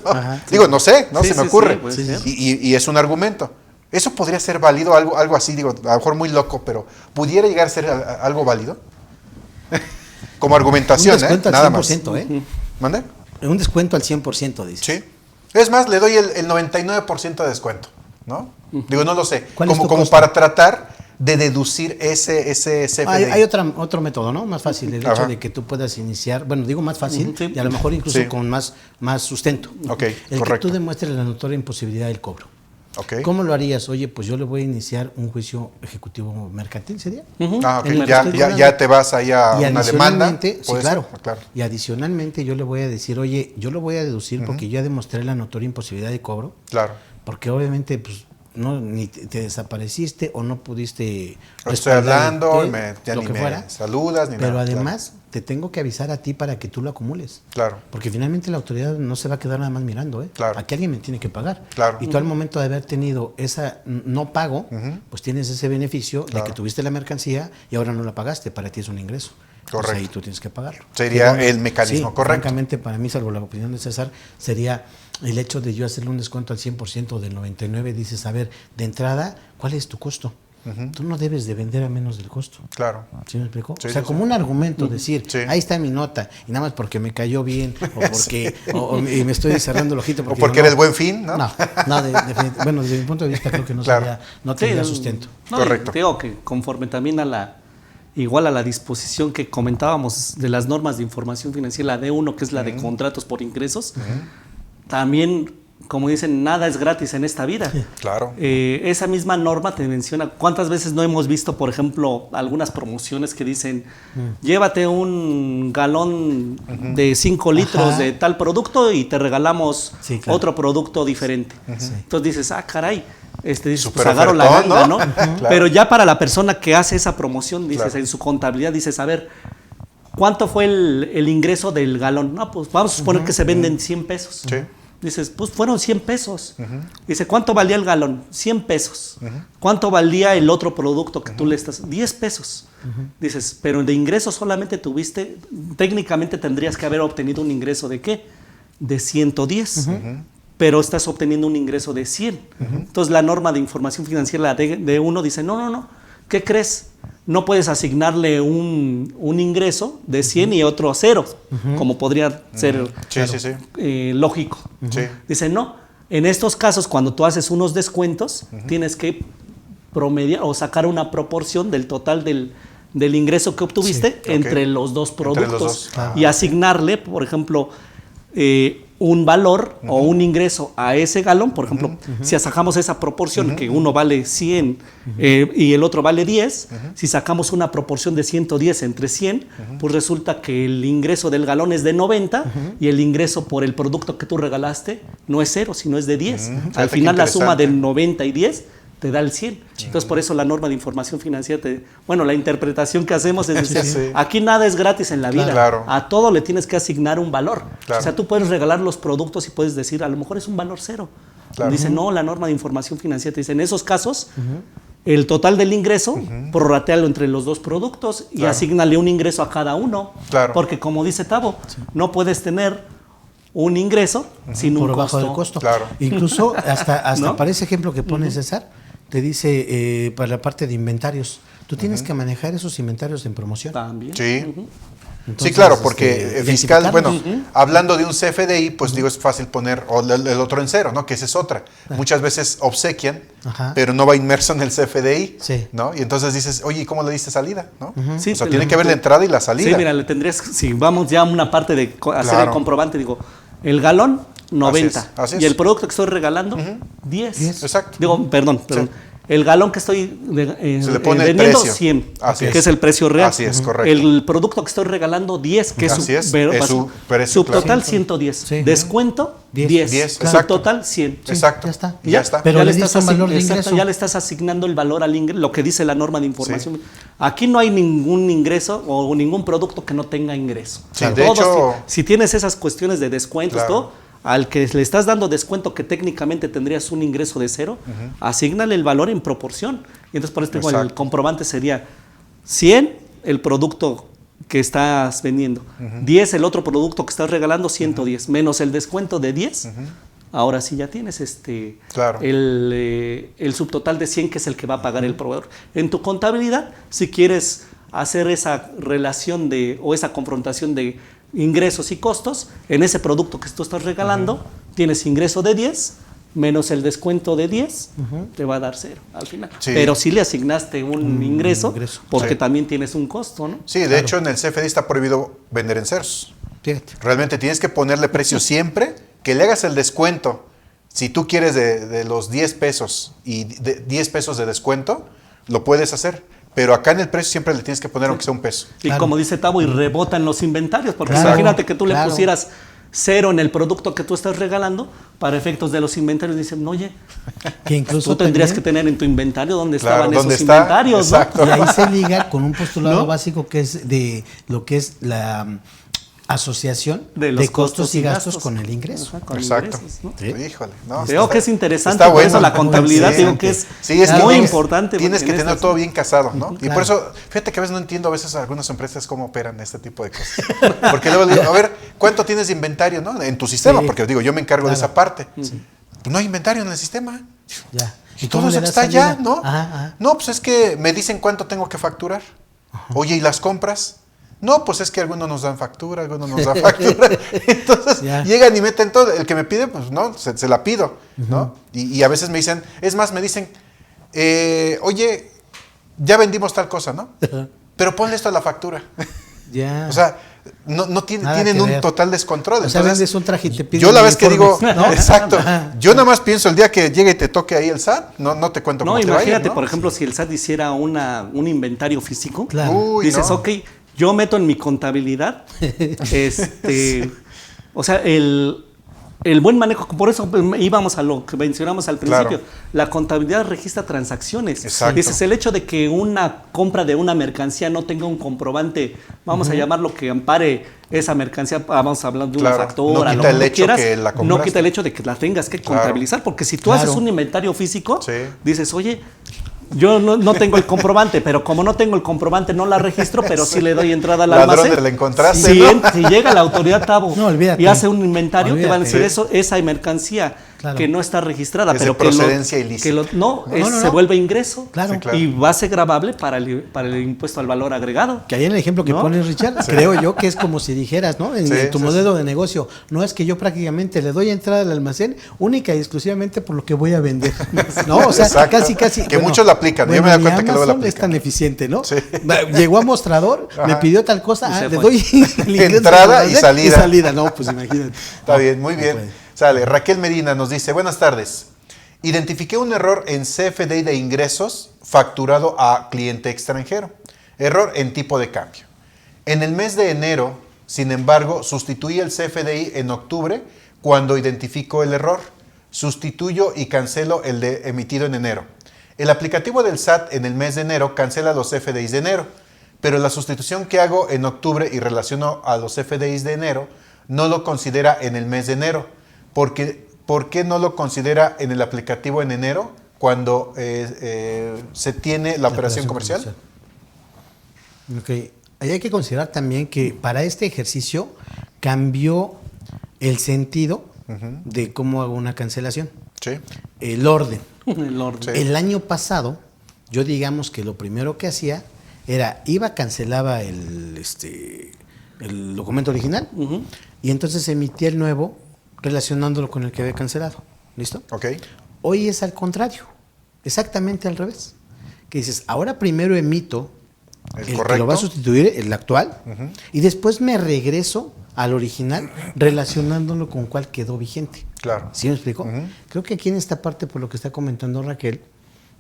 A: Digo, no sé, ¿no?
C: Sí,
A: Se me
C: sí,
A: ocurre.
C: sí, puede ser.
A: Y es un argumento. Eso podría ser válido, algo así, digo, a lo mejor muy loco, pero ¿pudiera llegar a ser algo válido? Como argumentación,
B: Un descuento al
A: Nada más.
B: 100%, ¿eh?
A: ¿Mande?
B: Un descuento al 100%, dice.
A: Sí. Es más, le doy el 99% de descuento, ¿no? Digo, no lo sé.
B: ¿Cuál es tu
A: Como
B: costo?
A: para tratar de deducir ese CFDI.
B: Hay otro método, ¿no? Más fácil, el
A: Ajá.
B: hecho de que tú puedas iniciar, bueno, digo más fácil,
C: Sí.
B: y a lo mejor incluso
A: Sí.
B: con más sustento.
A: Ok,
B: el
A: correcto.
B: que tú demuestres la notoria imposibilidad del cobro.
A: Ok.
B: ¿Cómo lo harías? Oye, pues yo le voy a iniciar un juicio ejecutivo mercantil, ¿sería?
A: Ah, ok.
B: En el que
A: Ya,
B: estoy
A: ya,
B: cobrando.
A: ya te vas ahí a
B: Y
A: una demanda.
B: adicionalmente, sí,
A: ¿puede
B: claro.
A: ser? Claro.
B: Y adicionalmente yo le voy a decir, oye, yo lo voy a deducir porque yo ya demostré la notoria imposibilidad de cobro,
A: Claro.
B: porque obviamente, pues, no, ni te desapareciste o no pudiste
A: Estoy
B: respaldar
A: hablando,
B: el-
A: ya
B: lo
A: ni
B: que
A: me
B: fuera.
A: saludas, ni
B: Pero
A: nada.
B: además te tengo que avisar a ti para que tú lo acumules.
A: Claro.
B: Porque finalmente la autoridad no se va a quedar nada más mirando, ¿eh?
A: Claro.
B: Aquí alguien me tiene que pagar.
A: Claro.
B: Y tú al momento de haber tenido esa no pago, pues tienes ese beneficio
A: Claro.
B: de que tuviste la mercancía y ahora no la pagaste, para ti es un ingreso. Pues
A: Correcto.
B: ahí tú tienes que pagarlo.
A: Sería
B: Pero,
A: el mecanismo
B: sí,
A: correcto.
B: Francamente, para mí, salvo la opinión de César, sería el hecho de yo hacerle un descuento al 100% del 99%. Dices, a ver, de entrada, ¿cuál es tu costo? Tú no debes de vender a menos del costo.
A: Claro.
B: ¿Sí me explico?
A: Sí,
B: o sea,
A: sí,
B: como
A: sí.
B: un argumento, decir,
A: Sí.
B: ahí está mi nota, y nada más porque me cayó bien, o porque y me estoy cerrando el ojito.
A: O
B: Porque
A: porque
B: no,
A: era el buen fin, ¿no?
B: bueno, desde mi punto de vista creo que no,
A: Claro.
B: no tendría sustento.
C: No,
A: Correcto.
C: y digo que conforme también igual a la disposición que comentábamos de las normas de información financiera, la D1, que es la de contratos por ingresos, también, como dicen, nada es gratis en esta vida.
A: Claro.
C: Esa misma norma te menciona cuántas veces no hemos visto, por ejemplo, algunas promociones que dicen, llévate un galón de 5 litros
B: Ajá.
C: de tal producto y te regalamos
B: Sí, claro.
C: otro producto diferente.
B: Sí.
C: Entonces dices, caray, dices,
A: Súper
C: pues agarro la
A: ofertón,
C: ganga,
A: ¿no?
C: ¿no?
A: Claro.
C: Pero ya para la persona que hace esa promoción, dices,
A: Claro.
C: en su contabilidad, dices, a ver, ¿cuánto fue el ingreso del galón? No, pues vamos a suponer que se venden 100 pesos.
A: Sí.
C: Dices, pues fueron 100 pesos. Dice, ¿cuánto valía el galón? 100 pesos. ¿Cuánto valía el otro producto que tú le estás? 10 pesos. Dices, pero de ingreso solamente tuviste, técnicamente tendrías que haber obtenido un ingreso de ¿qué? De 110. Pero estás obteniendo un ingreso de 100. Entonces la norma de información financiera, la D1, dice, no, ¿qué crees? No puedes asignarle un ingreso de 100 y otro a 0, como podría ser
A: Sí.
C: lógico.
A: Sí.
C: Dice, no, en estos casos cuando tú haces unos descuentos, tienes que promediar o sacar una proporción del total del ingreso que obtuviste
A: Sí.
C: entre
A: Ok.
C: los dos
A: Entre los
C: productos
A: dos.
C: y asignarle, por ejemplo, un valor o un ingreso a ese galón. Por ejemplo, si sacamos esa proporción que uno vale 100 y el otro vale 10, si sacamos una proporción de 110 entre 100, pues resulta que el ingreso del galón es de 90 y el ingreso por el producto que tú regalaste no es 0, sino es de 10.
A: Fíjate
C: Al
A: qué
C: final la suma de
A: interesante.
C: 90 y 10 te da el 100. Entonces, por eso la norma de información financiera, la interpretación que hacemos es decir,
A: Sí.
C: aquí nada es gratis en la vida.
A: Claro.
C: A todo le tienes que asignar un valor.
A: Claro.
C: O sea, tú puedes regalar los productos y puedes decir, a lo mejor es un valor 0.
A: Claro.
C: Dice, no, la norma de información financiera te dice, en esos casos, el total del ingreso, prorratealo entre los dos productos y
A: Claro.
C: asígnale un ingreso a cada uno.
A: Claro.
C: Porque como dice Tavo, no puedes tener un ingreso sin un
B: por bajo
C: costo.
B: del costo.
A: Claro.
B: Incluso hasta
C: ¿No?
B: para ese ejemplo que pone César, te dice para la parte de inventarios, tú tienes que manejar esos inventarios en promoción.
C: También.
A: Sí.
B: Entonces,
A: Sí, claro, porque fiscal,
B: identificarlos.
A: bueno, hablando de un CFDI, pues digo, es fácil poner el otro en 0, ¿no? Que esa es otra. Muchas veces obsequian,
B: Ajá.
A: pero no va inmerso en el CFDI,
B: Sí.
A: ¿no? Y entonces dices, oye, ¿y cómo le diste salida? ¿no?
C: Sí,
A: O sea, tiene que ver la entrada y la salida.
C: Sí, mira, le tendrías, si vamos ya a una parte de hacer
A: Claro.
C: el comprobante, digo, el galón, 90.
A: Así es.
C: Y el producto que estoy regalando, 10.
B: 10.
A: Exacto.
C: Digo, perdón.
A: Sí.
C: El galón que estoy
A: Se le pone el
C: vendiendo,
A: precio.
C: 100,
A: Así
C: que
A: es.
C: es el precio real.
A: Así es, correcto.
C: El producto que estoy regalando, 10, que
A: Así es,
C: pero,
A: es su precio, claro.
C: subtotal, 110.
B: Sí.
C: Descuento, 10.
A: 10,
B: claro.
A: exacto.
C: Subtotal, 100.
B: Sí,
A: Exacto.
B: ya está.
A: Ya está.
B: Pero
C: Ya
B: le
C: le
B: diste
C: estás
B: un valor de
C: exacto,
B: ingreso.
C: ya le estás asignando el valor al ingreso, lo que dice la norma de información. Aquí no hay ningún ingreso o ningún producto que no tenga ingreso.
A: Sí, de hecho-
C: si tienes esas cuestiones de descuentos,
A: Claro.
C: todo, al que le estás dando descuento que técnicamente tendrías un ingreso de 0, asígnale el valor en proporción. Y entonces por esto digo, el
A: Exacto.
C: comprobante sería 100 el producto que estás vendiendo, 10 el otro producto que estás regalando, 110, menos el descuento de 10. Ahora sí ya tienes
A: Claro.
C: el subtotal de 100, que es el que va a pagar el proveedor. En tu contabilidad, si quieres hacer esa relación o esa confrontación de ingresos y costos, en ese producto que tú estás regalando, tienes ingreso de 10, menos el descuento de 10, te va a dar 0 al final.
A: Sí.
C: Pero sí le asignaste un ingreso, porque
A: Sí.
C: también tienes un costo, ¿no?
A: Sí, de hecho en el CFDI está prohibido vender en ceros.
B: Fíjate.
A: Realmente tienes que ponerle precio siempre, que le hagas el descuento. Si tú quieres de los 10 pesos y de 10 pesos de descuento, lo puedes hacer. Pero acá en el precio siempre le tienes que poner aunque sea un peso.
C: Y
B: Claro.
C: como dice Tavo, y rebotan los inventarios, porque
B: Claro,
C: imagínate que tú le
B: claro.
C: pusieras 0 en el producto que tú estás regalando, para efectos de los inventarios, dicen, oye,
B: Que incluso
C: tú tendrías
B: también-
C: que tener en tu inventario dónde
A: Claro,
C: estaban
A: ¿dónde
C: esos
A: está?
C: inventarios,
A: Exacto.
B: Y ahí se liga con un postulado
C: ¿No?
B: básico que es de lo que es la asociación
C: De
B: de,
C: los
B: costos y gastos con el ingreso.
C: Ajá, con
A: Exacto.
C: ingresos, ¿no?
B: Sí.
A: Híjole, no.
C: Creo que es interesante,
A: está
C: por eso
A: bueno.
C: la contabilidad,
A: Sí.
C: digo que es
A: Sí, es
C: muy
A: que
C: importante.
A: Tienes
C: en
A: que tener
C: estas-
A: todo bien casado, ¿no? Y
B: Claro.
A: por eso, fíjate que a veces no entiendo a veces algunas empresas cómo operan este tipo de cosas. Porque luego digo, a ver, ¿cuánto tienes de inventario, no? En tu sistema,
B: Sí.
A: porque digo, yo me encargo de
B: Claro.
A: esa parte. Pues no hay inventario en el sistema.
B: Ya.
A: Y
B: cómo
A: todo
B: le
A: eso
B: das
A: está
B: salida?
A: allá, ¿no?
B: Ajá, ajá.
A: No, pues es que me dicen cuánto tengo que facturar. Oye, ¿y las compras? No, pues es que algunos nos dan factura, algunos nos dan factura. Entonces
B: Ya.
A: llegan y meten todo. El que me pide, pues no, se la pido, ¿no? Y a veces me dicen, es más, me dicen, oye, ya vendimos tal cosa, ¿no? Pero ponle esto a la factura.
B: Ya.
A: O sea, no
B: Nada
A: tienen
B: que
A: un
B: ver.
A: total descontrol.
B: O sea,
A: Entonces,
B: vendes un traje y te piden
A: yo la vez que digo,
B: uniformes, ¿no?
A: exacto,
B: Ajá.
A: yo nada más pienso el día que llegue y te toque ahí el SAT, no te cuento
C: No,
A: cómo te va a ir,
C: imagínate,
A: ¿no?
C: por ejemplo, si el SAT hiciera un inventario físico,
B: Claro.
A: Uy,
C: dices,
A: no.
C: ok, yo meto en mi contabilidad, o sea, el buen manejo, por eso íbamos a lo que mencionamos al principio,
A: Claro.
C: la contabilidad registra transacciones.
A: Exacto.
C: Dices, el hecho de que una compra de una mercancía no tenga un comprobante, vamos a llamarlo, que ampare esa mercancía, vamos a hablar de una
A: Claro,
C: factura,
A: no
C: lo
A: quita el
C: que
A: hecho
C: quieras,
A: que la
C: no
A: compraste.
C: quita el hecho de que la tengas que
A: Claro.
C: contabilizar, porque si tú
B: Claro.
C: haces un inventario físico,
A: Sí.
C: dices, oye, yo no tengo el comprobante, pero como no tengo el comprobante no la registro, pero sí le doy entrada al
A: Ladrón
C: almacén.
A: de la encontraste,
C: si,
A: ¿no?
C: si llega la autoridad Tavo
B: No, olvídate.
C: y hace un inventario, te van a decir
B: Olvídate.
C: esa mercancía
B: Claro.
C: que no está registrada,
A: Es de
C: pero
A: procedencia ilícita.
C: no,
B: No,
C: se vuelve ingreso.
B: Claro.
A: Sí, claro.
C: Y va a ser gravable para el impuesto al valor agregado.
B: Que ahí en el ejemplo que
C: ¿No?
B: pones, Richard, creo yo que es como si dijeras, ¿no? En,
A: Sí,
B: en tu
A: sí,
B: modelo de negocio, no es que yo prácticamente le doy entrada al almacén única y exclusivamente por lo que voy a vender. ¿No? O sea,
A: Exacto.
B: casi.
A: Que muchos lo aplican, yo me doy
B: ni
A: cuenta que luego lo
B: Amazon es
A: aplican.
B: tan eficiente, ¿no?
A: Sí.
B: Llegó a mostrador, me
A: Ajá.
B: pidió tal cosa,
C: Y se
B: le
C: fue.
B: doy el ingreso
A: Entrada
B: al
A: y
B: almacén
A: salida.
B: Y salida, no, pues imagínate.
A: Está bien, muy
B: no
A: bien.
B: puede.
A: Sale, Raquel Medina nos dice, buenas tardes. Identifiqué un error en CFDI de ingresos facturado a cliente extranjero. Error en tipo de cambio. En el mes de enero, sin embargo, sustituí el CFDI en octubre cuando identifico el error. Sustituyo y cancelo el de emitido en enero. El aplicativo del SAT en el mes de enero cancela los CFDIs de enero, pero la sustitución que hago en octubre y relaciono a los CFDIs de enero no lo considera en el mes de enero. ¿Por qué no lo considera en el aplicativo en enero cuando se tiene la operación comercial?
B: Ok, ahí hay que considerar también que para este ejercicio cambió el sentido de cómo hago una cancelación.
A: Sí.
B: El orden.
C: El orden.
A: Sí.
B: El año pasado, yo digamos que lo primero que hacía era, cancelaba el documento original y entonces emitía el nuevo relacionándolo con el que había cancelado. ¿Listo?
A: Ok.
B: Hoy es al contrario, exactamente al revés. Que dices, ahora primero emito el que lo va a sustituir, el actual, y después me regreso al original relacionándolo con cuál quedó vigente.
A: Claro.
B: ¿Sí me explico? Creo que aquí en esta parte, por lo que está comentando Raquel,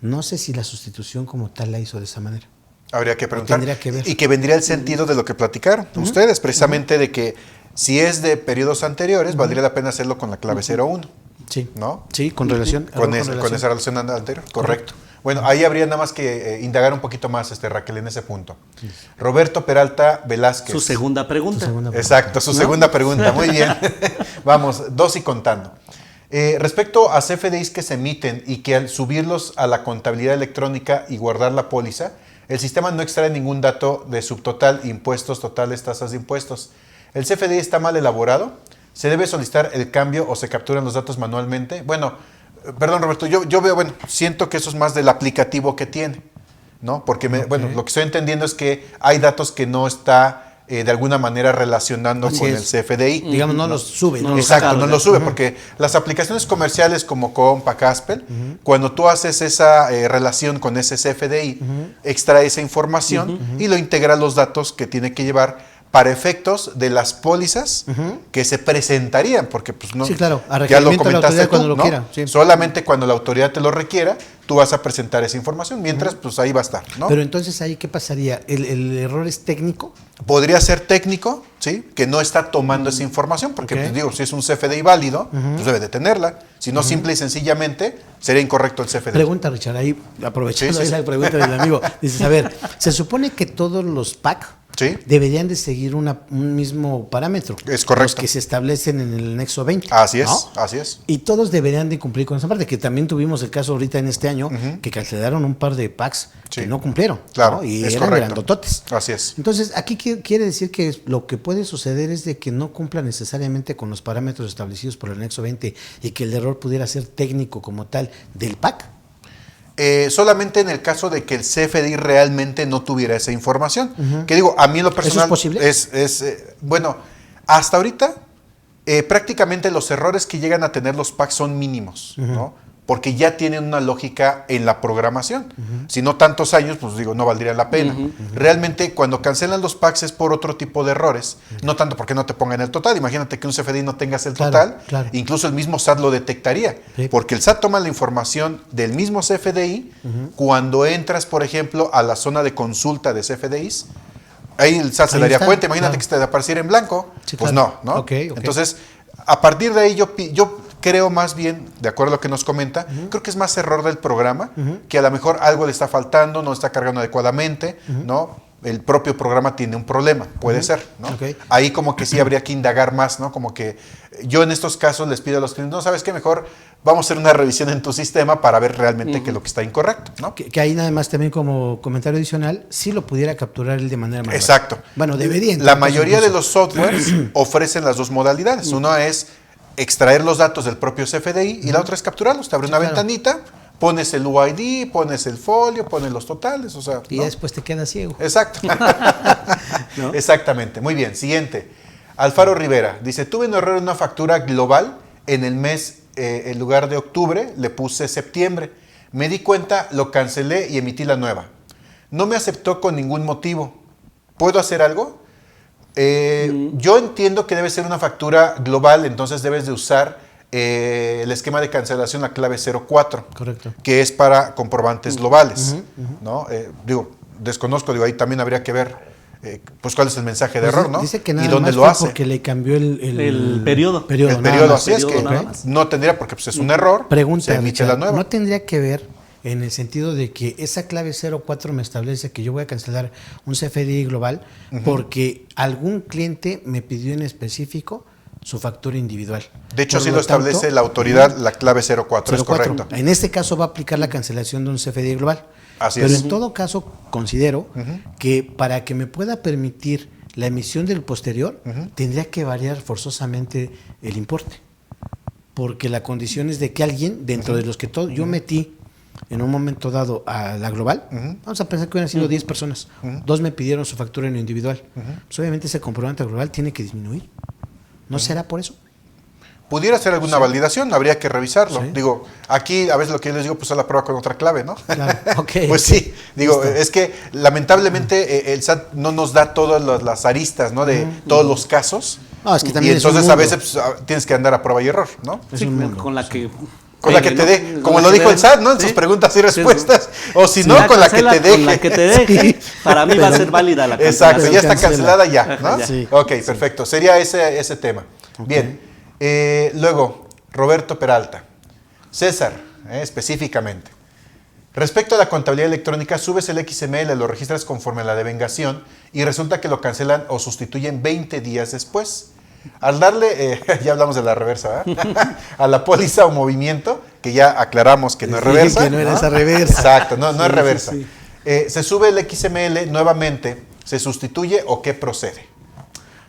B: no sé si la sustitución como tal la hizo de esa manera.
A: Habría que preguntar.
B: Tendría que ver.
A: Y que vendría el sentido de lo que platicaron ustedes, precisamente de que si es de periodos anteriores, valdría la pena hacerlo con la clave 01.
B: Sí.
A: ¿No?
B: Sí, con relación.
A: Con esa relación anterior, correcto. Bueno, ahí habría nada más que indagar un poquito más, Raquel, en ese punto. Roberto Peralta Velázquez.
C: Su segunda pregunta.
A: Exacto, su segunda pregunta. Muy bien. Vamos, 2 y contando. Respecto a CFDIs que se emiten y que al subirlos a la contabilidad electrónica y guardar la póliza, el sistema no extrae ningún dato de subtotal, impuestos totales, tasas de impuestos. ¿El CFDI está mal elaborado? ¿Se debe solicitar el cambio o se capturan los datos manualmente? Bueno, perdón Roberto, yo veo, siento que eso es más del aplicativo que tiene, ¿no? Porque, lo que estoy entendiendo es que hay datos que no está de alguna manera relacionando
B: Así
A: con
B: es.
A: el CFDI.
B: Digamos, no los sube.
C: No
A: Exacto,
C: carga.
A: no lo sube, porque las aplicaciones comerciales como Compa, Caspel, cuando tú haces esa relación con ese CFDI, extrae esa información y lo integra a los datos que tiene que llevar para efectos de las pólizas que se presentarían, porque pues no,
B: Sí, claro, a
A: ya lo
B: requerimiento de la
A: comentaste
B: autoridad
A: tú,
B: cuando lo
A: ¿no?
B: quiera, sí.
A: Solamente cuando la autoridad te lo requiera, tú vas a presentar esa información, mientras pues ahí va a estar, ¿no?
B: Pero entonces ahí, ¿qué pasaría? ¿El error es técnico?
A: Podría ser técnico, ¿sí? Que no está tomando esa información, porque,
B: Ok.
A: pues, digo, si es un CFDI válido, pues debe de tenerla. Si no, simple y sencillamente, sería incorrecto el CFDI.
B: Pregunta, Richard, ahí aprovechando
A: Sí, sí,
B: ahí
A: sí.
B: la pregunta del amigo. Dices, a ver, se supone que todos los PAC
A: Sí.
B: deberían de seguir un mismo parámetro.
A: Es correcto.
B: Los que se establecen en el anexo 20.
A: Así es,
B: ¿no?
A: así es.
B: Y todos deberían de cumplir con esa parte, que también tuvimos el caso ahorita en este año, que cancelaron un par de PACs
A: Sí.
B: que no cumplieron.
A: Claro,
B: ¿no? Y
A: es
B: eran
A: correcto.
B: grandototes.
A: Así es.
B: Entonces, aquí quiere decir que lo que puede suceder es de que no cumpla necesariamente con los parámetros establecidos por el anexo 20 y que el error pudiera ser técnico como tal del PAC.
A: Solamente en el caso de que el CFDI realmente no tuviera esa información. Que digo, a mí en lo personal
B: ¿Eso es posible?
A: Bueno, hasta ahorita prácticamente los errores que llegan a tener los PACs son mínimos, ¿no? Porque ya tienen una lógica en la programación. Si no tantos años, pues digo, no valdría la pena. Realmente cuando cancelan los PACs es por otro tipo de errores, no tanto porque no te pongan el total. Imagínate que un CFDI no tengas el
B: Claro,
A: total,
B: claro.
A: incluso el mismo SAT lo detectaría,
B: Sí.
A: porque el SAT toma la información del mismo CFDI cuando entras, por ejemplo, a la zona de consulta de CFDIs. Ahí el SAT se
B: Ahí
A: daría
B: está,
A: cuenta, imagínate
B: claro.
A: que te apareciera en blanco,
B: Sí,
A: pues
B: claro.
A: no.
B: Ok, ok.
A: Entonces, a partir de ahí yo creo más bien, de acuerdo a lo que nos comenta, creo que es más error del programa, que a lo mejor algo le está faltando, no está cargando adecuadamente, ¿no? El propio programa tiene un problema, puede ser, ¿no?
B: Ok.
A: Ahí como que sí habría que indagar más, ¿no? Como que yo en estos casos les pido a los clientes, no, ¿sabes qué? Mejor vamos a hacer una revisión en tu sistema para ver realmente que lo que está incorrecto, ¿no?
B: Que ahí nada más también como comentario adicional, sí lo pudiera capturar él de manera manual.
A: Exacto.
B: Bueno, debería. en
A: La
B: todo caso,
A: mayoría de
B: incluso.
A: los softwares ofrecen las dos modalidades. Uno es extraer los datos del propio CFDI y la otra es capturarlos. Te abre una
B: claro.
A: ventanita, pones el UID, pones el folio, pones los totales, o sea.
B: Y
A: ¿no?
B: ya después te quedas ciego.
A: Exacto.
C: ¿No?
A: Exactamente. Muy bien. Siguiente. Alfaro Rivera dice: tuve un error en una factura global en el mes, en lugar de octubre, le puse septiembre. Me di cuenta, lo cancelé y emití la nueva. No me aceptó con ningún motivo. ¿Puedo hacer algo? Yo entiendo que debe ser una factura global, entonces debes de usar el esquema de cancelación, la clave 04.
B: Correcto.
A: Que es para comprobantes globales, ¿no? Desconozco, digo, ahí también habría que ver pues cuál es el mensaje de
B: Pues
A: error, ¿no?
B: Dice que
A: y
B: nada
A: dónde
B: más
A: lo
B: fue
A: hace.
B: porque le cambió
C: El periodo.
A: El
B: nada
A: periodo,
B: más.
A: así es
C: periodo
A: que
C: nada más.
A: no tendría, porque pues, es un error,
B: Pregunta,
A: se emite
B: Richard,
A: la nueva.
B: ¿no tendría que ver en el sentido de que esa clave 04 me establece que yo voy a cancelar un CFDI global porque algún cliente me pidió en específico su factura individual.
A: De hecho,
B: Por
A: sí lo establece la autoridad, la clave 04, es correcto.
B: En este caso va a aplicar la cancelación de un CFDI global.
A: Así
B: Pero
A: es.
B: en todo caso, considero que para que me pueda permitir la emisión del posterior, tendría que variar forzosamente el importe. Porque la condición es de que alguien, dentro de los que yo metí en un momento dado a la global, vamos a pensar que hubieran sido 10 personas, 2 me pidieron su factura en lo individual. Pues obviamente ese comprobante global tiene que disminuir. ¿No será por eso?
A: Pudiera ser alguna validación, habría que revisarlo.
B: Sí.
A: Digo, aquí a veces lo que yo les digo, pues a la prueba con otra clave, ¿no?
B: Claro, ok.
A: Pues sí, digo,
B: Listo.
A: es que lamentablemente el SAT no nos da todas las aristas, ¿no? De todos los casos.
B: No, es que
A: Y
B: también es un
A: entonces a
B: mundo.
A: veces pues, tienes que andar a prueba y error, ¿no?
B: Es
C: Sí,
B: un mundo,
C: con la que...
A: Con la que te dé,
C: ¿no?
A: como
C: Con
A: lo
C: la que
A: dijo
C: te
A: el SAT, ¿no? En
C: sí.
A: sus preguntas y
C: Sí,
A: respuestas. O si
C: Si
A: no,
C: la
A: con la que
C: cancela,
A: te deje.
C: Con la que te deje, para mí va a ser válida la cancelación.
A: Exacto, ya está
B: Cancela.
A: cancelada ya, ¿no?
C: Ajá,
B: sí.
A: Ok, perfecto. Sería ese tema. Bien. Luego, Roberto Peralta. César, específicamente. Respecto a la contabilidad electrónica, subes el XML, lo registras conforme a la devengación y resulta que lo cancelan o sustituyen 20 días después. Al darle, ya hablamos de la reversa, ¿verdad? A la póliza o movimiento, que ya aclaramos que no es
B: Dije
A: reversa.
B: que no era esa reversa.
A: Exacto, no es
B: Sí,
A: reversa.
B: sí,
A: Se sube el XML nuevamente, ¿se sustituye o qué procede?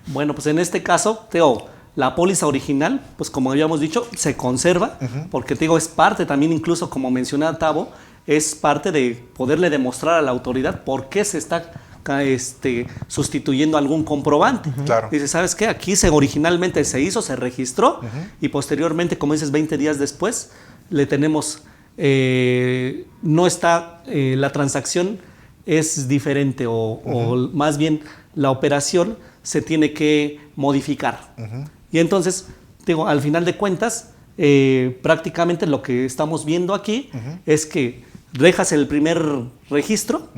C: Bueno, pues en este caso, Teo, la póliza original, pues como habíamos dicho, se conserva, porque te digo, es parte también, incluso como mencionaba Tavo, es parte de poderle demostrar a la autoridad por qué se está sustituyendo algún comprobante.
A: Claro.
C: Dice, ¿sabes qué? Aquí originalmente se hizo, se registró y posteriormente, como dices, 20 días después, le tenemos, no está, la transacción es diferente o más bien la operación se tiene que modificar. Y entonces, digo, al final de cuentas, prácticamente lo que estamos viendo aquí es que dejas el primer registro,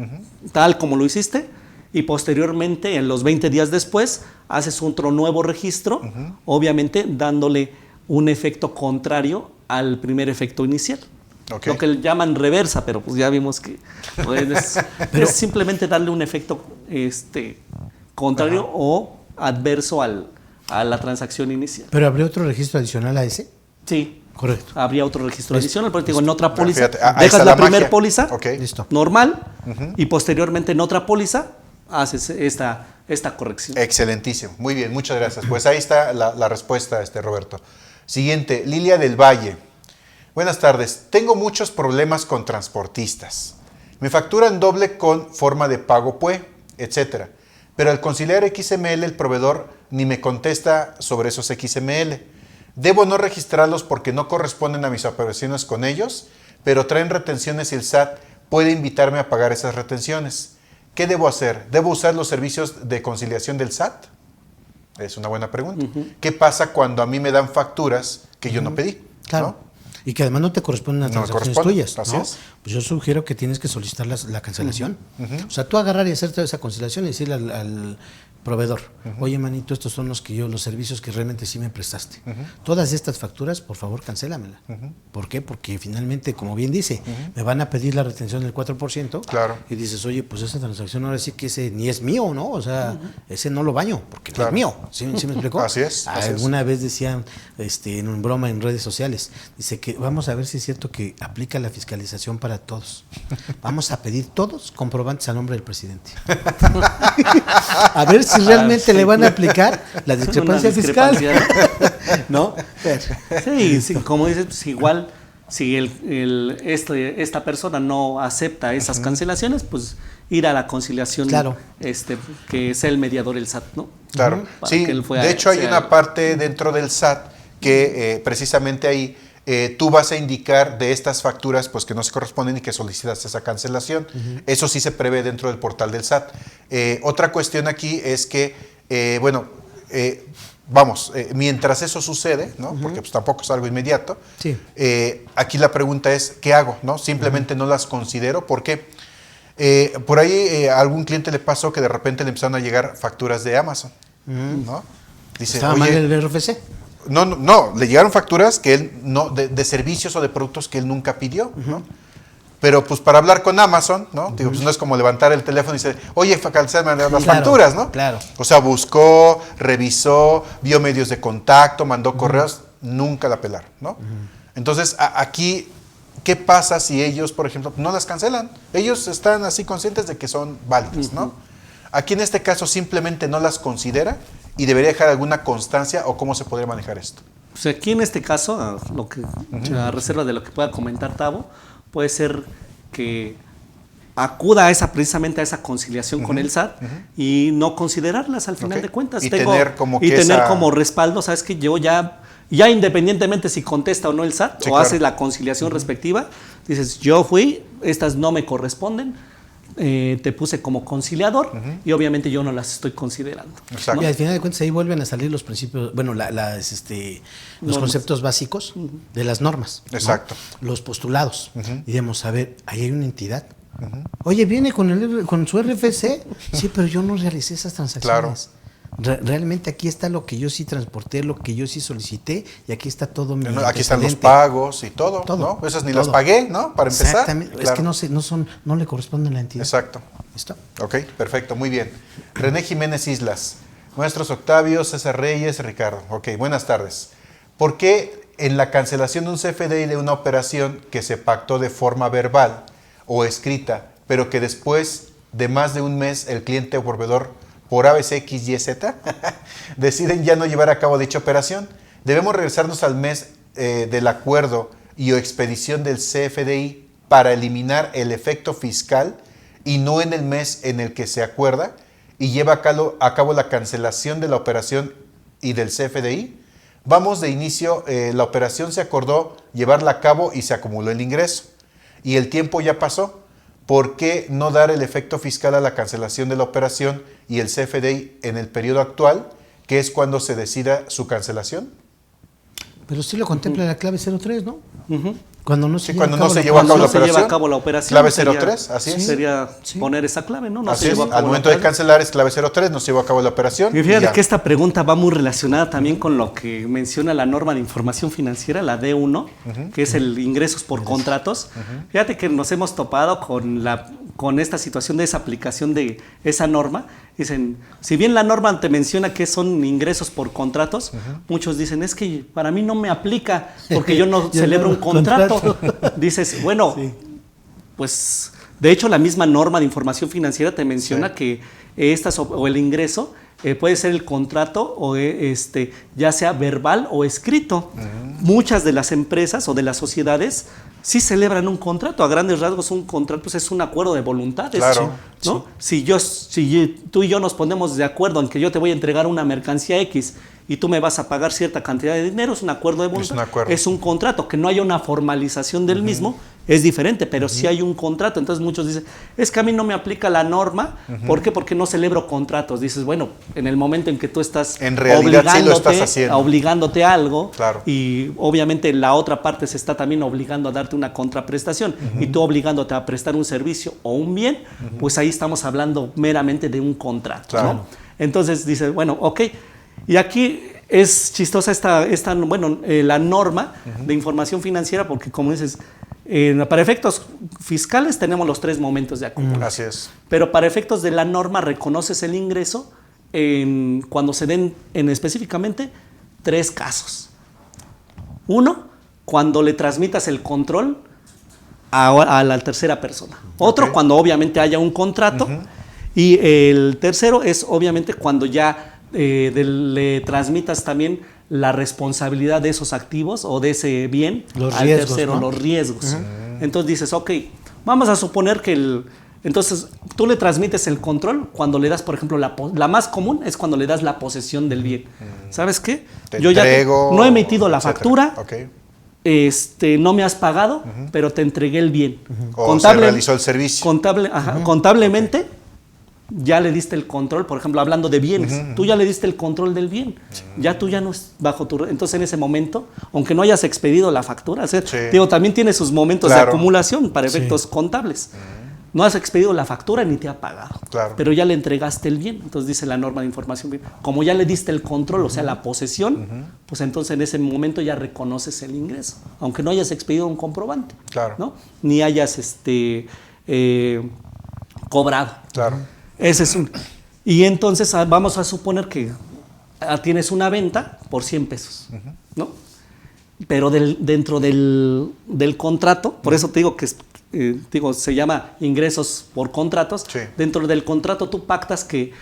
C: tal como lo hiciste, y posteriormente, en los 20 días después, haces otro nuevo registro, obviamente dándole un efecto contrario al primer efecto inicial.
A: Ok.
C: Lo que llaman reversa, pero pues ya vimos que pues, es simplemente darle un efecto contrario o adverso a la transacción inicial.
B: ¿Pero habría otro registro adicional a ese?
C: Sí.
B: Correcto.
C: Habría otro registro adicional, pero te digo, en otra póliza,
A: Fíjate, ahí está
C: dejas
A: la
C: la primer
A: magia.
C: póliza
A: Ok.
B: Listo.
C: normal y posteriormente en otra póliza haces esta corrección.
A: Excelentísimo. Muy bien, muchas gracias. Pues ahí está la respuesta, Roberto. Siguiente, Lilia del Valle. Buenas tardes. Tengo muchos problemas con transportistas. Me facturan doble con forma de pago PUE, etcétera. Pero al conciliar XML, el proveedor ni me contesta sobre esos XML. Debo no registrarlos porque no corresponden a mis operaciones con ellos, pero traen retenciones y el SAT puede invitarme a pagar esas retenciones. ¿Qué debo hacer? ¿Debo usar los servicios de conciliación del SAT? Es una buena pregunta. ¿Qué pasa cuando a mí me dan facturas que yo no pedí?
B: Claro.
A: ¿No?
B: Y que además no te corresponden las
A: No
B: transacciones
A: corresponde,
B: tuyas.
A: así
B: ¿no?
A: es.
B: Pues yo sugiero que tienes que solicitar la cancelación. O sea, tú agarrar y hacer toda esa conciliación y decirle al proveedor, oye, manito, estos son los servicios que realmente sí me prestaste. Todas estas facturas, por favor, cancélamela. ¿Por qué? Porque finalmente, como bien dice, me van a pedir la retención del 4%.
A: Claro.
B: Y dices, oye, pues esa transacción ahora sí que ese ni es mío, ¿no? O sea, ese no lo baño, porque
A: Claro.
B: no es mío. ¿Sí me explicó?
A: Así es, así es.
B: Alguna vez decían, en un broma en redes sociales, dice que vamos a ver si es cierto que aplica la fiscalización para todos. Vamos a pedir todos comprobantes a nombre del presidente. A ver si realmente le van a aplicar la discrepancia
C: Una
B: fiscal.
C: discrepancia.
B: ¿No?
C: Sí, sí, como dices, pues igual si esta persona no acepta esas cancelaciones, pues ir a la conciliación,
B: Claro.
C: que sea el mediador el SAT, ¿no?
A: Claro,
C: Para
A: sí,
C: que él
A: de hecho hay
C: sea-
A: una parte dentro del SAT que precisamente ahí tú vas a indicar de estas facturas pues que no se corresponden y que solicitas esa cancelación. Eso sí se prevé dentro del portal del SAT. Otra cuestión aquí es que, mientras eso sucede, ¿no? Porque pues tampoco es algo inmediato,
B: Sí.
A: aquí la pregunta es, ¿qué hago? ¿No? Simplemente no las considero. ¿Por qué? Por ahí a algún cliente le pasó que de repente le empezaron a llegar facturas de Amazon, ¿no? Dice,
B: ¿Estaba mal el RFC?
A: no, le llegaron facturas que él no, de servicios o de productos que él nunca pidió, ¿no? Pero pues para hablar con Amazon, ¿no? Digo, pues no es como levantar el teléfono y decir, oye, cancélame las facturas, ¿no?
B: Claro.
A: O sea, buscó, revisó, vio medios de contacto, mandó correos, nunca la pelaron, ¿no? Entonces, aquí, ¿qué pasa si ellos, por ejemplo, no las cancelan? Ellos están así conscientes de que son válidas, ¿no? Aquí en este caso simplemente no las considera y debería dejar alguna constancia o cómo se podría manejar esto.
C: Pues aquí en este caso, a reserva de lo que pueda comentar Tavo, puede ser que acuda precisamente a esa conciliación con el SAT y no considerarlas al final de cuentas.
A: Y tener
C: como respaldo, sabes que yo ya independientemente si contesta o no el SAT, o hace la conciliación respectiva, dices, yo fui, estas no me corresponden, te puse como conciliador y obviamente yo no las estoy considerando.
A: Exacto.
B: Y al final de cuentas ahí vuelven a salir los principios, bueno, los conceptos básicos de las normas.
A: Exacto.
B: ¿No? Los postulados. Y digamos, a ver, ahí hay una entidad. Oye, viene con su RFC. Sí, pero yo no realicé esas transacciones. Claro. Realmente aquí está lo que yo sí transporté, lo que yo sí solicité, y aquí está todo mi
A: aquí están los pagos y todo, ¿no? Esas ni las pagué, ¿no? Para empezar.
B: Exactamente. Claro. Es que no le corresponden a la entidad.
A: Exacto.
B: ¿Listo?
A: Ok, perfecto, muy bien. René Jiménez Islas, nuestros Octavio, César Reyes, Ricardo. Ok, buenas tardes. ¿Por qué en la cancelación de un CFDI de una operación que se pactó de forma verbal o escrita, pero que después de más de un mes el cliente o proveedor por ABC, X, Y, Z, deciden ya no llevar a cabo dicha operación? Debemos regresarnos al mes del acuerdo y o expedición del CFDI para eliminar el efecto fiscal y no en el mes en el que se acuerda y lleva a cabo la cancelación de la operación y del CFDI. Vamos de inicio, la operación se acordó llevarla a cabo y se acumuló el ingreso. Y el tiempo ya pasó. ¿Por qué no dar el efecto fiscal a la cancelación de la operación y el CFDI en el periodo actual, que es cuando se decida su cancelación?
B: Pero sí lo contempla la clave 03, ¿no? Cuando no se lleva
C: a cabo la operación.
A: Clave 03, así es.
C: Sería poner esa clave, ¿no?
A: Así es, al momento de cancelar es clave 03, no se llevó a cabo la operación.
C: Y fíjate que esta pregunta va muy relacionada también con lo que menciona la norma de información financiera, la D1, que es el ingresos por contratos. Fíjate que nos hemos topado con esta situación de esa aplicación de esa norma. Dicen, si bien la norma te menciona que son ingresos por contratos, muchos dicen, es que para mí no me aplica porque yo no celebro un contrato. Dices, bueno, pues de hecho la misma norma de información financiera te menciona que o el ingreso puede ser el contrato o ya sea verbal o escrito. Muchas de las empresas o de las sociedades sí celebran un contrato. A grandes rasgos, un contrato pues, es un acuerdo de voluntades.
A: Claro.
C: ¿No? Sí. Si tú y yo nos ponemos de acuerdo en que yo te voy a entregar una mercancía X y tú me vas a pagar cierta cantidad de dinero, es un acuerdo de voluntad. Es un contrato. Que no haya una formalización del mismo es diferente, pero sí hay un contrato. Entonces muchos dicen, es que a mí no me aplica la norma. ¿Por qué? Porque no celebro contratos. Dices, bueno, en el momento en que tú estás
A: en realidad sí lo estás haciendo,
C: obligándote a algo,
A: claro,
C: y obviamente la otra parte se está también obligando a darte una contraprestación y tú obligándote a prestar un servicio o un bien, pues ahí estamos hablando meramente de un contrato.
A: Claro.
C: ¿No? Entonces dices, bueno, ok. Y aquí es chistosa la norma de información financiera porque, como dices, para efectos fiscales tenemos los 3 momentos de acumulación.
A: Así es.
C: Pero para efectos de la norma reconoces el ingreso cuando se den específicamente 3 casos. 1, cuando le transmitas el control a la tercera persona. Otro, cuando obviamente haya un contrato. Y el tercero es obviamente cuando ya le transmitas también la responsabilidad de esos activos o de ese bien al tercero, ¿no? Los riesgos. Entonces dices, ok, vamos a suponer que entonces tú le transmites el control cuando le das, por ejemplo, la más común es cuando le das la posesión del bien. ¿Sabes qué?
A: Yo ya
C: no he emitido la factura,
A: okay,
C: no me has pagado, pero te entregué el bien.
A: O se realizó el servicio.
C: Contablemente, ya le diste el control, por ejemplo, hablando de bienes, tú ya le diste el control del bien, ya tú ya no es bajo tu... Entonces en ese momento, aunque no hayas expedido la factura, también tiene sus momentos de acumulación para efectos contables. no has expedido la factura ni te ha pagado.
A: Claro.
C: Pero ya le entregaste el bien. Entonces dice la norma de información bien. Como ya le diste el control, o sea, la posesión, pues entonces en ese momento ya reconoces el ingreso. Aunque no hayas expedido un comprobante.
A: Claro.
C: ¿No? Ni hayas cobrado.
A: Claro.
C: Ese es un. Y entonces vamos a suponer que tienes una venta por 100 pesos. ¿No? Pero dentro del contrato, por eso te digo que se llama ingresos por contratos.
A: Sí.
C: Dentro del contrato tú pactas que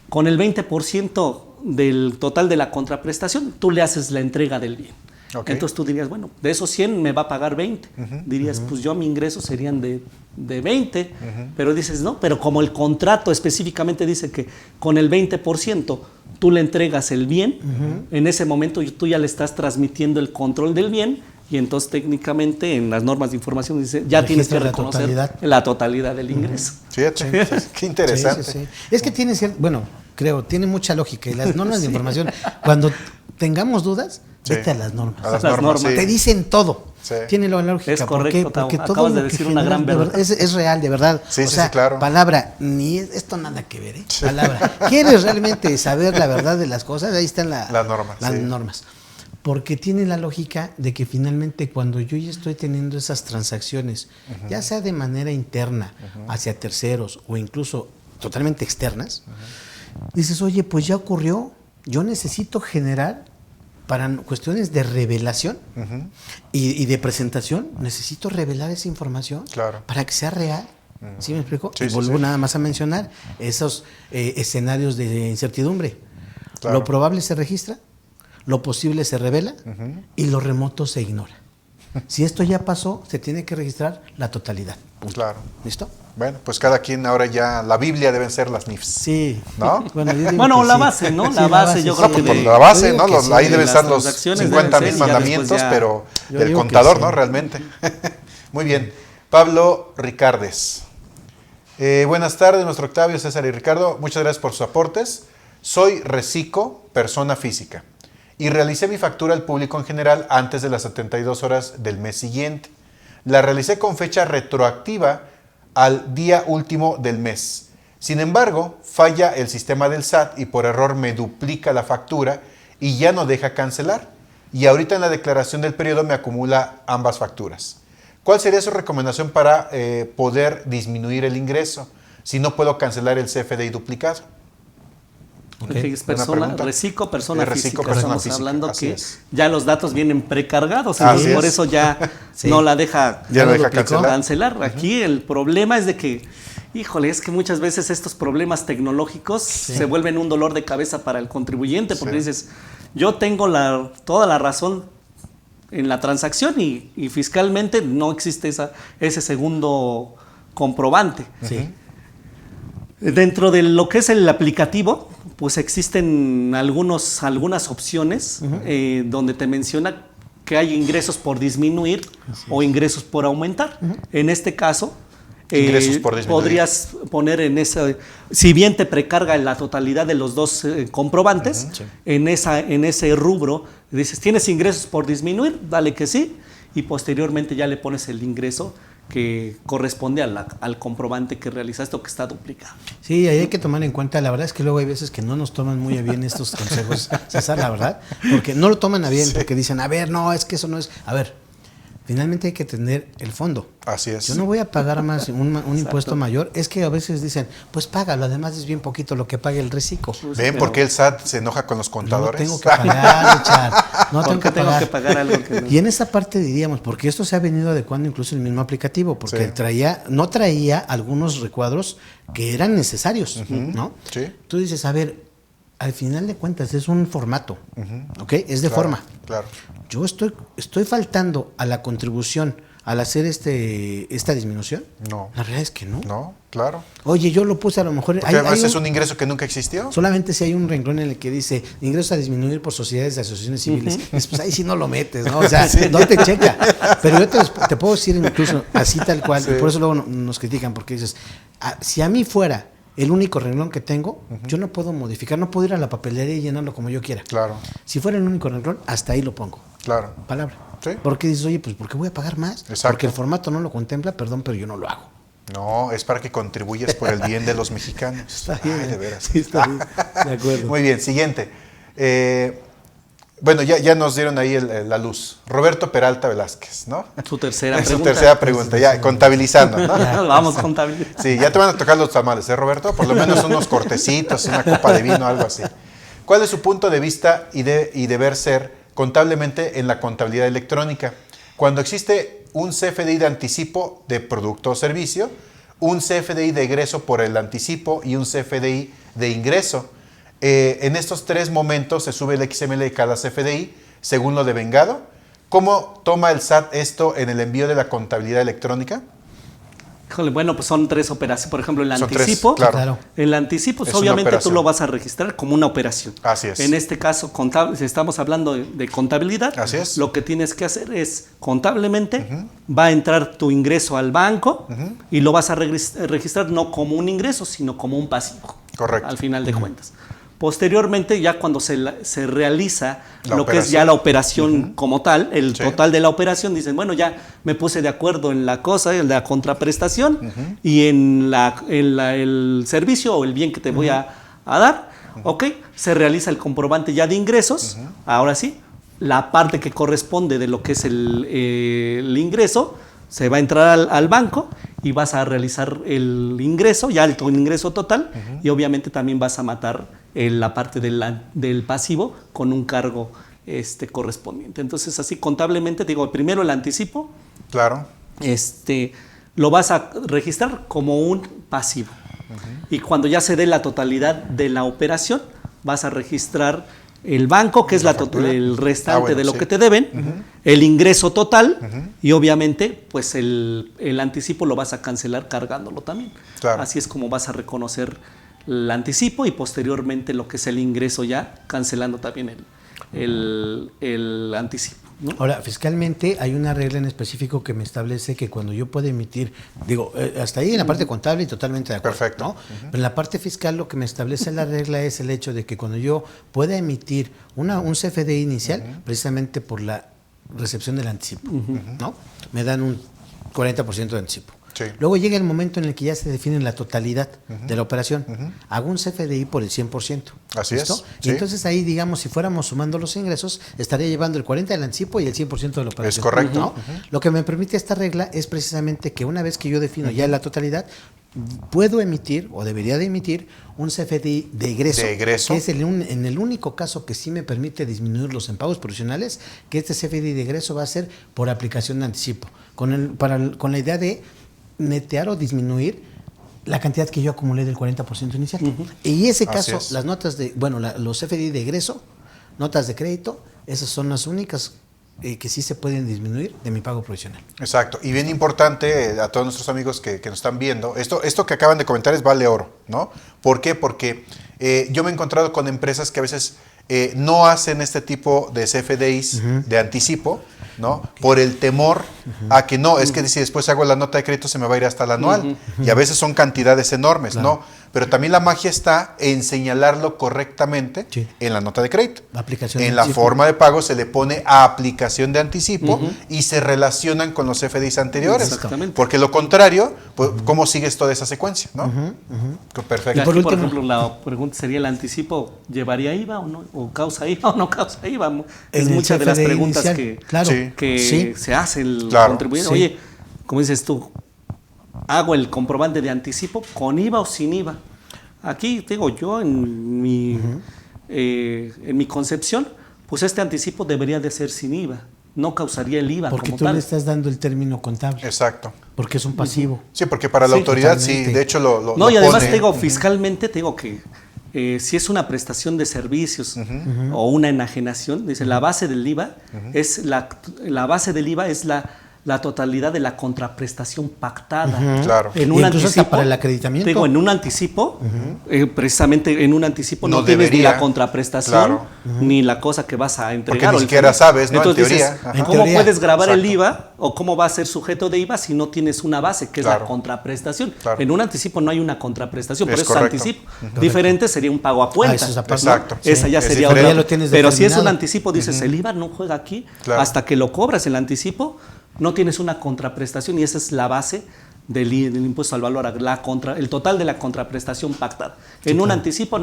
C: con el 20% del total de la contraprestación, tú le haces la entrega del bien.
A: Okay.
C: Entonces tú dirías, bueno, de esos 100 me va a pagar 20. Dirías, pues yo mi ingreso serían de 20. Pero dices, no, pero como el contrato específicamente dice que con el 20% tú le entregas el bien, en ese momento tú ya le estás transmitiendo el control del bien. Y entonces técnicamente en las normas de información dice, ya tienes que reconocer la totalidad del ingreso.
A: Fíjate, qué interesante.
B: Sí. Es que tiene tiene mucha lógica. Y las normas de información, cuando tengamos dudas, vete a las normas.
A: A las normas, sí.
B: Te dicen todo.
A: Sí.
B: Tiene la lógica.
C: Es correcto,
B: ¿Por qué? Porque todo
C: acabas
B: lo
C: de
B: que
C: decir una
B: genera,
C: gran verdad.
B: Es real, de verdad.
A: Sí, claro.
B: Palabra, esto nada que ver, ¿eh? Palabra. ¿Quieres realmente saber la verdad de las cosas? Ahí están las normas. Las normas. Porque tiene la lógica de que finalmente cuando yo ya estoy teniendo esas transacciones, ya sea de manera interna, hacia terceros o incluso totalmente externas, dices, oye, pues ya ocurrió, yo necesito generar para cuestiones de revelación y de presentación, necesito revelar esa información para que sea real. ¿Sí me explico?
A: Sí,
B: y vuelvo nada más a mencionar esos escenarios de incertidumbre.
A: Claro.
B: Lo probable se registra, lo posible se revela y lo remoto se ignora. Si esto ya pasó, se tiene que registrar la totalidad. Punto.
A: Claro.
B: ¿Listo?
A: Bueno, pues cada quien ahora ya, la Biblia deben ser las NIFs.
B: Sí.
A: ¿No?
C: Bueno, la base, ¿no? La base, yo creo que...
A: Pues la base, ¿no? Ahí deben estar los
C: transacciones
A: 50,000 mandamientos, pero del contador, ¿no? Realmente. Muy bien. Pablo Ricardes. Buenas tardes, nuestro Octavio, César y Ricardo. Muchas gracias por sus aportes. Soy Recico, persona física, y realicé mi factura al público en general antes de las 72 horas del mes siguiente. La realicé con fecha retroactiva al día último del mes. Sin embargo, falla el sistema del SAT y por error me duplica la factura y ya no deja cancelar. Y ahorita en la declaración del periodo me acumula ambas facturas. ¿Cuál sería su recomendación para poder disminuir el ingreso si no puedo cancelar el CFDI duplicado?
C: Okay. Es Recico, persona física. Estamos hablando que
A: es.
C: Ya los datos vienen precargados, entonces por eso ya no la deja, cancelar. Aquí el problema es de que, híjole, es que muchas veces estos problemas tecnológicos se vuelven un dolor de cabeza para el contribuyente, porque dices, yo tengo toda la razón en la transacción y fiscalmente no existe ese segundo comprobante. Dentro de lo que es el aplicativo, pues existen algunas opciones donde te menciona que hay ingresos por disminuir o ingresos por aumentar. En este caso,
A: ingresos por disminuir.
C: Podrías poner si bien te precarga la totalidad de los dos comprobantes, en ese rubro dices, ¿tienes ingresos por disminuir? Dale que sí, y posteriormente ya le pones el ingreso que corresponde al comprobante que realizaste o que está duplicado.
B: Sí, ahí hay que tomar en cuenta, la verdad es que luego hay veces que no nos toman muy a bien estos consejos, César, la verdad, porque no lo toman a bien, porque dicen, a ver, no, es que eso no es, a ver, finalmente hay que tener el fondo.
A: Así es.
B: Yo no voy a pagar más un impuesto mayor. Es que a veces dicen, pues págalo, además es bien poquito lo que paga el Recico.
A: ¿Ven por qué el SAT se enoja con los contadores?
B: No tengo que pagar, Richard. No tengo que
C: pagar algo que no.
B: Y en esa parte diríamos, porque esto se ha venido adecuando incluso el mismo aplicativo, porque no traía algunos recuadros que eran necesarios, ¿no?
A: Sí.
B: Tú dices, a ver, al final de cuentas es un formato, ¿ok? Es de forma.
A: Claro.
B: Yo estoy faltando a la contribución al hacer esta disminución.
A: No.
B: La realidad es que no.
A: No, claro.
B: Oye, yo lo puse a lo mejor...
A: Porque además es un ingreso que nunca existió.
B: Solamente si hay un renglón en el que dice ingresos a disminuir por sociedades de asociaciones civiles. Pues ahí sí no lo metes, ¿no? O sea, no te checa. Pero yo te puedo decir incluso así tal cual, y por eso luego nos critican, porque dices, si a mí fuera el único renglón que tengo, yo no puedo modificar, no puedo ir a la papelería y llenarlo como yo quiera.
A: Claro.
B: Si fuera el único renglón, hasta ahí lo pongo.
A: Claro.
B: Palabra.
A: Sí.
B: Porque dices, oye, pues ¿por qué voy a pagar más?
A: Exacto.
B: Porque el formato no lo contempla, perdón, pero yo no lo hago.
A: No, es para que contribuyas por el bien de los mexicanos.
B: Está bien.
A: Ay, de veras.
B: Sí, está bien. De acuerdo.
A: Muy bien, siguiente. Bueno, ya nos dieron ahí la luz. Roberto Peralta Velázquez, ¿no?
C: Su tercera
A: Es su
C: pregunta.
A: tercera pregunta, ya contabilizando, ¿no?
C: Vamos contabilizar.
A: Sí, ya te van a tocar los tamales, ¿eh, Roberto? Por lo menos unos cortecitos, una copa de vino, algo así. ¿Cuál es su punto de vista y deber ser contablemente en la contabilidad electrónica? Cuando existe un CFDI de anticipo de producto o servicio, un CFDI de egreso por el anticipo y un CFDI de ingreso. En estos tres momentos se sube el XML de cada CFDI según lo devengado. ¿Cómo toma el SAT esto en el envío de la contabilidad electrónica?
C: Híjole, bueno, pues son 3 operaciones. Por ejemplo, el
A: Son
C: anticipo.
A: tres, claro.
C: El anticipo,
A: Es
C: pues, obviamente
A: una
C: tú
A: operación.
C: lo vas a registrar como una operación.
A: Así es.
C: En este caso, si estamos hablando de contabilidad,
A: Así es.
C: lo que tienes que hacer es, contablemente, va a entrar tu ingreso al banco y lo vas a registrar no como un ingreso, sino como un pasivo.
A: Correcto.
C: Al final de cuentas. Posteriormente, ya cuando se realiza
A: La
C: lo que es
A: operación.
C: ya la operación como tal, el
A: Sí.
C: total de la operación, dicen, bueno, ya me puse de acuerdo en la cosa, en la contraprestación y en el servicio o el bien que te voy a dar, ok, se realiza el comprobante ya de ingresos, ahora sí, la parte que corresponde de lo que es el ingreso, se va a entrar al banco y vas a realizar el ingreso, ya el ingreso total, y obviamente también vas a matar la parte del pasivo con un cargo correspondiente. Entonces, así contablemente, digo, primero el anticipo,
A: Claro.
C: lo vas a registrar como un pasivo. Y cuando ya se dé la totalidad de la operación, vas a registrar el banco, que es el restante de lo que te deben, el ingreso total y obviamente pues el anticipo lo vas a cancelar cargándolo también.
A: Claro.
C: Así es como vas a reconocer el anticipo y posteriormente lo que es el ingreso ya cancelando también el anticipo, ¿no?
B: Ahora, fiscalmente hay una regla en específico que me establece que cuando yo puedo emitir, digo, hasta ahí en la parte contable y totalmente de acuerdo.
A: Perfecto.
B: ¿no? Pero en la parte fiscal lo que me establece la regla es el hecho de que cuando yo pueda emitir un CFDI inicial, precisamente por la recepción del anticipo, ¿no? Me dan un 40% de anticipo.
A: Sí.
B: Luego llega el momento en el que ya se define la totalidad de la operación. Hago un CFDI por el 100%.
A: Así
B: ¿listo?
A: es,
B: Y
A: sí.
B: entonces ahí, digamos, si fuéramos sumando los ingresos, estaría llevando el 40% del anticipo y el 100% de la operación.
A: Es correcto.
B: ¿no? Lo que me permite esta regla es precisamente que una vez que yo defino ya la totalidad, puedo emitir o debería de emitir un CFDI de egreso,
A: De egreso.
B: que es en el único caso que sí me permite disminuir los empagos provisionales, que este CFDI de egreso va a ser por aplicación de anticipo, con la idea de netear o disminuir la cantidad que yo acumulé del 40% inicial. Y ese
A: Así
B: caso,
A: es.
B: las notas los CFDI de egreso, notas de crédito, esas son las únicas que sí se pueden disminuir de mi pago provisional.
A: Exacto. Y bien importante a todos nuestros amigos que nos están viendo, esto que acaban de comentar es vale oro, ¿no? ¿Por qué? Porque yo me he encontrado con empresas que a veces no hacen este tipo de CFDIs de anticipo, ¿no? Por el temor a que no, es que si después hago la nota de crédito se me va a ir hasta la anual. Y a veces son cantidades enormes,
B: Claro.
A: ¿no? Pero también la magia está en señalarlo correctamente
B: Sí.
A: en la nota de crédito.
B: La aplicación de
A: En la
B: anticipo.
A: forma de pago se le pone a aplicación de anticipo y se relacionan con los CFDIs anteriores.
C: Exactamente.
A: Porque lo contrario, pues, ¿cómo sigues toda esa secuencia? ¿no? Perfecto.
C: Aquí,
B: por
C: por
B: último-
C: ejemplo, la pregunta sería: ¿el anticipo llevaría IVA o no? ¿O causa IVA o no causa IVA? Es
B: En el
C: muchas de las
B: CFDI
C: preguntas
B: inicial, claro.
A: Sí.
C: que
B: Sí.
C: se hace el
A: Claro,
C: contribuyente.
B: sí.
C: Oye, como dices tú, hago el comprobante de anticipo con IVA o sin IVA. Aquí digo yo en mi concepción, pues este anticipo debería de ser sin IVA, no causaría el IVA
B: Porque
C: como
B: tú
C: tal.
B: le estás dando el término contable,
A: Exacto.
B: porque es un pasivo.
A: Sí, porque para la
C: Sí,
A: autoridad, sí,
B: totalmente.
A: de hecho lo
C: No, y
A: lo
C: además
A: pone.
C: te digo, fiscalmente te digo que si es una prestación de servicios o una enajenación, dice la base del IVA es la base del IVA es la totalidad de la contraprestación pactada.
A: Claro.
C: En
B: Y
C: un
B: incluso hasta
C: anticipo,
B: para el acreditamiento.
C: te digo, en un anticipo, precisamente en un anticipo no,
A: No
C: tienes ni
A: debería,
C: la contraprestación
A: claro.
C: ni la cosa que vas a entregar.
A: Porque ni
C: o el
A: siquiera
C: servicio.
A: sabes, ¿no? En
C: Entonces
A: teoría.
C: dices,
A: Ajá.
B: En
C: ¿cómo
B: teoría.
C: puedes grabar el
A: Exacto.
C: IVA o cómo va a ser sujeto de IVA si no tienes una base, que es
A: Claro.
C: la contraprestación?
A: Claro.
C: En un anticipo no hay una contraprestación,
A: Es
C: por eso es
A: correcto.
C: anticipo. Diferente sería un pago a cuenta.
B: eso es aparte.
C: ¿no?
A: Exacto, sí.
C: Esa ya
A: Es
C: sería
A: diferente.
C: otra.
B: Ya lo tienes
C: Pero si es un
B: determinado.
C: anticipo, dices, el IVA no juega aquí
A: Claro.
C: hasta que lo cobras el anticipo, no tienes una contraprestación y esa es la base del impuesto al valor, el total de la contraprestación pactada. En un anticipo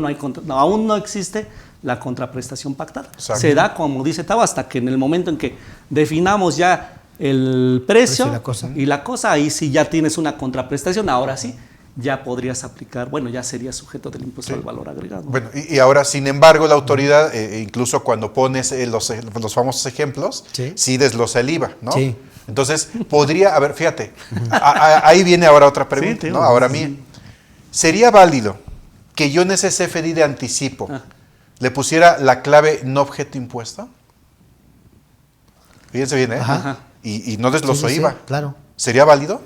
C: aún no existe la contraprestación pactada.
A: Exacto.
C: Se da, como dice Tavo, hasta que en el momento en que definamos ya el precio y la cosa, ahí sí ya tienes una contraprestación, ahora sí ya podrías aplicar, bueno, ya sería sujeto del impuesto al valor agregado.
A: Bueno, y ahora, sin embargo, la autoridad, incluso cuando pones los famosos ejemplos, sí desglosa el IVA, ¿no?
B: Sí.
A: Entonces, podría, a ver, fíjate, ahí viene ahora otra pregunta,
C: Sí,
A: ¿no? Ahora mía. ¿Sería válido que yo en ese CFDI de anticipo le pusiera la clave no objeto impuesto? Fíjense bien, ¿eh?
B: Ajá.
A: Y no desglosó
B: Sí,
A: IVA.
B: claro.
A: ¿Sería válido?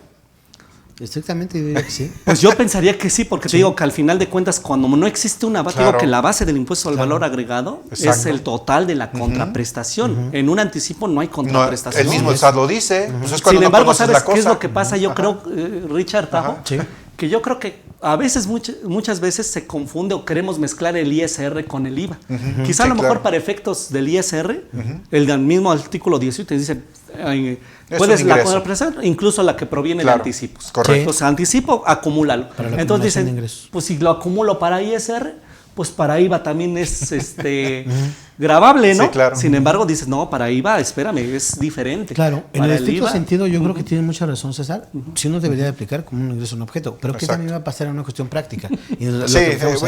B: Estrictamente yo diría que sí.
C: Pues yo pensaría que sí, porque te digo que al final de cuentas, cuando no existe una base, digo que la base del impuesto al valor agregado es el total de la contraprestación. En un anticipo no hay contraprestación.
A: No, el mismo el SAT lo dice. Pues es cuando
C: Sin embargo,
A: no conoces
C: ¿sabes
A: la
C: qué es
A: cosa?
C: lo que pasa? Yo creo, Richard Tajo, que yo creo que a veces, muchas veces se confunde o queremos mezclar el ISR con el IVA. Quizá a lo mejor para efectos del ISR, el del mismo artículo 18 te dice, puedes la contraprestación, incluso la que proviene de anticipos.
A: Correcto.
C: Entonces, anticipo, acumúlalo. Entonces dicen, pues si lo acumulo para ISR, pues para IVA también es gravable, ¿no?
A: Sí, claro.
C: Sin embargo, dices, no, para IVA, espérame, es diferente.
B: Claro, en
C: Para
B: el estricto
C: IVA,
B: sentido yo creo que tiene mucha razón César, si uno debería de aplicar como un ingreso en objeto, pero que también va a pasar en una cuestión práctica. Y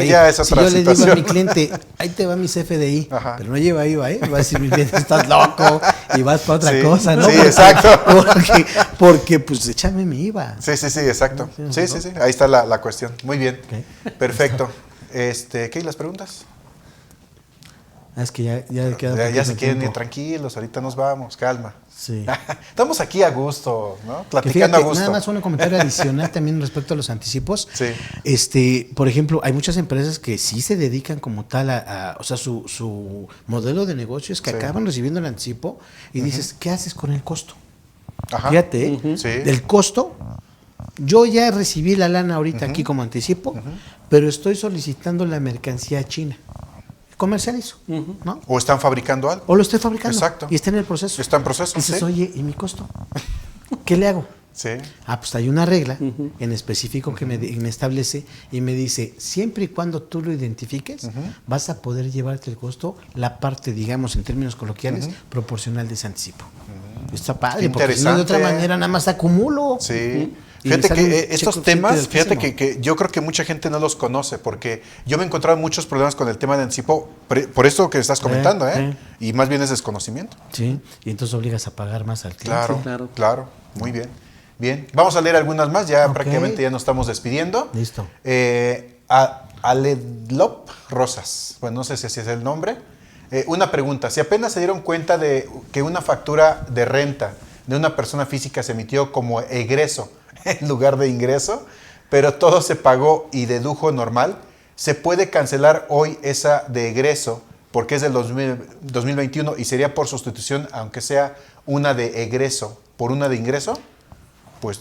A: ya es otra
B: si yo le digo a
A: situación.
B: mi cliente, ahí te va mi CFDI, pero no lleva IVA, va a decir mi cliente, estás loco y vas para otra cosa, ¿no?
A: Sí, exacto.
B: Porque pues échame mi IVA.
A: Sí, exacto. Sí, ahí está la cuestión. Muy bien. Perfecto. ¿Qué? ¿Las preguntas?
B: Es que ya queda
A: Ya se quieren ir
B: tiempo.
A: tranquilos, ahorita nos vamos, calma.
B: Sí.
A: Estamos aquí a gusto, ¿no?
B: Que
A: Platicando
B: fíjate,
A: a gusto.
B: nada más un comentario adicional también respecto a los anticipos.
A: Sí.
B: Por ejemplo, hay muchas empresas que sí se dedican como tal o sea, su modelo de negocio es que acaban recibiendo el anticipo y dices, ¿qué haces con el costo?
A: Ajá.
B: Fíjate,
A: Sí.
B: del costo, yo ya recibí la lana ahorita aquí como anticipo, pero estoy solicitando la mercancía china. Comercializo, ¿no?
A: O están fabricando algo.
B: O lo estoy fabricando.
A: Exacto.
B: Y está en el proceso.
A: Está en proceso,
B: Dices,
A: sí.
B: oye, ¿y mi costo? ¿Qué le hago?
A: Sí.
B: Pues hay una regla en específico que me establece y me dice, siempre y cuando tú lo identifiques, vas a poder llevarte el costo, la parte, digamos, en términos coloquiales, proporcional de ese anticipo. Está padre, porque si no, de otra manera nada más acumulo.
A: Sí.
B: Y
A: Fíjate
B: me sale
A: que
B: un
A: estos
B: cheque
A: temas, fíjate
B: altísimo.
A: que yo creo que mucha gente no los conoce, porque yo me he encontrado muchos problemas con el tema de anticipo, por esto que estás comentando, y más bien es desconocimiento.
B: Sí, y entonces obligas a pagar más al cliente.
A: Claro, muy bien. Bien, vamos a leer algunas más, ya prácticamente ya nos estamos despidiendo.
B: Listo.
A: Aledlop Rosas, pues no sé si así es el nombre. Una pregunta, si apenas se dieron cuenta de que una factura de renta de una persona física se emitió como egreso en lugar de ingreso, pero todo se pagó y dedujo normal, ¿se puede cancelar hoy esa de egreso porque es del 2021 y sería por sustitución, aunque sea una de egreso por una de ingreso? Pues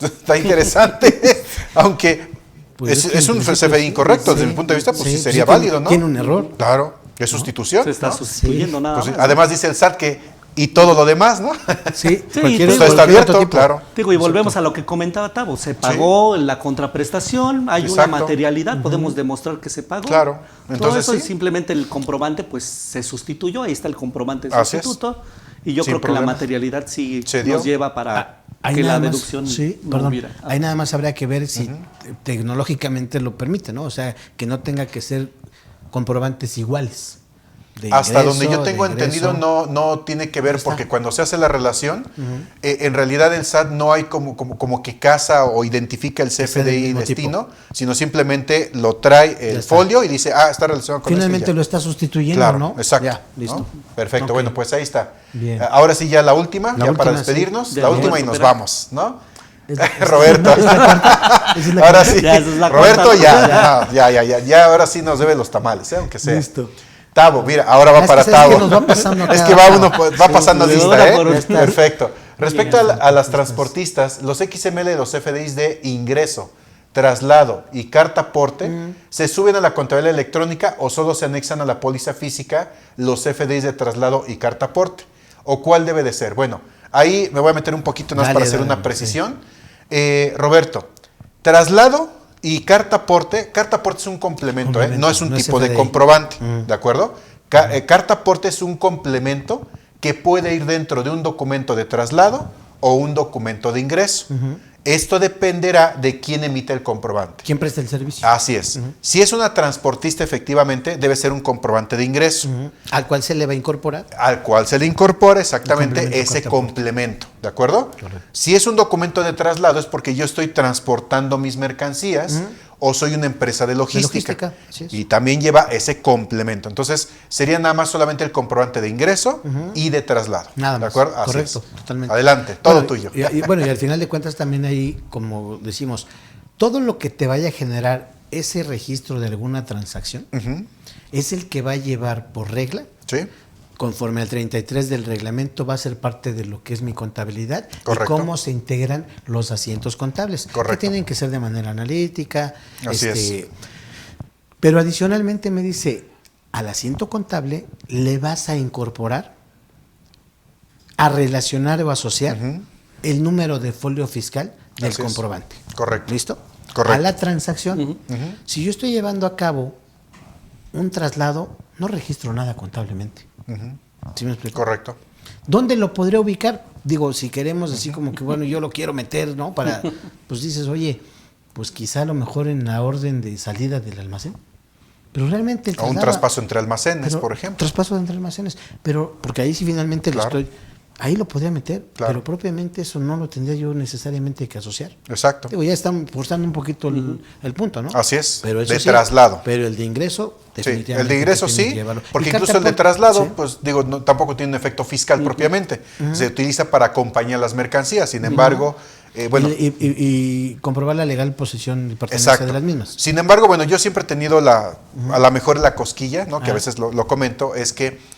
A: está interesante, aunque
B: Pues
A: es un CFDI incorrecto desde mi punto de vista, pues sí sería
B: pues
A: válido, ¿no?
B: Tiene un error.
A: Claro, es sustitución.
C: Se está
A: ¿no?
C: sustituyendo nada
A: Pues,
C: más.
A: además dice el SAT que y todo lo demás, ¿no?
B: Sí,
C: cualquier
A: Esto está
B: cualquier otro
A: abierto,
B: tipo.
A: claro.
C: Digo, y volvemos a lo que comentaba Tavo, se pagó la contraprestación, hay
A: Exacto.
C: una materialidad, podemos demostrar que se pagó.
A: Claro.
C: Todo
A: Entonces,
C: eso
A: sí.
C: y simplemente el comprobante pues se sustituyó, ahí está el comprobante de
A: Así es.
C: sustituto, y yo
A: Sin
C: creo que
A: problemas.
C: la materialidad sí
A: Se dio.
C: nos lleva para
B: Ahí
C: que la
B: nada más-
C: deducción
B: sí,
C: no
B: perdón.
C: hubiera.
B: Ahí nada más habría que ver si tecnológicamente lo permite, ¿no? O sea, que no tenga que ser comprobantes iguales. De
A: Hasta
B: ingreso,
A: donde yo tengo
B: de
A: entendido
B: egreso.
A: no tiene que ver, porque cuando se hace la relación, en realidad el SAT no hay como que casa o identifica el
B: sea del
A: CFDI
B: mismo
A: destino, sino simplemente lo trae el
B: está.
A: folio y dice, está relacionado con
B: Finalmente
A: este y ya.
B: lo está sustituyendo,
A: Claro,
B: ¿no?
A: exacto.
B: Ya, listo.
A: ¿no? Perfecto,
B: Ok.
A: bueno, pues ahí está.
B: Bien.
A: Ahora sí ya la última, ya para
B: última, sí.
A: despedirnos,
C: De
A: la
C: Roberto
A: última y nos
C: Pera.
A: vamos, ¿no?
B: Es-
A: Roberto.
B: es la cuarta, esa es la
A: Ahora
B: cuarta.
A: sí,
C: Ya, esa es la
A: Roberto
C: cuarta.
A: ya, ahora sí nos debe los tamales, aunque sea.
B: Listo.
A: Tavo, mira, ahora va
B: Es que
A: para
B: sabes
A: Tavo.
B: que nos va pasando
A: Es
B: acá.
A: que va uno, va
B: Sí,
A: pasando
C: de
A: lista,
C: una
A: ¿eh?
C: por una.
A: Perfecto. Respecto a las transportistas, los XML de los FDIs de ingreso, traslado y carta aporte, ¿se suben a la contabilidad electrónica o solo se anexan a la póliza física los FDIs de traslado y carta aporte? ¿O cuál debe de ser? Bueno, ahí me voy a meter un poquito más
B: Dale,
A: para hacer
B: dale,
A: una precisión. Roberto, traslado y carta aporte es un complemento, no es un tipo de
B: FDI.
A: comprobante, ¿de acuerdo? Carta aporte es un complemento que puede ir dentro de un documento de traslado o un documento de ingreso. Esto dependerá de quién emite el comprobante.
B: ¿Quién presta el servicio?
A: Así es. Si es una transportista, efectivamente, debe ser un comprobante de ingreso.
B: ¿Al cual se le va a incorporar?
A: Al cual se le incorpora exactamente
B: complemento,
A: ese
B: carta aporte.
A: complemento, ¿de acuerdo?
B: Correcto.
A: Si es un documento de traslado es porque yo estoy transportando mis mercancías o soy una empresa de logística.
B: así es.
A: Y también lleva ese complemento. Entonces, sería nada más solamente el comprobante de ingreso y de traslado.
B: Nada
A: ¿De
B: más.
A: acuerdo? Así
B: Correcto,
A: es.
B: totalmente.
A: Adelante, todo
B: Bueno,
A: tuyo.
B: Y al final de cuentas también ahí, como decimos, todo lo que te vaya a generar ese registro de alguna transacción es el que va a llevar por regla,
A: ¿Sí?
B: conforme al 33 del reglamento, va a ser parte de lo que es mi contabilidad.
A: Correcto.
B: Y cómo se integran los asientos contables.
A: Correcto.
B: Que tienen que ser de manera analítica.
A: Así es.
B: Pero adicionalmente me dice, al asiento contable le vas a incorporar, a relacionar o asociar el número de folio fiscal del
A: Así es.
B: comprobante.
A: Correcto.
B: ¿Listo?
A: Correcto.
B: A la transacción, si yo estoy llevando a cabo un traslado, no registro nada contablemente. ¿Sí me explico?
A: Correcto.
B: ¿Dónde lo podría ubicar? Digo, si queremos así como que, bueno, yo lo quiero meter, ¿no? Para, pues dices, oye, pues quizá a lo mejor en la orden de salida del almacén. Pero realmente el
A: O un
B: traslado-
A: traspaso entre almacenes,
B: pero-
A: por ejemplo.
B: Traspaso entre almacenes. Pero, porque ahí sí finalmente
A: Claro.
B: lo estoy. Ahí lo podría meter,
A: Claro.
B: pero propiamente eso no lo tendría yo necesariamente que asociar.
A: Exacto.
B: Digo, ya están forzando un poquito el punto, ¿no?
A: Así es,
B: Pero eso
A: de
B: sí,
A: traslado.
B: Pero el de ingreso,
A: Sí,
B: definitivamente.
A: el de ingreso
B: tienen
A: sí,
B: que llevarlo.
A: porque
B: Y
A: incluso
B: carta
A: el de
B: por-
A: traslado,
B: sí.
A: pues digo, tampoco tiene un efecto fiscal propiamente. Se utiliza para acompañar las mercancías. Sin embargo, bueno,
B: y comprobar la legal posesión y pertenencia
A: exacto.
B: de las mismas.
A: Sin embargo, bueno, yo siempre he tenido a lo mejor la cosquilla, ¿no? Que a veces lo comento, es que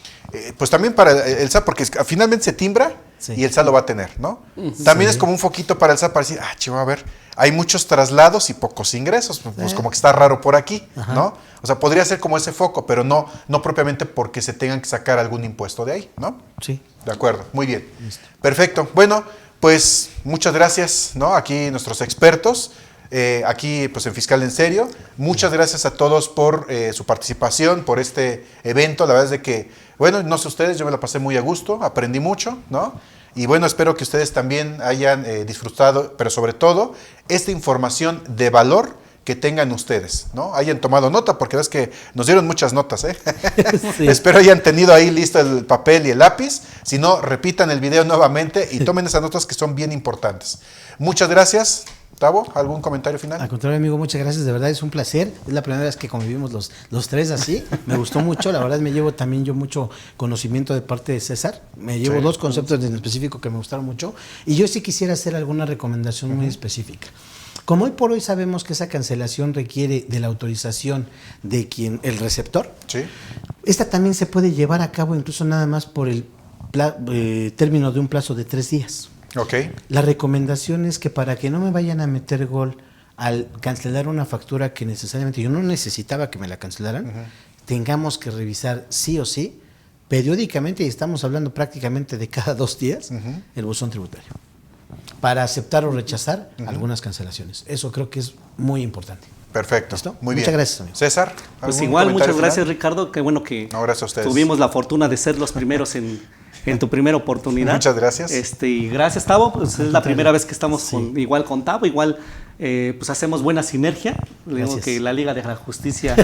A: pues también para el SAT, porque finalmente se timbra
B: Sí.
A: y el SAT lo va a tener, ¿no? También es como un foquito para el SAT para decir, chivo, a ver, hay muchos traslados y pocos ingresos, pues como que está raro por aquí, ¿no? O sea, podría ser como ese foco, pero no propiamente porque se tengan que sacar algún impuesto de ahí, ¿no?
B: Sí.
A: De acuerdo, muy bien. Perfecto. Bueno, pues muchas gracias, ¿no? Aquí nuestros expertos, aquí pues en Fiscal en Serio. Muchas gracias a todos por su participación, por este evento. La verdad es de que, bueno, no sé ustedes, yo me la pasé muy a gusto, aprendí mucho, ¿no? Y bueno, espero que ustedes también hayan disfrutado, pero sobre todo, esta información de valor que tengan ustedes, ¿no? Hayan tomado nota, porque ves que nos dieron muchas notas, ¿eh?
B: Sí.
A: Espero hayan tenido ahí listo el papel y el lápiz. Si no, repitan el video nuevamente y tomen esas notas que son bien importantes. Muchas gracias. Tavo, ¿algún comentario final?
B: Al contrario, amigo, muchas gracias. De verdad es un placer. Es la primera vez que convivimos los tres así. Me gustó mucho. La verdad me llevo también yo mucho conocimiento de parte de César. Me llevo
A: Sí.
B: dos conceptos en específico que me gustaron mucho. Y yo sí quisiera hacer alguna recomendación muy específica. Como hoy por hoy sabemos que esa cancelación requiere de la autorización de quien, el receptor,
A: Sí.
B: esta también se puede llevar a cabo incluso nada más por el término de un plazo de 3 días.
A: Ok.
B: La recomendación es que para que no me vayan a meter gol al cancelar una factura que necesariamente yo no necesitaba que me la cancelaran, tengamos que revisar sí o sí, periódicamente, y estamos hablando prácticamente de cada 2 días, el buzón tributario, para aceptar o rechazar algunas cancelaciones. Eso creo que es muy importante.
A: Perfecto.
B: ¿Listo?
A: Muy
B: Muchas
A: bien.
B: gracias, amigo.
A: César.
C: Pues
A: ¿algún
C: igual,
A: comentario
C: muchas gracias,
A: final?
C: Ricardo. Qué bueno que
A: No, gracias a ustedes.
C: tuvimos la fortuna de ser los primeros en tu primera oportunidad.
A: Muchas gracias.
C: Y gracias, Tavo. Pues es la primera vez que estamos igual con Tavo. Igual pues hacemos buena sinergia. Le digo
B: Gracias.
C: que la Liga de la Justicia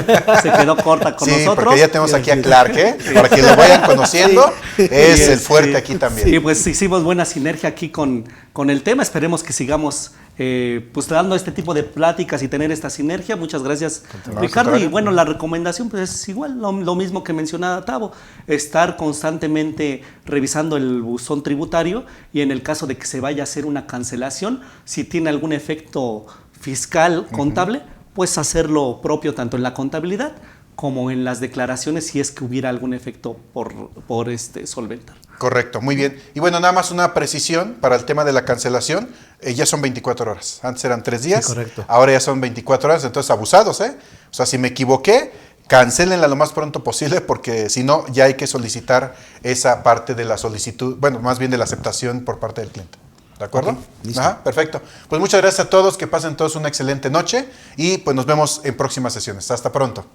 C: se quedó corta con
A: Sí,
C: nosotros.
A: porque ya tenemos aquí a Clark, ¿eh? Para que lo vayan conociendo, es el fuerte
C: Sí.
A: aquí también.
C: Sí, pues hicimos buena sinergia aquí con el tema. Esperemos que sigamos pues dando este tipo de pláticas y tener esta sinergia. Muchas gracias,
A: No,
C: Ricardo.
A: contrario.
C: Y bueno, la recomendación pues es igual, lo mismo que mencionaba Tavo, estar constantemente revisando el buzón tributario y en el caso de que se vaya a hacer una cancelación, si tiene algún efecto fiscal, contable, pues hacerlo propio tanto en la contabilidad como en las declaraciones si es que hubiera algún efecto por solventar.
A: Correcto, muy bien. Y bueno, nada más una precisión para el tema de la cancelación. Ya son 24 horas. Antes eran 3 días.
B: Sí, correcto.
A: Ahora ya son 24 horas. Entonces, abusados, ¿eh? O sea, si me equivoqué, cancélenla lo más pronto posible porque si no, ya hay que solicitar esa parte de la solicitud, bueno, más bien de la aceptación por parte del cliente. ¿De acuerdo?
B: Ok, listo.
A: Ajá, perfecto. Pues muchas gracias a todos, que pasen todos una excelente noche y pues nos vemos en próximas sesiones. Hasta pronto.